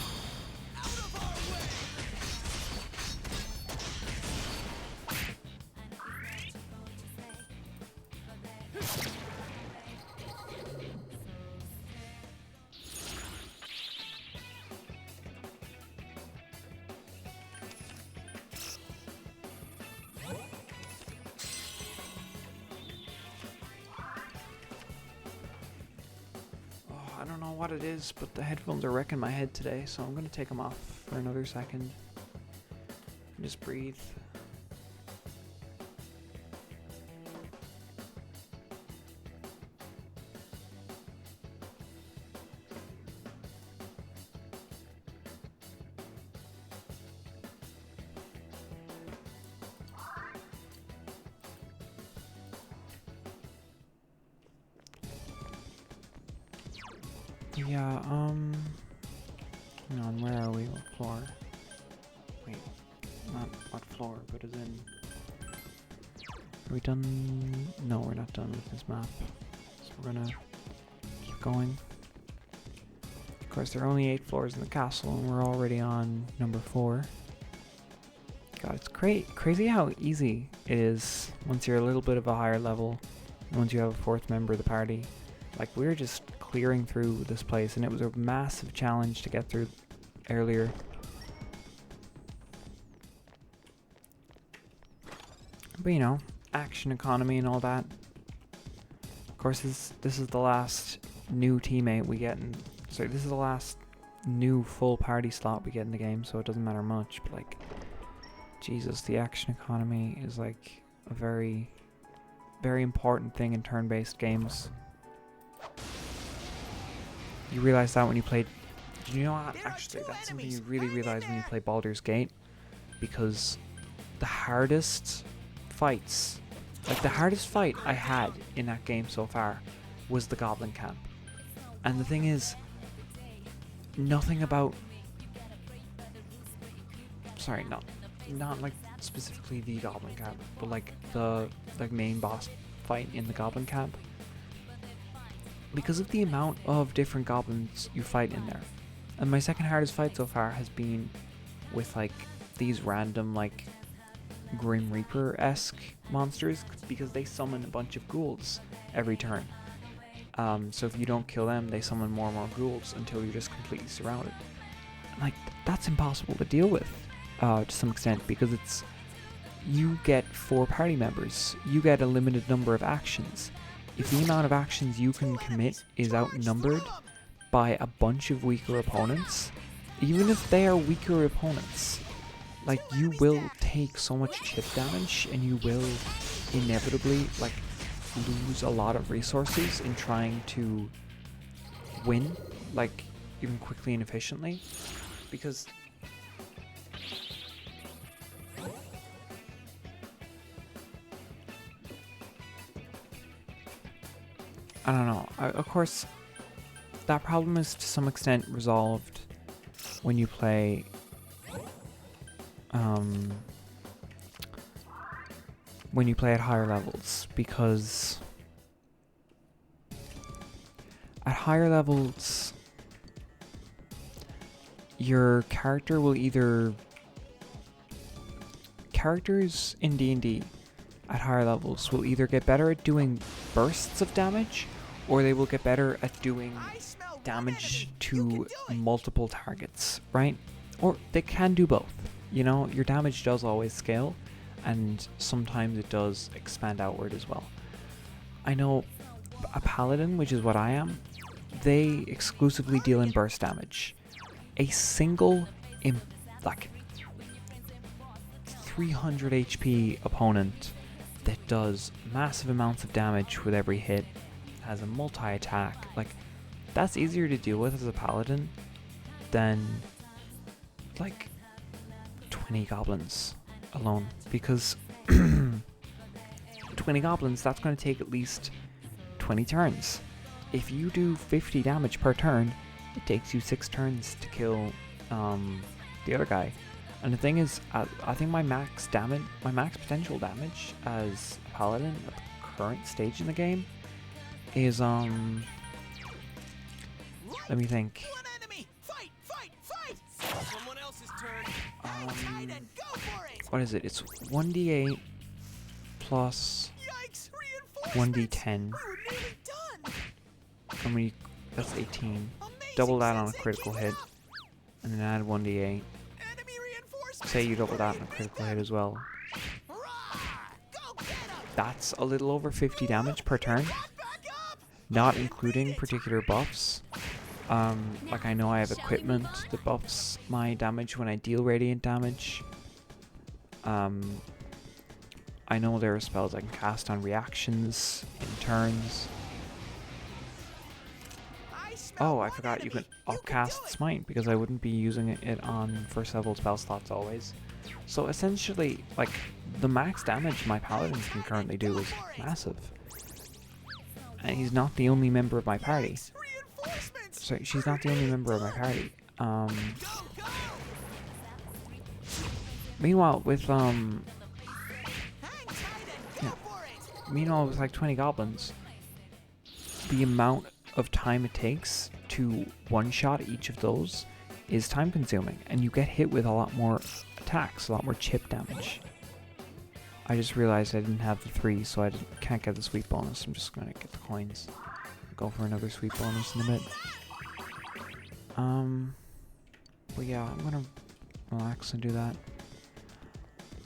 I don't know what it is, but the headphones are wrecking my head today, so I'm going to take them off for another second. And just breathe. Yeah, hang on, where are we? What floor? Wait, not what floor, but as in... Are we done? No, we're not done with this map. So we're gonna keep going. Of course, there are only 8 floors in the castle, and we're already on number 4. God, it's crazy how easy it is once you're a little bit of a higher level, and once you have a 4th member of the party. Like, we're just clearing through this place, and it was a massive challenge to get through earlier. But you know, action economy and all that. Of course, this is the last new teammate we get in. Sorry, this is the last new full party slot we get in the game, so it doesn't matter much. But like, Jesus, the action economy is like a very, very important thing in turn-based games. You realize that when you played... You know what? Actually, that's something you really realize when you play Baldur's Gate. Because the hardest fights... Like, the hardest fight I had in that game so far was the Goblin Camp. And the thing is... Nothing about... Sorry, not like specifically the Goblin Camp, but like the main boss fight in the Goblin Camp. Because of the amount of different goblins you fight in there. And my second hardest fight so far has been with like these random like Grim Reaper-esque monsters, because they summon a bunch of ghouls every turn. So if you don't kill them, they summon more and more ghouls until you're just completely surrounded. And, like, that's impossible to deal with to some extent, because it's... You get 4 party members. You get a limited number of actions. If the amount of actions you can commit is outnumbered by a bunch of weaker opponents, even if they are weaker opponents, like, you will take so much chip damage, and you will inevitably, like, lose a lot of resources in trying to win, like, even quickly and efficiently, because... I don't know. Of course, that problem is to some extent resolved when you play at higher levels, because at higher levels your character will either... Characters in D&D at higher levels will either get better at doing bursts of damage, or they will get better at doing damage to multiple targets, right? Or they can do both. You know, your damage does always scale, and sometimes it does expand outward as well. I know a paladin, which is what I am, they exclusively deal in burst damage. A single, like, 300 HP opponent that does massive amounts of damage with every hit, has a multi-attack, like, that's easier to deal with as a paladin than, like, 20 goblins alone, because 20 goblins, that's going to take at least 20 turns. If you do 50 damage per turn, it takes you 6 turns to kill the other guy. And the thing is, I think my max potential damage as a paladin at the current stage in the game is let me think. One enemy! Fight! Fight! Fight! Someone else's turn. Hang tight and go for it! What is it? It's 1d8 plus Yikes! Reinforcements! 1d10, We were nearly done! and that's 18. Amazing, Double that on a Sensei, critical keep hit, it up! and then add 1d8. Enemy reinforcements! Say you double We're that on a nearly critical done. hit as well. Roar! Go get 'em! That's a little over 50 damage per turn, Back up! not including particular buffs. Like I know I have Shall we move equipment on? that buffs my damage when I deal radiant damage. I know there are spells I can cast on reactions in turns. I smell Oh, I one forgot you enemy. can upcast Smite because I wouldn't be using it on first level spell slots always. So essentially, like, the max damage my paladins can currently do is massive. And he's not the only member of my party. Yikes, reinforcements! Sorry, she's not the only member of my party. Go, go! Meanwhile, with Hang tight and go Yeah. for it! meanwhile with like 20 goblins, the amount of time it takes to one-shot each of those is time-consuming, and you get hit with a lot more attacks, a lot more chip damage. I just realized I didn't have the 3, so I can't get the sweep bonus. I'm just gonna get the coins. Go for another sweep bonus in a bit. But yeah, I'm gonna relax and do that.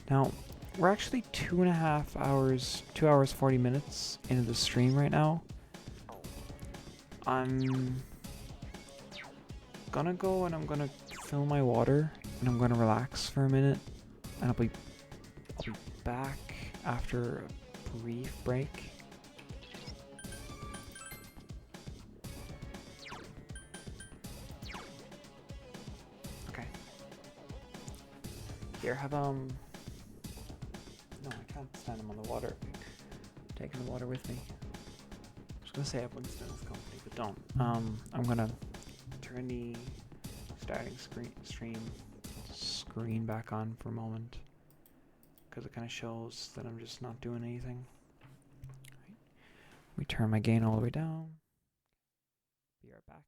Now, we're actually 2.5 hours, 2 hours 40 minutes into the stream right now. I'm gonna go and I'm gonna fill my water and I'm gonna relax for a minute, and I'll be back after a brief break. Okay. Here, have No, I can't stand him on the water. I'm taking the water with me. I was gonna say I wouldn't stand this company, but don't. I'm gonna turn the starting screen back on for a moment, because it kind of shows that I'm just not doing anything. Right. We turn my gain all the way down. Be right back.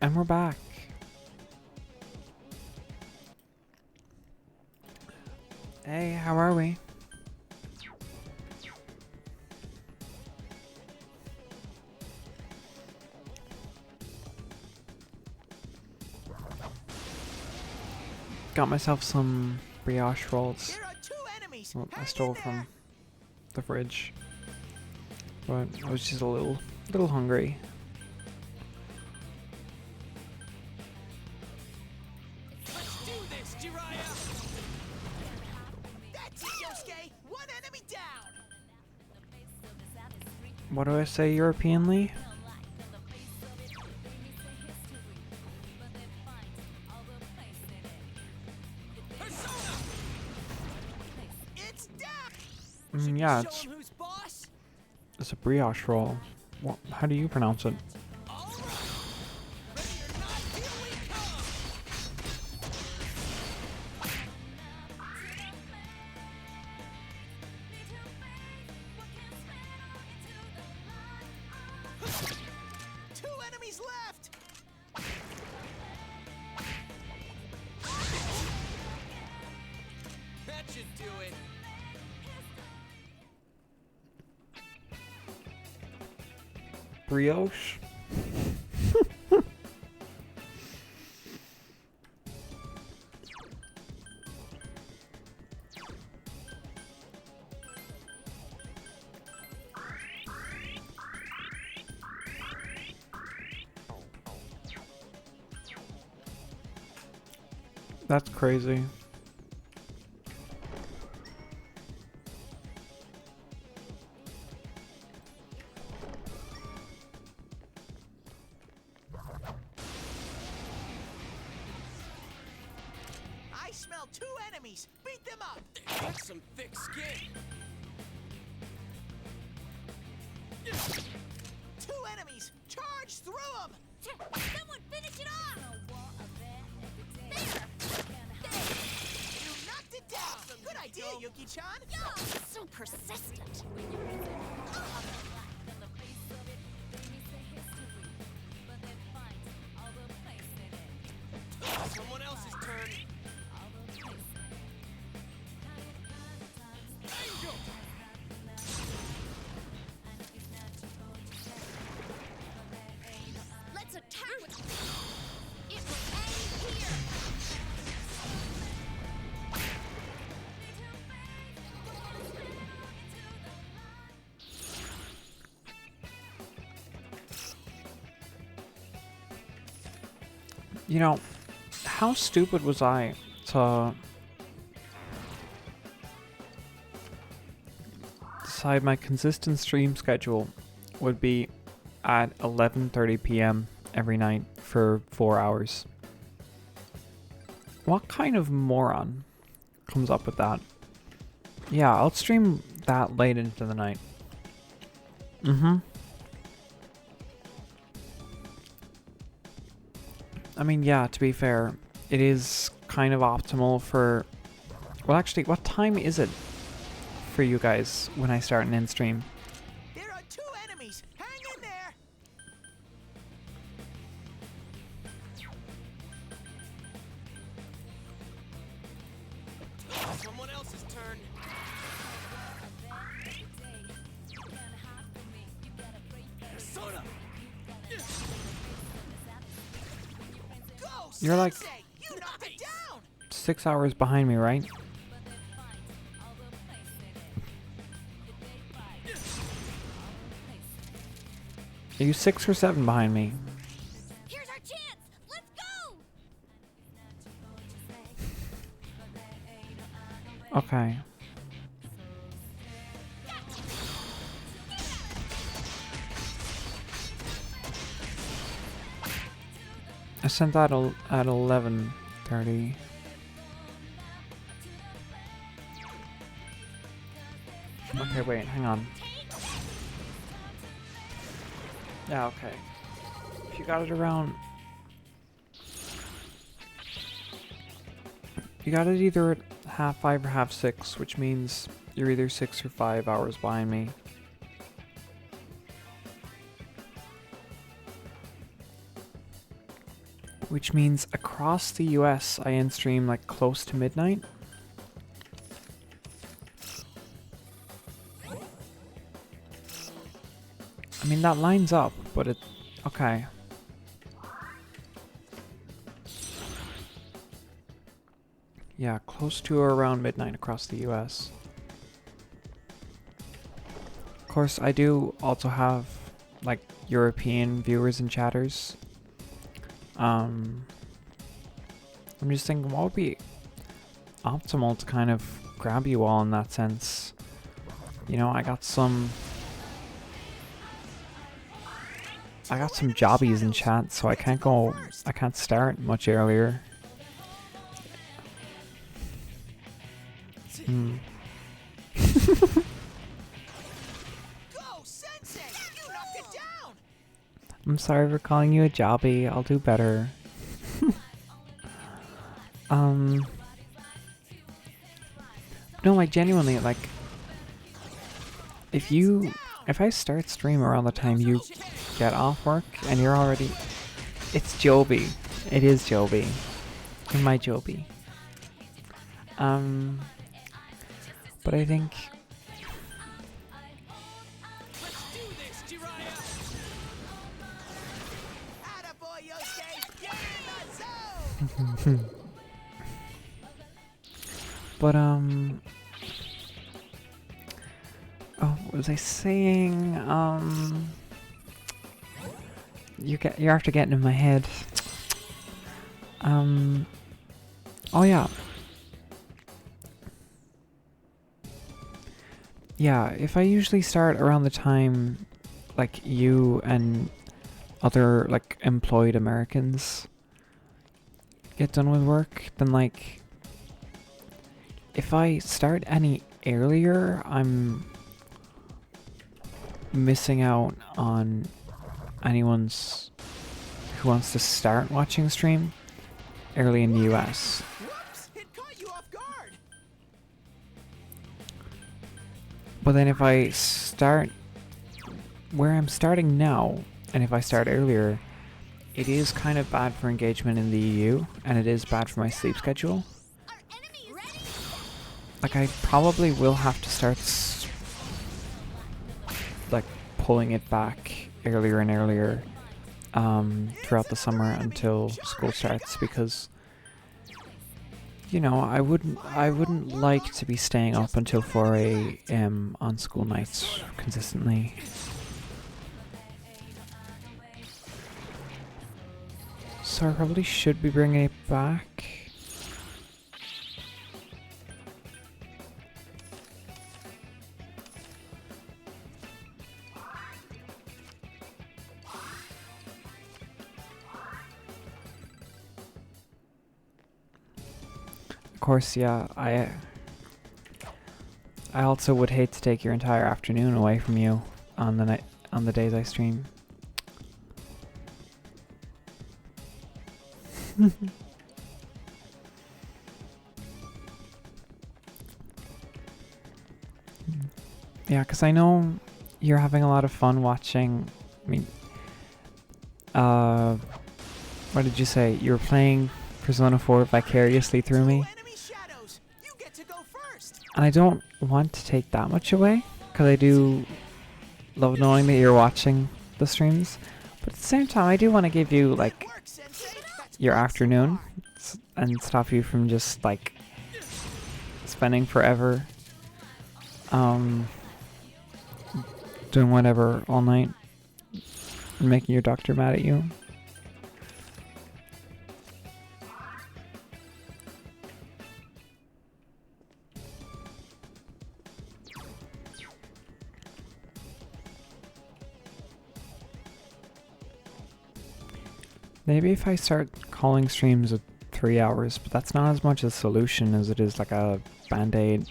And we're back. Hey, how are we? Got myself some brioche rolls. There are 2 enemies. Well, I Hang stole in there. from the fridge, but I was just a little hungry. Let's do this, Jiraiya! That's it, Yosuke. 1 enemy down. What do I say, Europeanly? Persona! It's down. Yeah, Show it's 'em who's boss? it's a brioche roll. Well, how do you pronounce it? All right. Ready or not, here we come! Two enemies left. That should do it. Brioche? That's crazy. I smell 2 enemies. Beat them up. That's some thick skin. 2 enemies. Charge through them. Someone finish it off! You knocked it down. Good idea, Yuki-chan. So persistent. Someone else's turn. Angel! Let's attack with... It will end here! You know, how stupid was I to decide my consistent stream schedule would be at 11:30 p.m. every night for 4 hours? What kind of moron comes up with that? Yeah, I'll stream that late into the night. I mean, yeah, to be fair, it is kind of optimal for... Well, actually, what time is it for you guys when I start an in-stream? There are 2 enemies. Hang in there. Someone else's turn. Persona! Go, You're like- Sensei. You knocked it down. 6 hours behind me, right? Are you 6 or 7 behind me? Here's our chance! Let's go! Okay. I sent that at 11:30. Okay, wait, hang on. Yeah, okay. If you got it around... You got it either at 5:30 or 6:30, which means you're either 6 or 5 hours behind me. which means across the US I end stream like close to midnight. I mean, that lines up, but it... okay. Yeah, close to or around midnight across the US. Of course, I do also have, like, European viewers and chatters. I'm just thinking, what would be optimal to kind of grab you all in that sense? You know, I got some jobbies in chat, so I can't start much earlier. Hmm. I'm sorry for calling you a jobby. I'll do better. No, like, genuinely, like, if I start stream around the time you get off work and you're already... It's Joby. It is Joby. You're my Joby. But I think... But, oh, what was I saying? You're after getting in my head. Oh yeah. Yeah, if I usually start around the time, like, you and other, like, employed Americans get done with work, then, like, if I start any earlier, I'm missing out on anyone's who wants to start watching stream early in the US. Whoops, it caught you off guard. But then if I start where I'm starting now, and if I start earlier, it is kind of bad for engagement in the EU, and it is bad for my sleep schedule. Like, I probably will have to start like pulling it back earlier and earlier throughout the summer until school starts, because, you know, I wouldn't like to be staying up until 4 a.m. on school nights consistently. So I probably should be bringing it back. Of course, yeah, I also would hate to take your entire afternoon away from you on the days I stream. Yeah, because I know you're having a lot of fun watching. I mean, what did you say? You were playing Persona 4 vicariously through me? And I don't want to take that much away, because I do love knowing that you're watching the streams. But at the same time, I do want to give you, like, your afternoon and stop you from just, like, spending forever doing whatever all night and making your doctor mad at you. Maybe if I start calling streams at 3 hours, but that's not as much a solution as it is like a band-aid.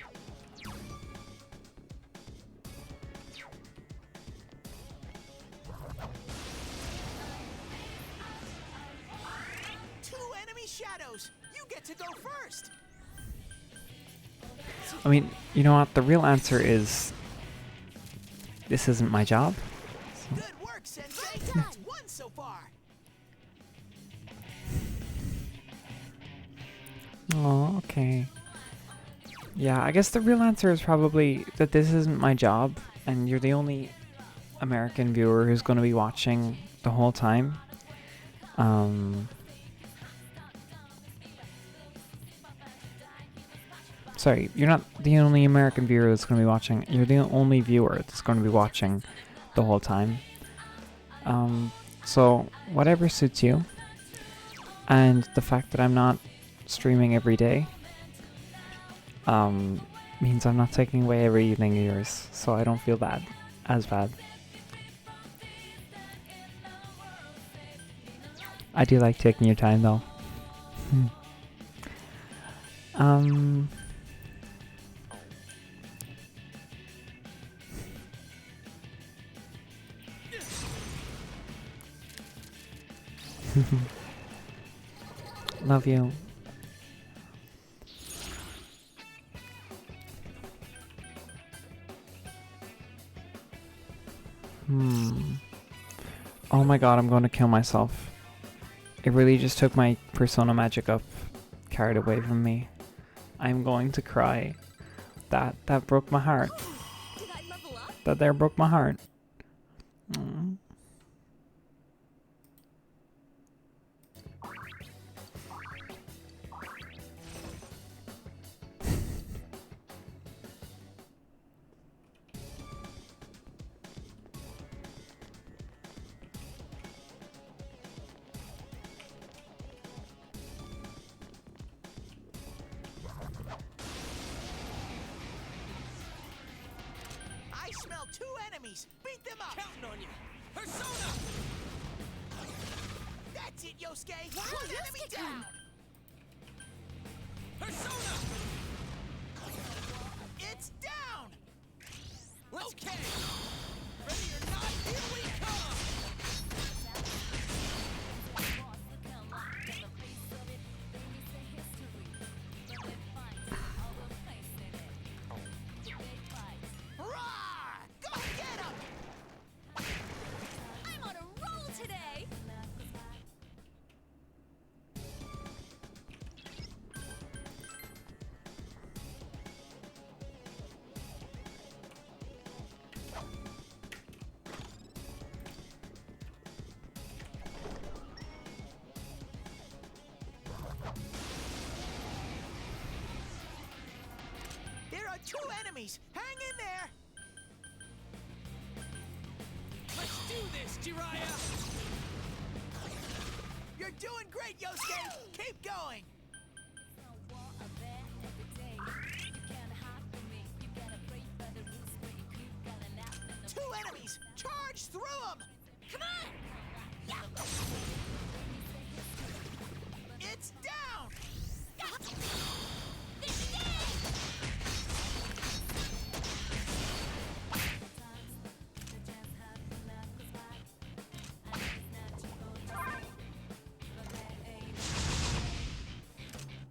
I mean, you know what? The real answer is this isn't my job. So. Good work, Sensei. That's one so far. Oh, okay. Yeah, I guess the real answer is probably that this isn't my job, and you're the only American viewer who's going to be watching the whole time. Sorry, you're not the only American viewer that's going to be watching. You're the only viewer that's going to be watching the whole time. So whatever suits you. And the fact that I'm not streaming every day means I'm not taking away every evening of yours, so I don't feel bad. As bad. I do like taking your time though. Love you. Oh my god, I'm going to kill myself. It really just took my Persona Magic Up card away from me. I'm going to cry. That broke my heart. Did I level up? That there broke my heart. Mm. I smell 2 enemies. Beat them up. Counting on you. Persona! That's it, Yosuke. Wow, One enemy Yosuke-kun. down. Persona! It's down. Let's get it! Ready or not, here we come! Roar! Go get him. I'm on a roll today! There are 2 enemies. Hang in there. Let's do this, Jiraiya! You're doing great, Yosuke. Keep going. 2 enemies. Charge through them. Come on! It's down.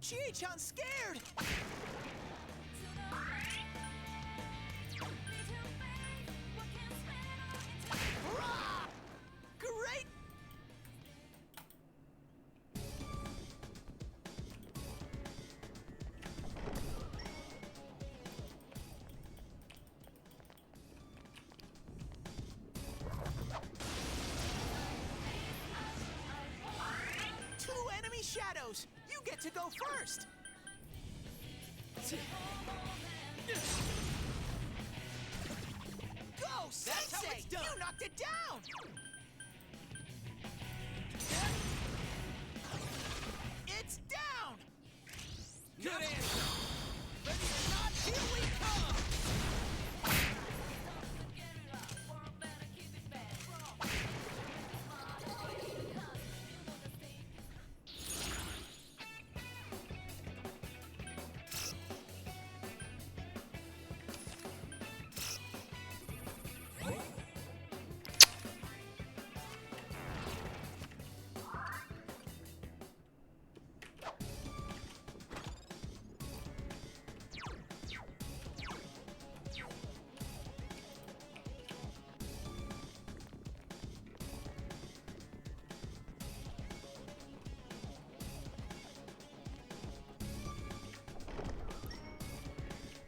Chie-chan's scared. Rah! Great. Two enemy shadows. You get to go first. Go, That's how Sensei! it's done. You knocked it down. It's down. Good answer! Ready or not, here we come!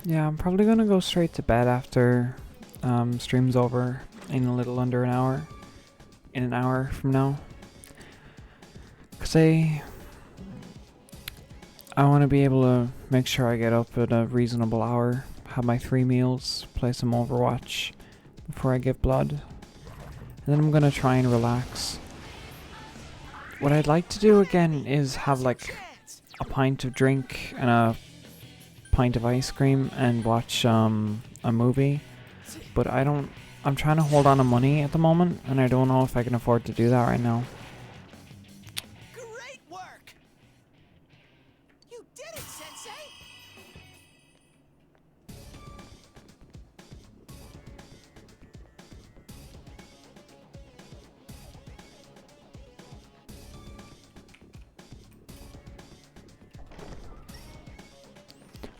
Yeah, I'm probably gonna go straight to bed after stream's over in a little under an hour. In an hour from now. Cause I want to be able to make sure I get up at a reasonable hour, have my 3 meals, play some Overwatch before I give blood. And then I'm gonna try and relax. What I'd like to do again is have like a pint of drink and a pint of ice cream and watch a movie. But I'm trying to hold on to money at the moment, and I don't know if I can afford to do that right now. Great work! You did it, Sensei!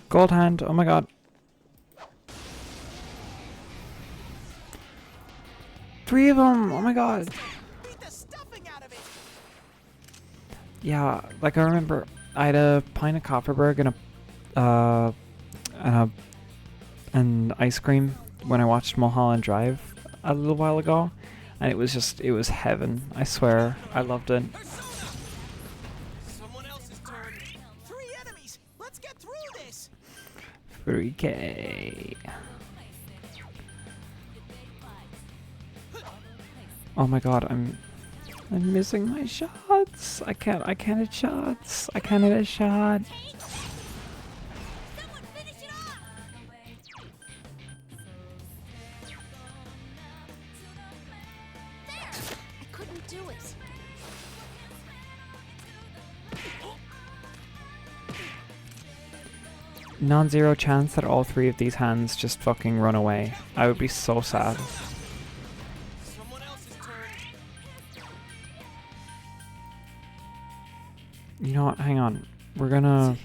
Gold hand, oh my god. 3 of them, oh my god. Beat the stuffing out of it! Yeah, like I remember I had a pint of Copperberg and ice cream when I watched Mulholland Drive a little while ago, and it was heaven. I swear, I loved it. Someone else's turn. 3 enemies! Let's get through this! 3K. Oh my god, I'm missing my shots. I can't hit shots. I can't hit a shot. Someone finish it off! There! I couldn't do it. Non-zero chance that all 3 of these hands just fucking run away. I would be so sad. Someone else's turn. You know what? Hang on. We're gonna...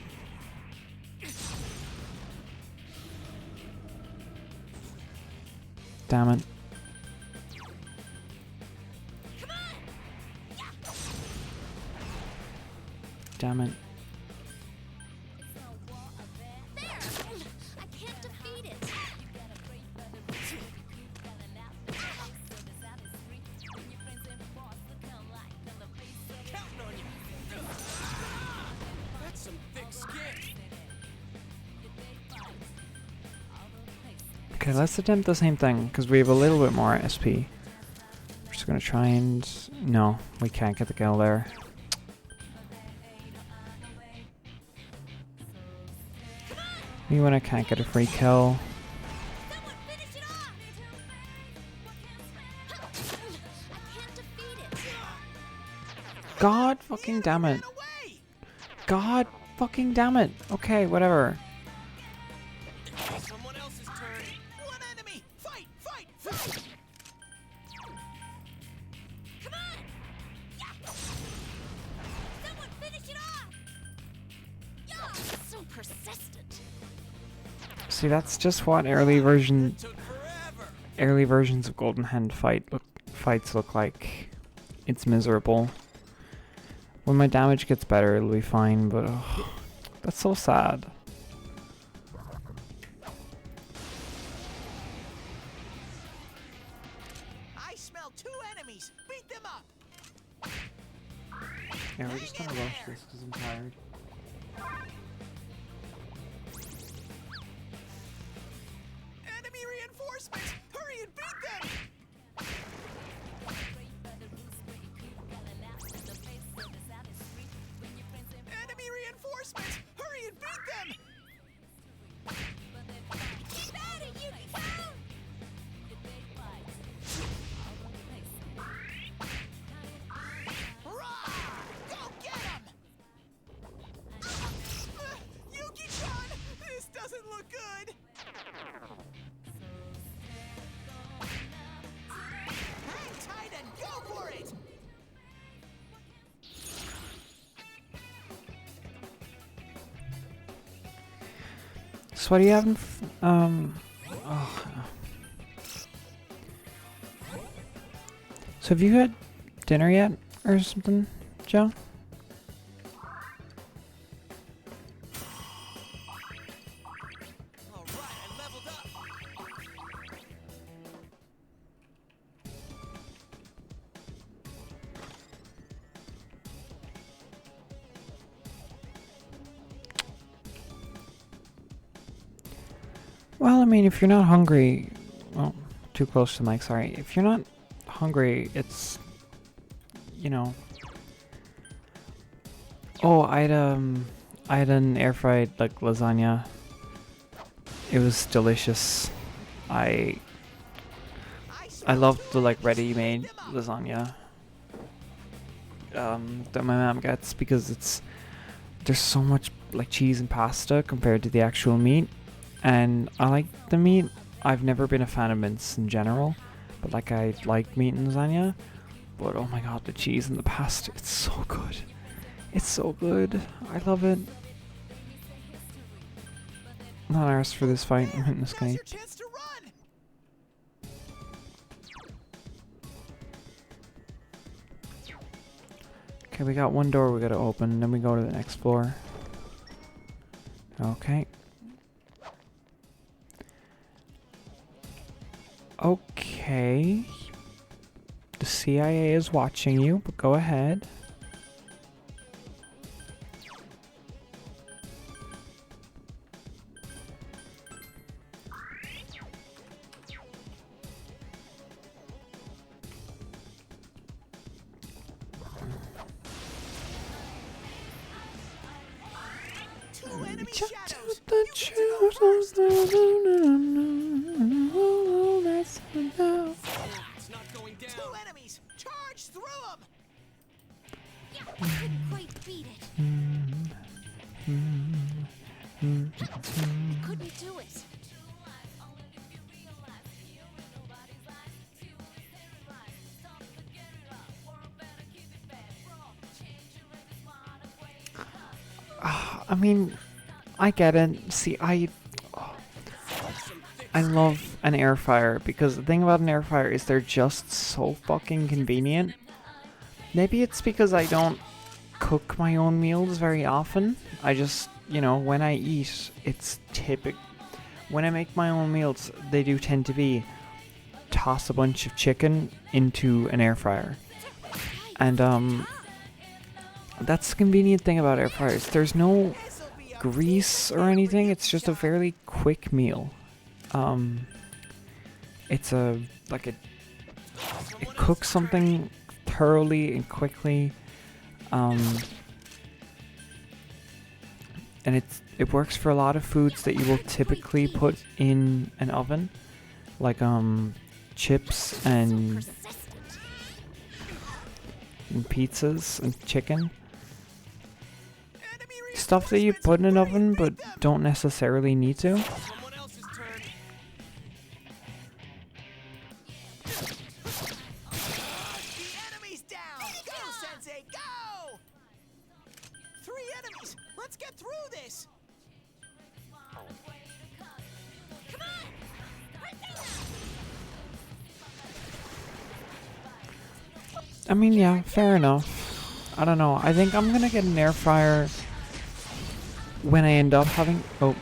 Damn it. Damn it. There! I can't defeat it! Counting on you. That's some thick skin. Okay, let's attempt the same thing, because we have a little bit more SP. We're just gonna try and... No, we can't get the kill there. Me when I can't get a free kill. Someone finish it off! I can't defeat it! God fucking damn it. Away! God fucking damn it. Okay, whatever. Someone else's turn. 1 enemy! Fight! Fight! Fight! Come on! Yeah! Someone finish it off! Yeah! So persistent. See, that's just what early versions of Golden Hand fights look like. It's miserable. When my damage gets better, it'll be fine, but that's so sad. I smell 2 enemies! Beat them up! Yeah, we're just gonna rush this because I'm tired. Enemy reinforcements! Hurry and beat them! Enemy reinforcements! Hurry and beat them! Keep at it, Yuki-san! Hurrah! Go get him! Yuki-chan! This doesn't look good! Hang tight and go for it! So what do you have in So have you had dinner yet or something, Joe? All Well, I mean, if you're not hungry, well, too close to the mic, sorry. If you're not hungry, it's, you know. Oh, I had an air fried like lasagna. It was delicious. I love the like ready-made lasagna that my mom gets because there's so much like cheese and pasta compared to the actual meat, and I like the meat. I've never been a fan of mince in general, but like I like meat in lasagna. But oh my god, the cheese and the pasta, it's so good. It's so good. I love it. Not arsed for this fight. I'm hitting this guy. Okay, we got one door we gotta open, then we go to the next floor. Okay. Okay. The CIA is watching you, but go ahead. Two enemies! Charge through them! Yeah, I couldn't quite beat it. I couldn't do it. I mean, I get it. See, I love an air fryer because the thing about an air fryer is they're just so fucking convenient. Maybe it's because I don't cook my own meals very often. I just, you know, when I eat, it's typical. When I make my own meals, they do tend to be toss a bunch of chicken into an air fryer. And, that's the convenient thing about air fryers. There's no grease or anything. It's just a fairly quick meal. It's it cooks something thoroughly and quickly. And it works for a lot of foods that you will typically put in an oven, like chips and pizzas and chicken. Stuff that you put in an oven but don't necessarily need to. Someone else's turn. The enemy's down! Go, Sensei, go! 3 enemies! Let's get through this! Come on! Right there! I mean, yeah, fair enough. I don't know. I think I'm gonna get an air fryer when I end up having... Oh,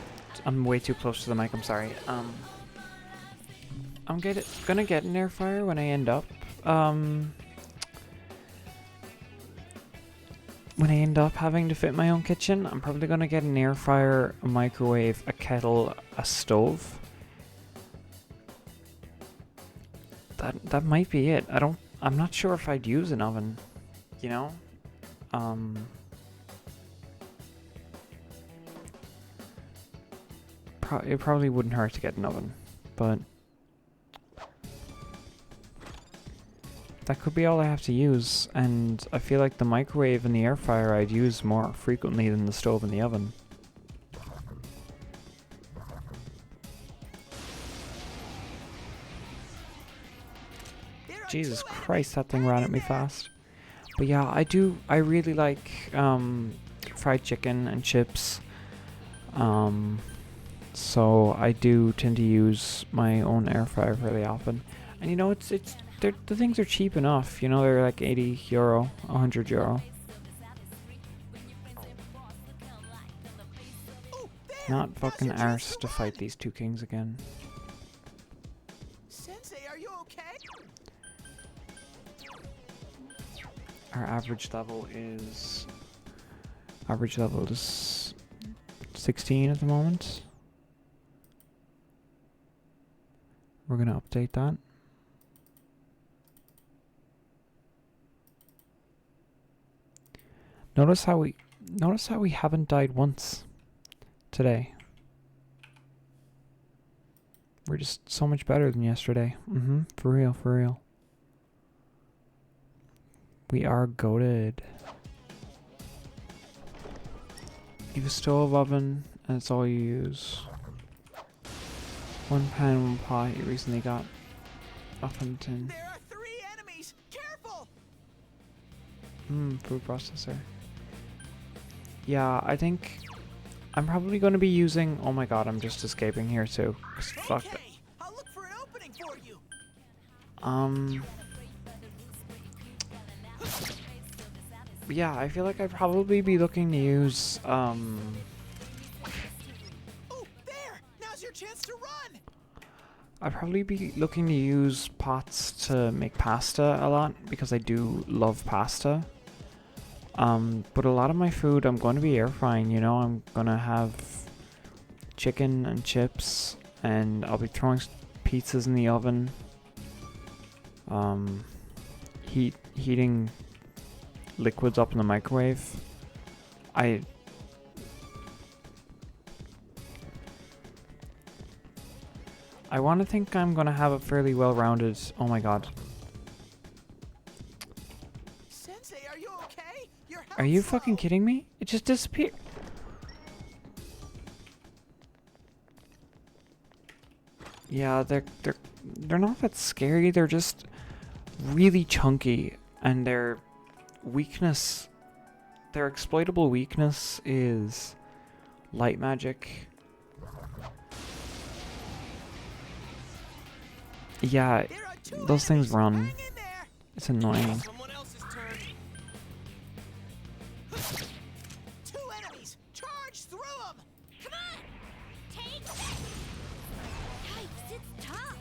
I'm way too close to the mic, I'm sorry. I'm gonna get an air fryer when I end up, when I end up having to fit my own kitchen. I'm probably gonna get an air fryer, a microwave, a kettle, a stove. That might be it. I'm not sure if I'd use an oven, you know? It probably wouldn't hurt to get an oven, but that could be all I have to use, and I feel like the microwave and the air fryer I'd use more frequently than the stove and the oven. Jesus Christ, that thing ran at me fast. But yeah, I really like fried chicken and chips. So I do tend to use my own air fryer fairly often. And you know, the things are cheap enough, you know, they're like €80, €100. Not fucking arse to fight these two kings again. Sensei, are you okay? Our average level is 16 at the moment. We're gonna update that. Notice how we haven't died once today. We're just so much better than yesterday. For real, for real. We are goated. You have a stove, oven, and it's all you use. 1 pan, 1 pot. You recently got oven tin. There are 3 enemies! Careful! Food processor. Yeah, I think I'm probably going to be using... Oh my god, I'm just escaping here too. Fuck that. Okay, I'll look for an opening for you. Yeah, I feel like I'd probably be looking to use, Oh, there! Now's your chance to run! I'd probably be looking to use pots to make pasta a lot, because I do love pasta. But a lot of my food I'm going to be air frying, you know, I'm going to have chicken and chips, and I'll be throwing pizzas in the oven. Heating liquids up in the microwave. I want to think I'm going to have a fairly well-rounded... Oh my god. Sensei, are you okay? Your Are you health's fucking low. kidding me? It just disappeared. Yeah, they're not that scary. They're just really chunky, and their weakness, their exploitable weakness is light magic. Yeah, There are 2 those things enemies. run. Hang in there. It's annoying. Someone else's turn. 2 enemies! Charge through them! Come on! Take this! Yikes, it's tough!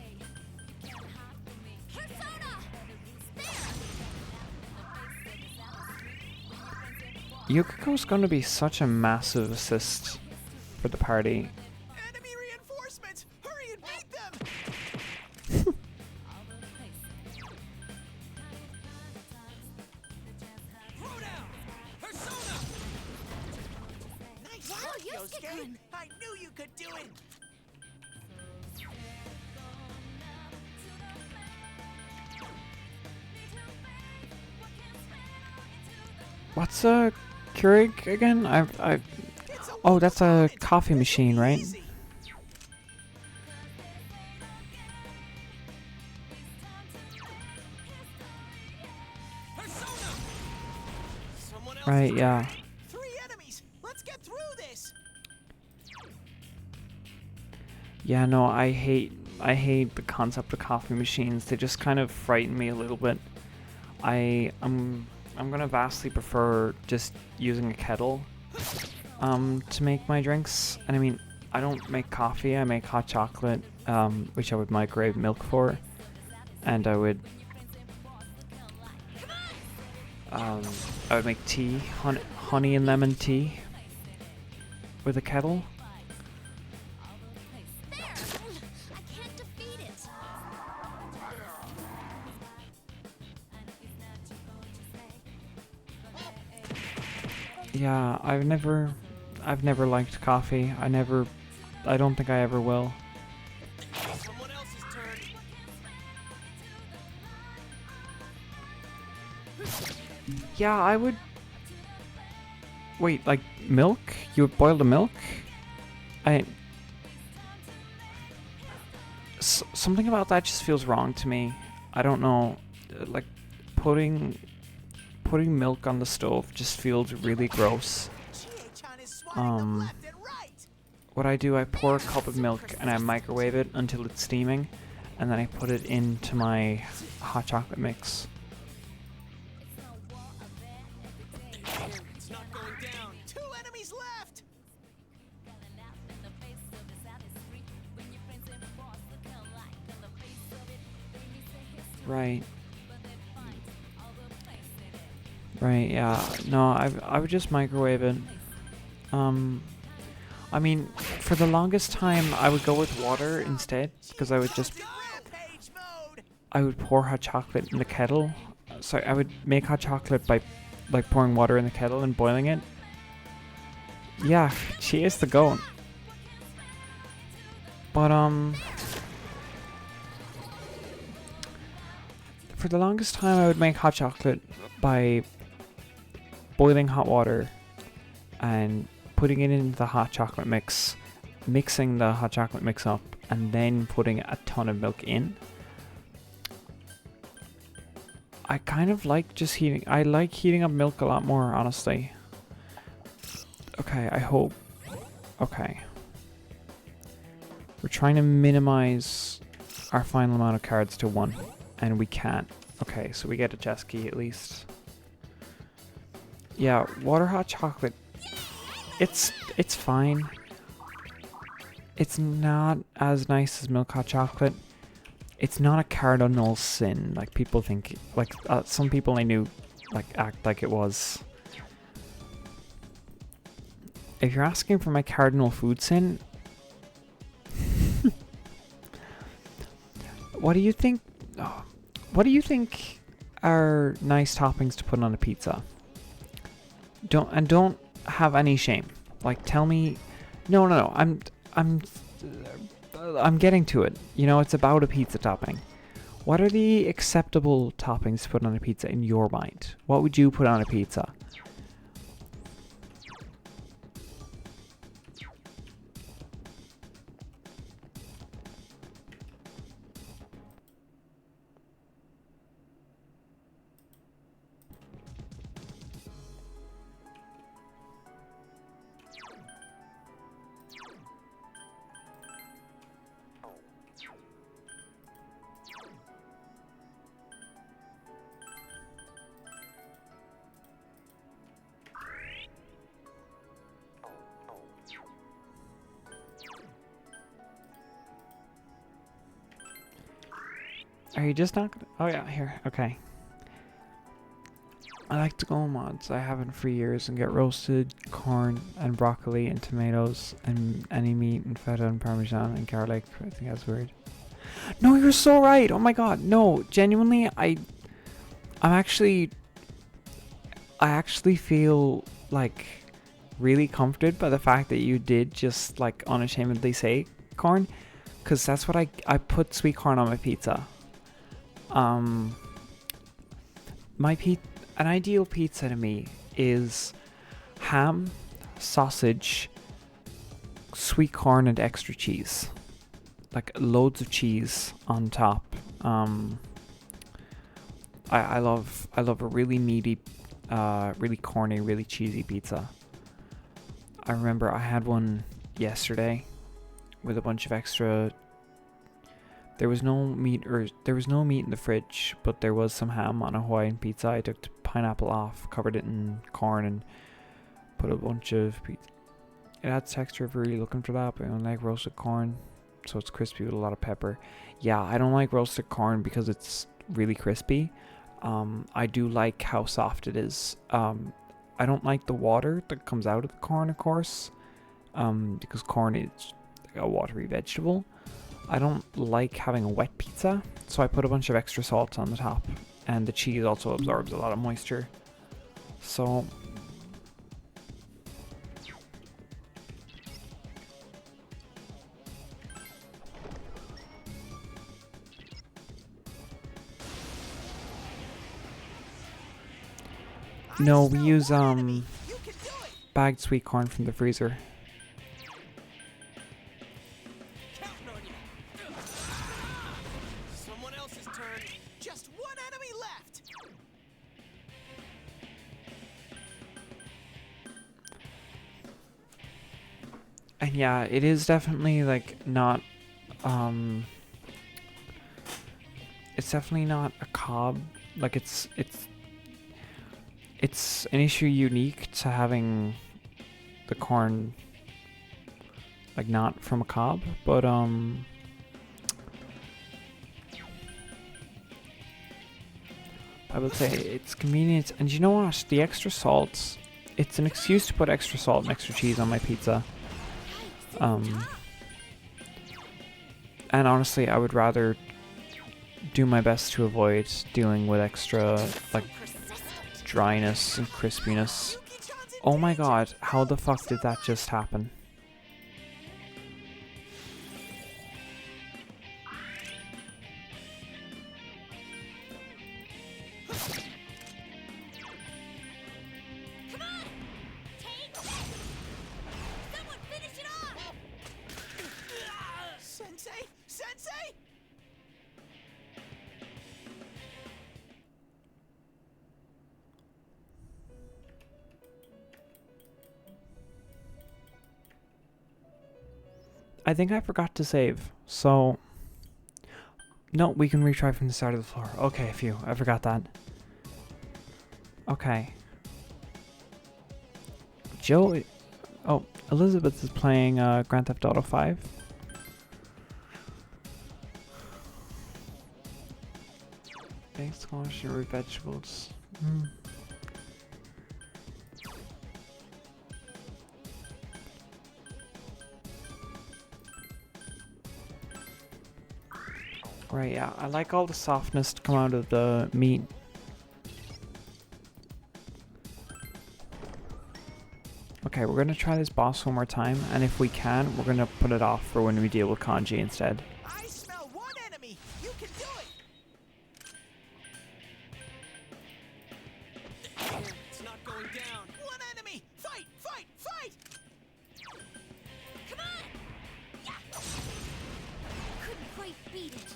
Persona! There! Yukiko's gonna be such a massive assist for the party. Enemy reinforcements! Hurry and beat them! Throw down. Persona. Nice Wow, work, Yosuke! Yosuke-kun. I knew you could do it! What's a Keurig again? I've It's a Oh, that's a moment. coffee This'll machine, be right? easy. Persona. Someone else's right, turn. yeah. 3 enemies! Let's get through this! Yeah, no, I hate the concept of coffee machines. They just kind of frighten me a little bit. I'm gonna vastly prefer just using a kettle to make my drinks. And I mean, I don't make coffee, I make hot chocolate, which I would microwave milk for. And I would make tea, honey and lemon tea with a kettle. There! I can't defeat it! Yeah, I've never liked coffee. I don't think I ever will. Someone else's turn. Yeah, I would... Wait, like milk? You would boil the milk? Something about that just feels wrong to me. I don't know. Like, putting milk on the stove just feels really gross. Chie-chan is swatting them Um, left and right! What I do, I pour a cup of milk and I microwave it until it's steaming, and then I put it into my hot chocolate mix. It's not going down. 2 enemies left! Right. Right, yeah. No, I would just microwave it. I mean, for the longest time, I would go with water instead, because I would just I would pour hot chocolate in the kettle. Sorry, I would make hot chocolate by like pouring water in the kettle and boiling it. Yeah, she is the goat. But for the longest time I would make hot chocolate by boiling hot water and putting it in the hot chocolate mix, mixing the hot chocolate mix up, and then putting a ton of milk in. I kind of like just heating. I like heating up milk a lot more, honestly. Okay, I hope. Okay. We're trying to minimize our final amount of cards to 1, and we can't. Okay, so we get a chest key at least. Yeah, water hot chocolate. It's fine. It's not as nice as milk hot chocolate. It's not a cardinal sin like people think. Like some people I knew like act like it was. If you're asking for my cardinal food sin, what do you think? What do you think are nice toppings to put on a pizza? Don't have any shame. Like tell me. No. I'm getting to it. You know, it's about a pizza topping. What are the acceptable toppings to put on a pizza in your mind? What would you put on a pizza? Are you just not gonna... Oh yeah, here. Okay. I like to go on mods. I haven't for years and get roasted corn and broccoli and tomatoes and any meat and feta and parmesan and garlic. I think that's weird. No, you're so right. Oh my god. No, genuinely, I actually feel like really comforted by the fact that you did just like unashamedly say corn, because that's what I put sweet corn on my pizza. An ideal pizza to me is ham, sausage, sweet corn, and extra cheese. Like loads of cheese on top. I love a really meaty, really corny, really cheesy pizza. I remember I had one yesterday with a bunch of extra. There was no meat in the fridge, but there was some ham on a Hawaiian pizza. I took the pineapple off, covered it in corn, and put a bunch of pizza. It adds texture if you're really looking for that, but I don't like roasted corn, so it's crispy with a lot of pepper. Yeah, I don't like roasted corn because it's really crispy. I do like how soft it is. I don't like the water that comes out of the corn, of course, because corn is a watery vegetable. I don't like having a wet pizza, so I put a bunch of extra salt on the top, and the cheese also absorbs a lot of moisture. So no, we use bagged sweet corn from the freezer. And yeah, it is definitely like not it's definitely not a cob. Like it's an issue unique to having the corn like not from a cob, but I would say it's convenient. And you know what? The extra salt, it's an excuse to put extra salt and extra cheese on my pizza. And honestly, I would rather do my best to avoid dealing with extra like dryness and crispiness. Oh my god, how the fuck did that just happen? Come on! Take this! Someone finish it off! Sensei? Sensei? I think I forgot to save, so... No, we can retry from the start of the floor. Okay, phew, I forgot that. Okay. Joe... Oh, Elizabeth is playing Grand Theft Auto 5. Baked squash and root vegetables. Right, yeah, I like all the softness to come out of the meat. Okay, we're gonna try this boss one more time, and if we can, we're gonna put it off for when we deal with Kanji instead. I smell one enemy. You can do it. It's not going down. One enemy. Fight, fight, fight. Come on! Yeah! Couldn't quite beat it.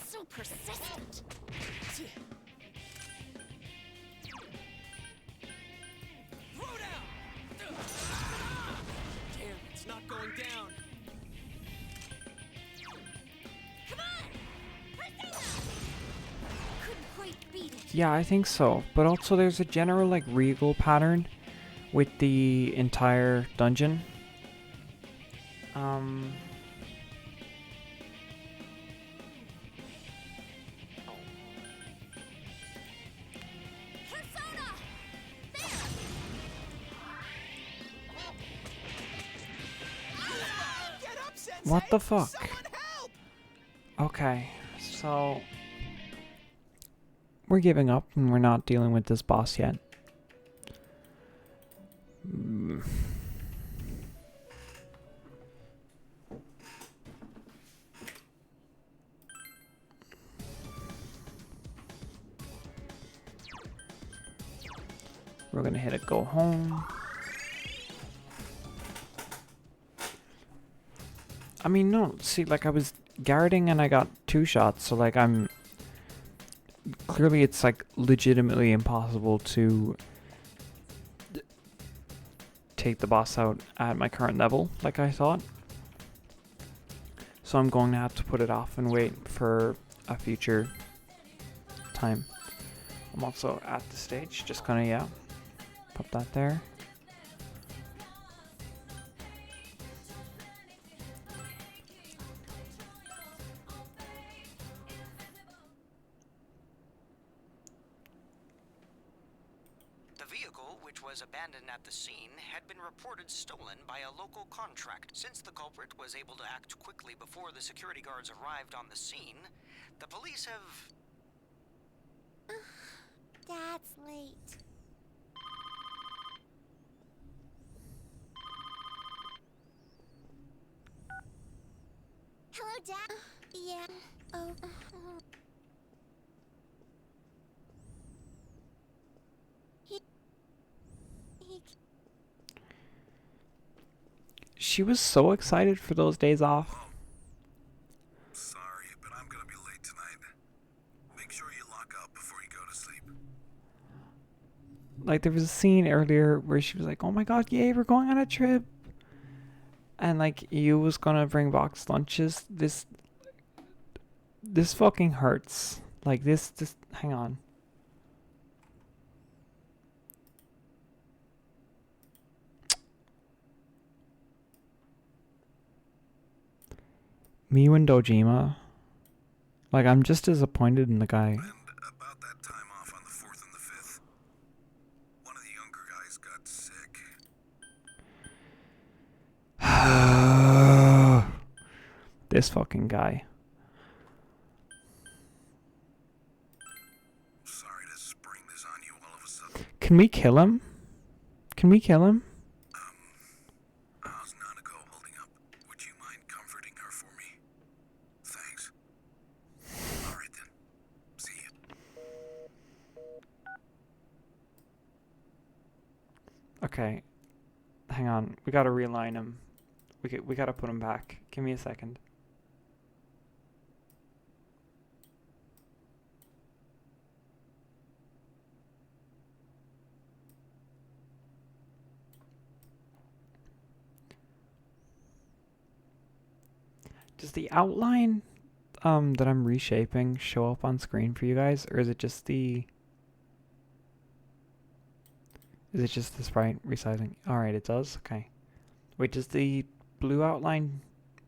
So persistent. Throw down. Damn, it's not going down. Come on! Persona! Couldn't quite beat it. Yeah, I think so. But also there's a general like regal pattern with the entire dungeon. Persona! There! Get up, Sensei. What the fuck? Someone help. Okay, so... We're giving up and we're not dealing with this boss yet. We're gonna hit a go home. I mean, no, see, like I was guarding and I got 2 shots, so like I'm... Clearly it's like legitimately impossible to take the boss out at my current level, like I thought. So I'm going to have to put it off and wait for a future time. I'm also at the stage, just gonna, yeah, pop that there. The vehicle, which was abandoned at the scene, had been reported stolen by a local contract. Since the culprit was able to act quickly before the security guards arrived on the scene, the police have... Dad's late. Hello, Dad. Yeah. Oh. She was so excited for those days off. Sorry, but I'm gonna be late tonight. Make sure you lock up before you go to sleep. Like there was a scene earlier where she was like, "Oh my god, yay, we're going on a trip." And like you was gonna bring boxed lunches. This fucking hurts. Like this hang on. Miyu and Dojima. Like I'm just disappointed in the guy. And about that time off on the 4th and the 5th, one of the younger guys got sick. This fucking guy. Can we kill him? Can we kill him? How's Nanako holding up? Would you mind comforting her for me? Thanks. Alright then. See ya. Okay. Hang on. We gotta realign him. We gotta put him back. Give me a second. Does the outline that I'm reshaping show up on screen for you guys, or is it just the sprite resizing? Alright, it does? Okay. Wait, does the blue outline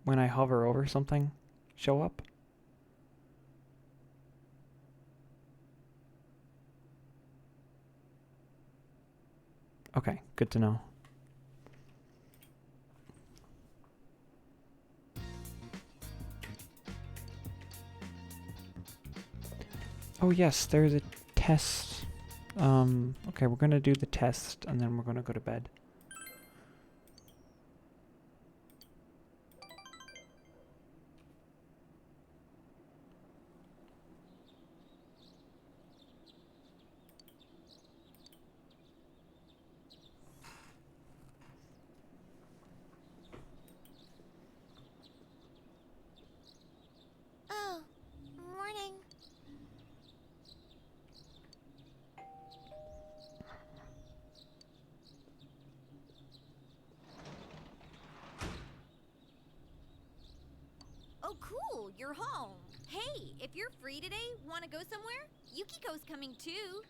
when I hover over something show up? Okay, good to know. Oh yes, there's a test. Okay, we're gonna do the test and then we're gonna go to bed. Oh, morning. Oh, cool, you're home. Hey, if you're free today, wanna go somewhere? Yukiko's coming too.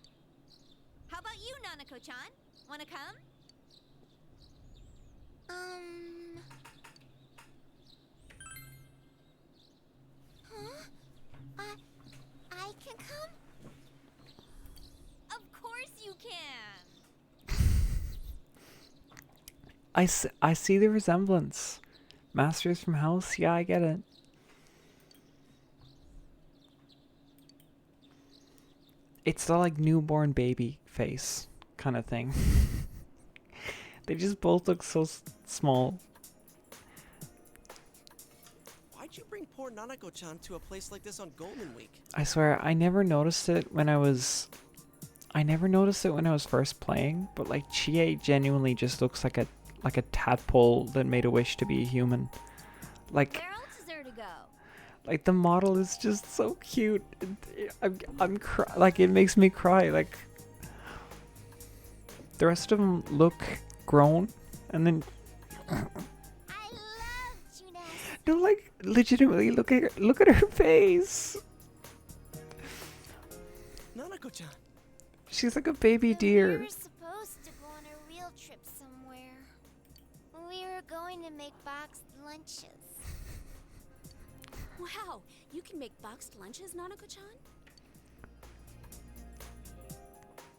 How about you, Nanako-chan? Wanna come? Huh? I can come? Of course you can! I see the resemblance. Masters from House? Yeah, I get it. It's the like newborn baby face kind of thing. They just both look so small. Why'd you bring poor Nanako-chan to a place like this on Golden Week? I swear, I never noticed it when I was first playing, but like Chie genuinely just looks like a tadpole that made a wish to be a human. Like, Where else is there to go? like the model is just so cute. Like it makes me cry. Like the rest of them look grown, and then I love Junes. no, like legitimately look at her face. Nanako-chan! She's like a baby We deer. were supposed to go on a real trip somewhere. We were going to make boxed lunches. Wow, you can make boxed lunches, Nanako-chan?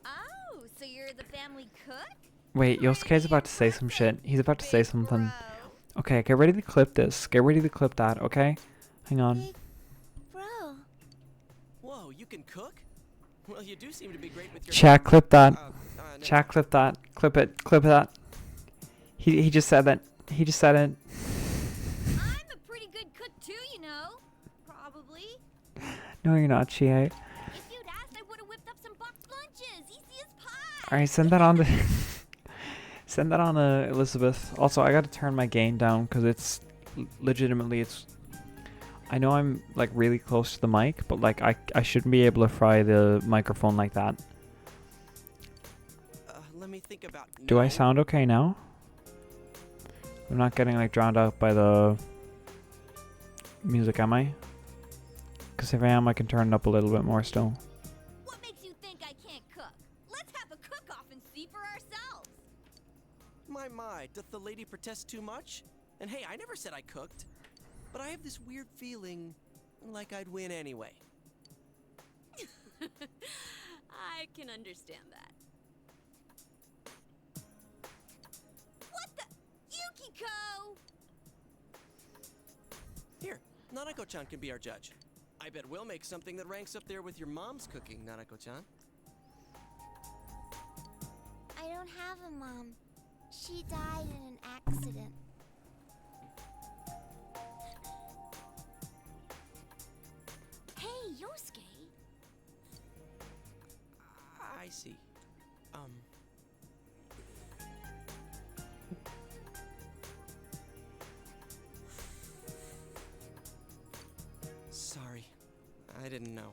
Oh, so you're the family cook? Wait, Yosuke's about to say some shit. He's about to say something. Okay, get ready to clip this. Get ready to clip that, okay? Hang on. Big bro. Whoa, you can cook? Well, you do seem to be great with your... Chat, clip that. never Chat, clip that. Clip it. Clip that. He just said that. He just said it. I'm a pretty good cook too, you know. Probably. No, you're not, Chie. If you'd asked, I would have whipped up some boxed lunches. Easy as pie. Alright, send that on to... send that on to Elizabeth. Also, I gotta turn my gain down, because it's... legitimately, it's... I know I'm, like, really close to the mic, but, like, I shouldn't be able to fry the microphone like that. let me think about... Do I No. sound okay now? I'm not getting, like, drowned out by the... music, am I? Because if I am, I can turn it up a little bit more still. What makes you think I can't cook? Let's have a cook-off and see for ourselves. My, doth the lady protest too much? And hey, I never said I cooked. But I have this weird feeling like I'd win anyway. I can understand that. What the? Yukiko! Here, Nanako-chan can be our judge. I bet we'll make something that ranks up there with your mom's cooking, Nanako-chan. don't have a mom. She died in an accident. Hey, Yosuke. I see. Sorry. I didn't know.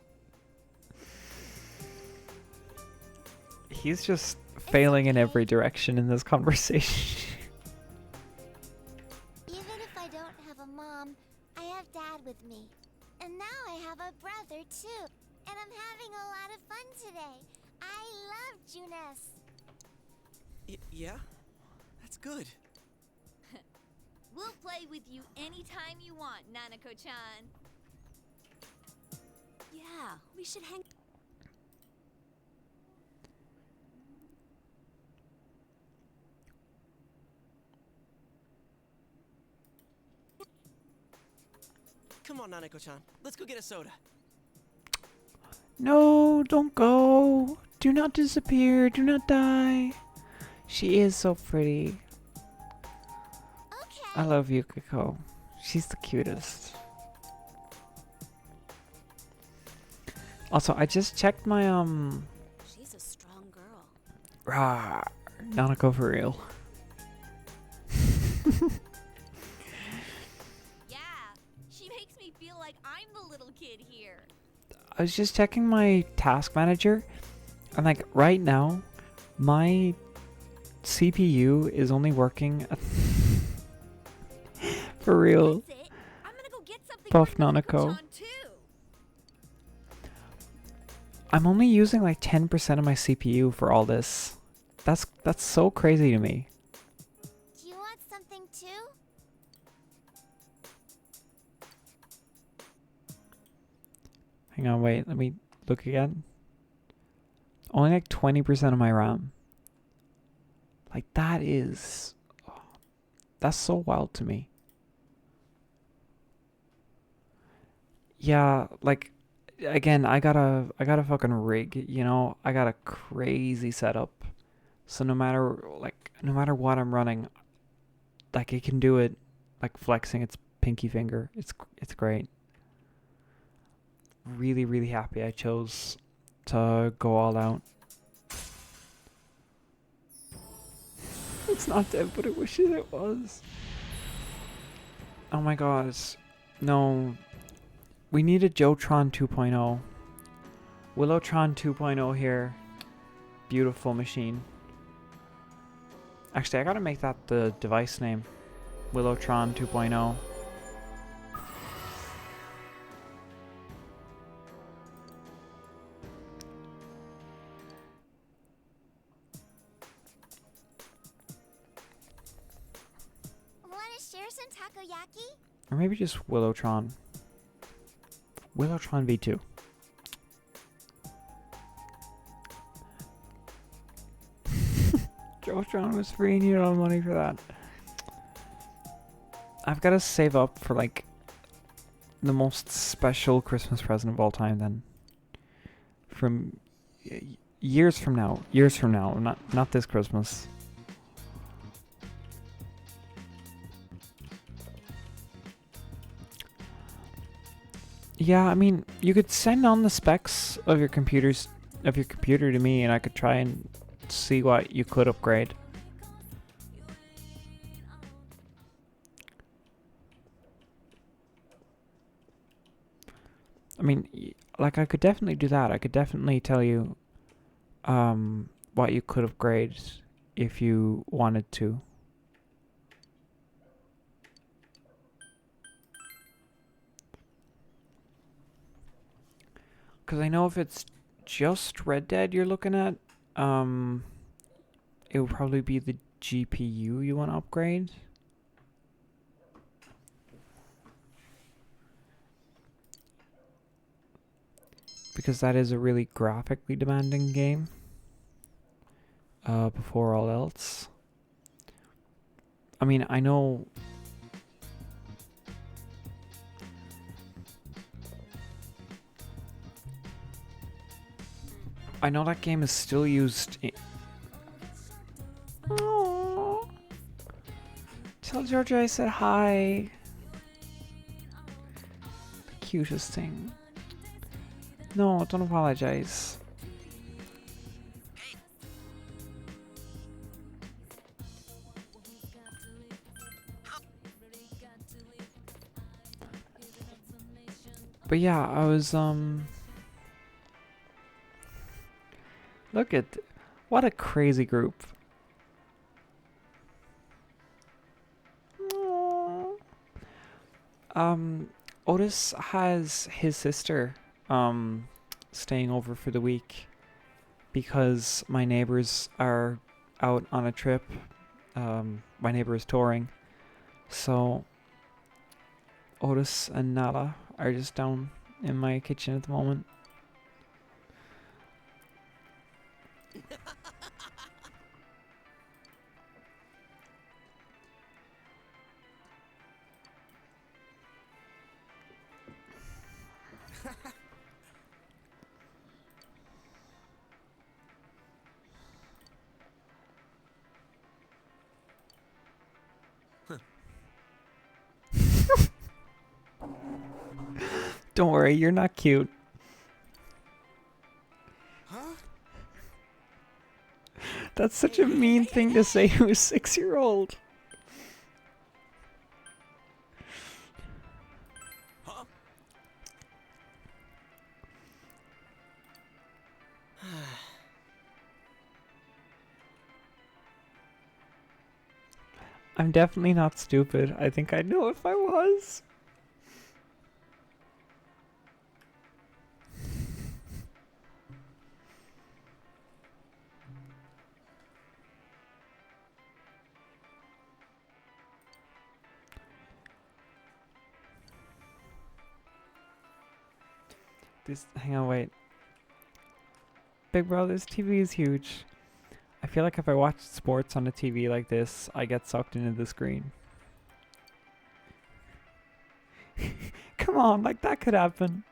He's just failing in every direction in this conversation. Even if I don't have a mom, I have Dad with me. And now I have a brother too. And I'm having a lot of fun today. I love Junes. Yeah? That's good. We'll play with you anytime you want, Nanako-chan. Yeah, we should hang. Come on, Nanako-chan. Let's go get a soda. No, don't go. Do not disappear. Do not die. She is so pretty. Okay. I love Yukiko. She's the cutest. Also, I just checked my She's a strong girl. Rah, Nanako for real. Yeah, she makes me feel like I'm the little kid here. I was just checking my task manager, and like right now, my CPU is only working for real. That's it. I'm gonna go get something Buff for Nanako. Nanako-chan too. I'm only using like 10% of my CPU for all this. That's so crazy to me. Do you want something too? Hang on, wait, let me look again. Only like 20% of my RAM. Like that is... that's so wild to me. Yeah, like again, I got a fucking rig, you know? I got a crazy setup. So no matter what I'm running, like it can do it like flexing its pinky finger. It's great. Really, really happy I chose to go all out. It's not dead, but it wishes it was. Oh my god. No. We need a Jotron 2.0. Willowtron 2.0 here. Beautiful machine. Actually, I gotta make that the device name. Willowtron 2.0. Want to share some takoyaki? Or maybe just Willowtron. Willowtron V2. Jotron was free and you don't have money for that. I've got to save up for like the most special Christmas present of all time then. From years from now. Years from now. Not this Christmas. Yeah, I mean, you could send on the specs of your computer to me, and I could try and see what you could upgrade. I mean, like I could definitely do that. I could definitely tell you what you could upgrade if you wanted to. Because I know if it's just Red Dead you're looking at, it would probably be the GPU you want to upgrade. Because that is a really graphically demanding game. Before all else. I mean, I know... I know that game is still used Tell Georgia I said hi. The cutest thing. No, don't apologize. But yeah, I was look at what a crazy group. Otis has his sister staying over for the week because my neighbors are out on a trip. My neighbor is touring. So Otis and Nala are just down in my kitchen at the moment. Don't worry, you're not cute. Huh? That's such a mean thing to say to a 6-year-old. Huh? I'm definitely not stupid. I think I'd know if I was. Hang on, wait. Big bro, this TV is huge. I feel like if I watch sports on a TV like this, I get sucked into the screen. Come on, like that could happen.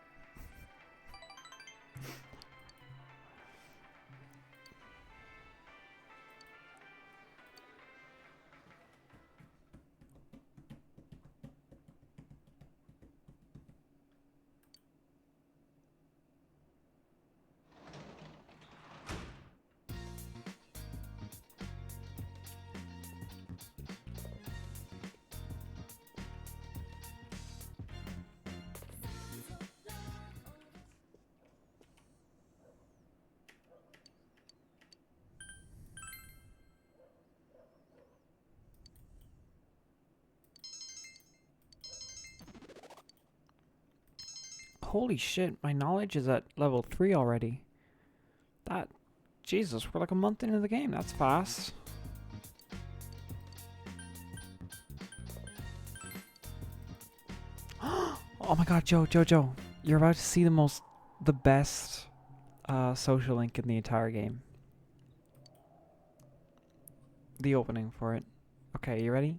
Holy shit, my knowledge is at level 3 already. Jesus, we're like a month into the game. That's fast. Oh my god, Joe. You're about to see the best social link in the entire game. The opening for it. Okay, you ready?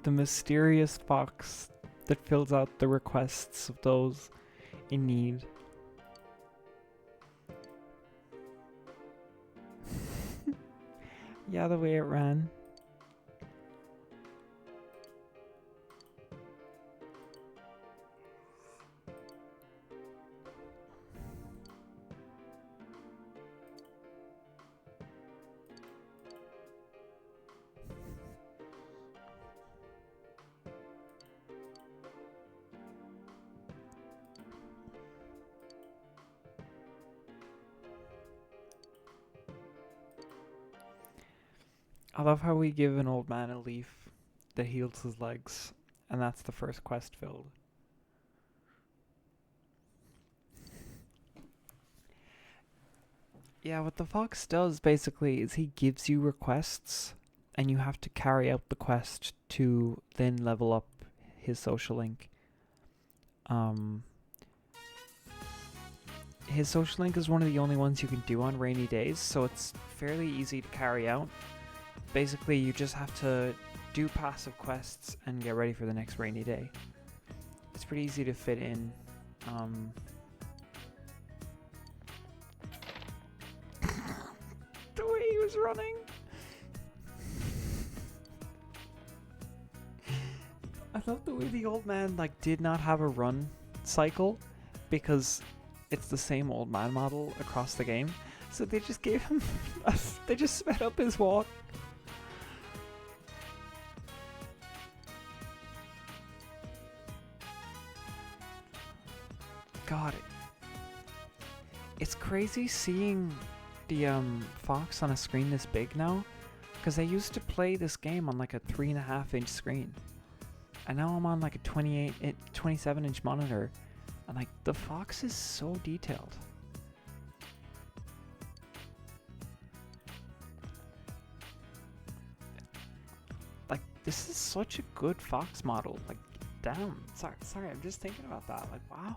The mysterious box that fills out the requests of those in need. Yeah, the way it ran. I love how we give an old man a leaf that heals his legs, and that's the first quest filled. Yeah, what the fox does basically is he gives you requests, and you have to carry out the quest to then level up his social link. His social link is one of the only ones you can do on rainy days, so it's fairly easy to carry out. Basically, you just have to do passive quests and get ready for the next rainy day. It's pretty easy to fit in. The way he was running. I love the way the old man did not have a run cycle, because it's the same old man model across the game. So they just gave him they just sped up his walk. God, it's crazy seeing the fox on a screen this big now, because I used to play this game on like a 3.5-inch screen, and now I'm on like a 27-inch monitor, and like the fox is so detailed. Like, this is such a good fox model. Like, damn. Sorry, I'm just thinking about that. Like, wow.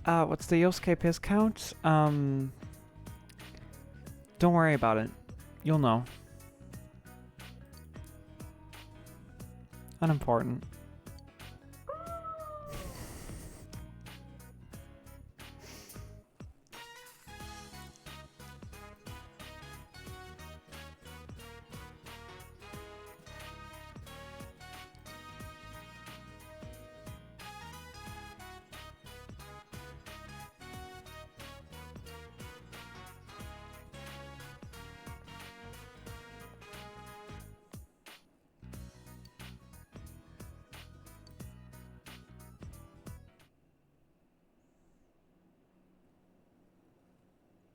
What's the Yosuke piss count? Don't worry about it. You'll know. Unimportant.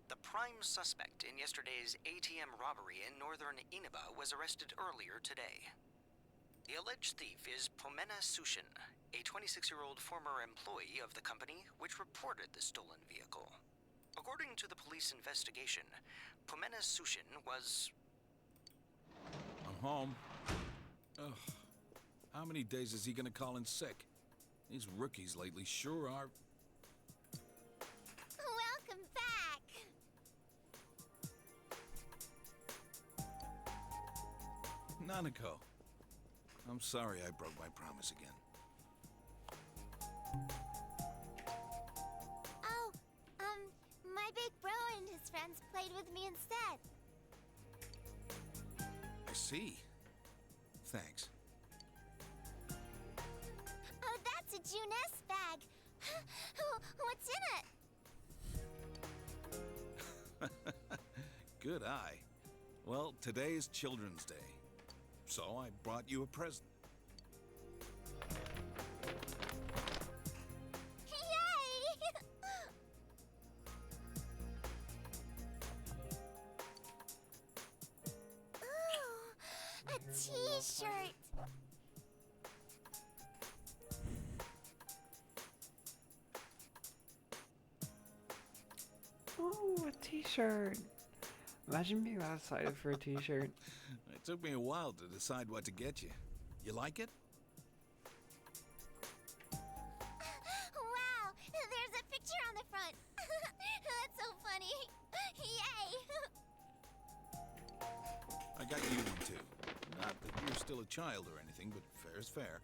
The prime suspect in yesterday's ATM robbery in northern Inaba was arrested earlier today. The alleged thief is Pomena Sushin, a 26-year-old former employee of the company which reported the stolen vehicle. According to the police investigation, Pomena Sushin was... I'm home. Ugh. How many days is he gonna call in sick? These rookies lately sure are... Welcome back! Nanako. I'm sorry I broke my promise again. Oh, my big bro and his friends played with me instead. I see. Thanks. Oh, that's a Juness bag. What's in it? Good eye. Well, today is Children's Day, so I brought you a present. Yay! Ooh, a t-shirt. Oh, a t-shirt. Imagine being that excited for a t-shirt. It took me a while to decide what to get you. You like it? Wow, there's a picture on the front. That's so funny. got you one too. Not that you're still a child or anything, but fair's fair.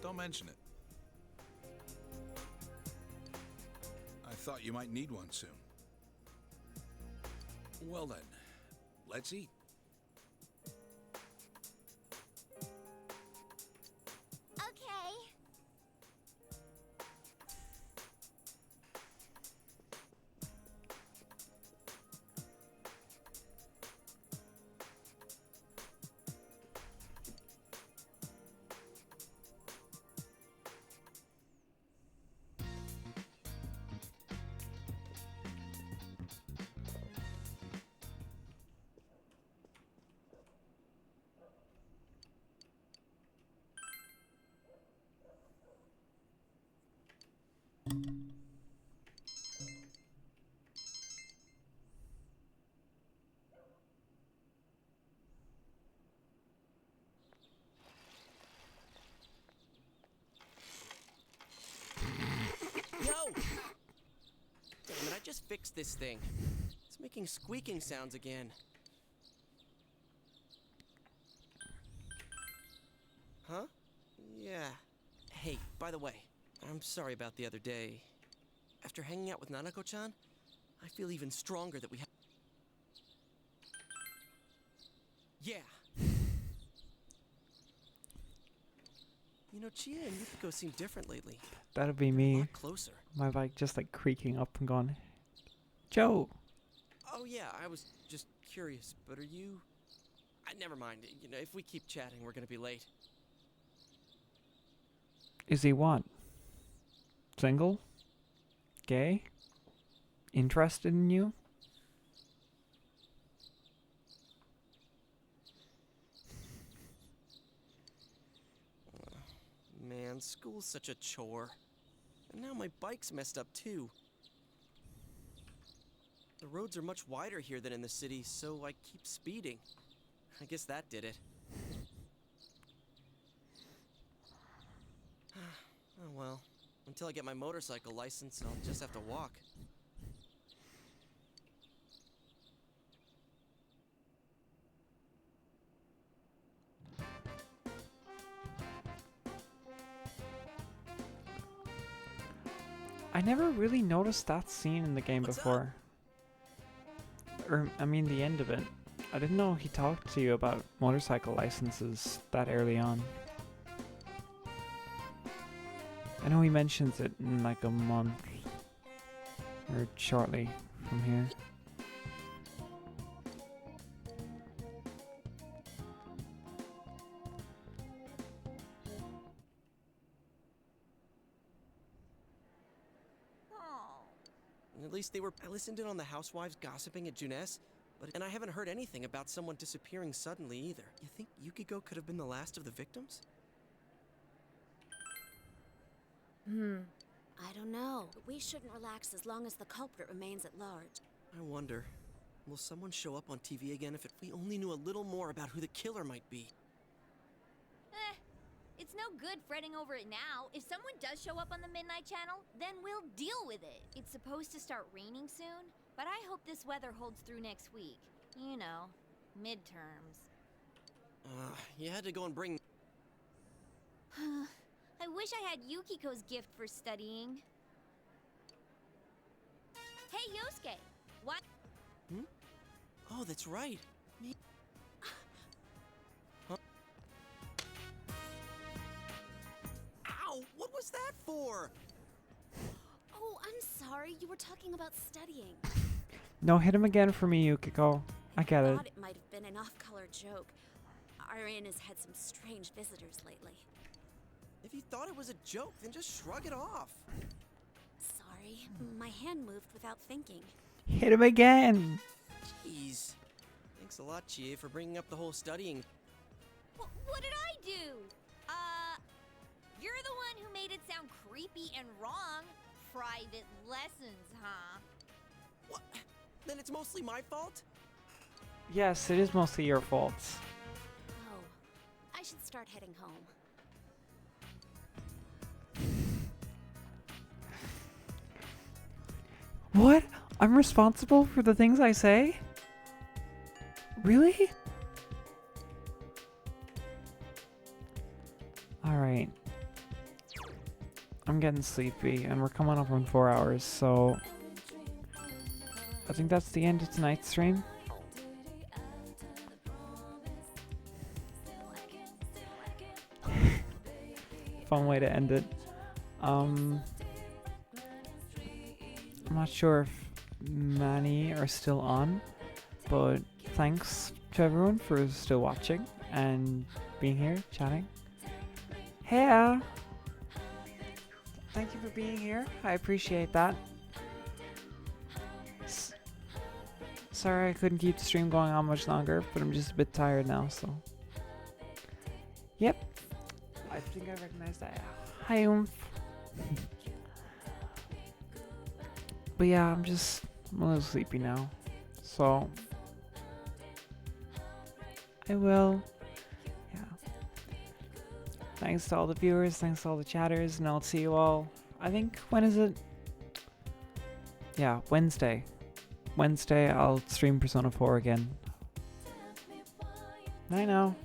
Don't mention it. I thought you might need one soon. Well then, let's eat. Okay. Yo! Damn it, I just fixed this thing. It's making squeaking sounds again. Huh? Yeah. Hey, by the way, I'm sorry about the other day. After hanging out with Nanako-chan, I feel even stronger that we have. Yeah. You know, Chia and Yukiko seem different lately. That'd be A me. lot closer. My bike just like creaking up and going, Joe. Oh yeah, I was just curious, but are you... never mind. You know, if we keep chatting, we're gonna be late. Is he what? Single? Gay? Interested in you? Man, school's such a chore. And now my bike's messed up too. The roads are much wider here than in the city, so I keep speeding. I guess that did it. Oh well. Until I get my motorcycle license, I'll just have to walk. I never really noticed that scene in the game What's up? before. Or, I mean, the end of it. I didn't know he talked to you about motorcycle licenses that early on. I know he mentions it in like a month. Or shortly from here. At least I listened in on the housewives gossiping at Junes, and I haven't heard anything about someone disappearing suddenly either. You think Yukiko could have been the last of the victims? I don't know. But we shouldn't relax as long as the culprit remains at large. I wonder, will someone show up on TV again if we only knew a little more about who the killer might be? It's no good fretting over it now. If someone does show up on the Midnight Channel, then we'll deal with it. It's supposed to start raining soon, but I hope this weather holds through next week. You know, midterms. You had to go and bring... I wish I had Yukiko's gift for studying. Hey, Yosuke! What? Oh, that's right. Huh? Ow! What was that for? Oh, I'm sorry. You were talking about studying. No, hit him again for me, Yukiko. I get I it. thought it might have been an off-color joke. Our inn has had some strange visitors lately. If you thought it was a joke, then just shrug it off. Sorry, my hand moved without thinking. Hit him again! Jeez. Thanks a lot, Chie, for bringing up the whole studying. What did I do? You're the one who made it sound creepy and wrong. private lessons, huh? What? Then it's mostly my fault? Yes, it is mostly your fault. Oh, I should start heading home. What? I'm responsible for the things I say? Really? Alright. I'm getting sleepy, and we're coming up on 4 hours, so I think that's the end of tonight's stream. Fun way to end it. I'm not sure if many are still on, but thanks to everyone for still watching and being here, chatting. Hey! Thank you for being here. I appreciate that. Sorry I couldn't keep the stream going on much longer, but I'm just a bit tired now, so. Yep. I think I recognize that. Hi, Oomph. But yeah, I'm a little sleepy now. So, I will. Yeah. Thanks to all the viewers, thanks to all the chatters, and I'll see you all. I think, when is it? Yeah, Wednesday. Wednesday, I'll stream Persona 4 again. Night now.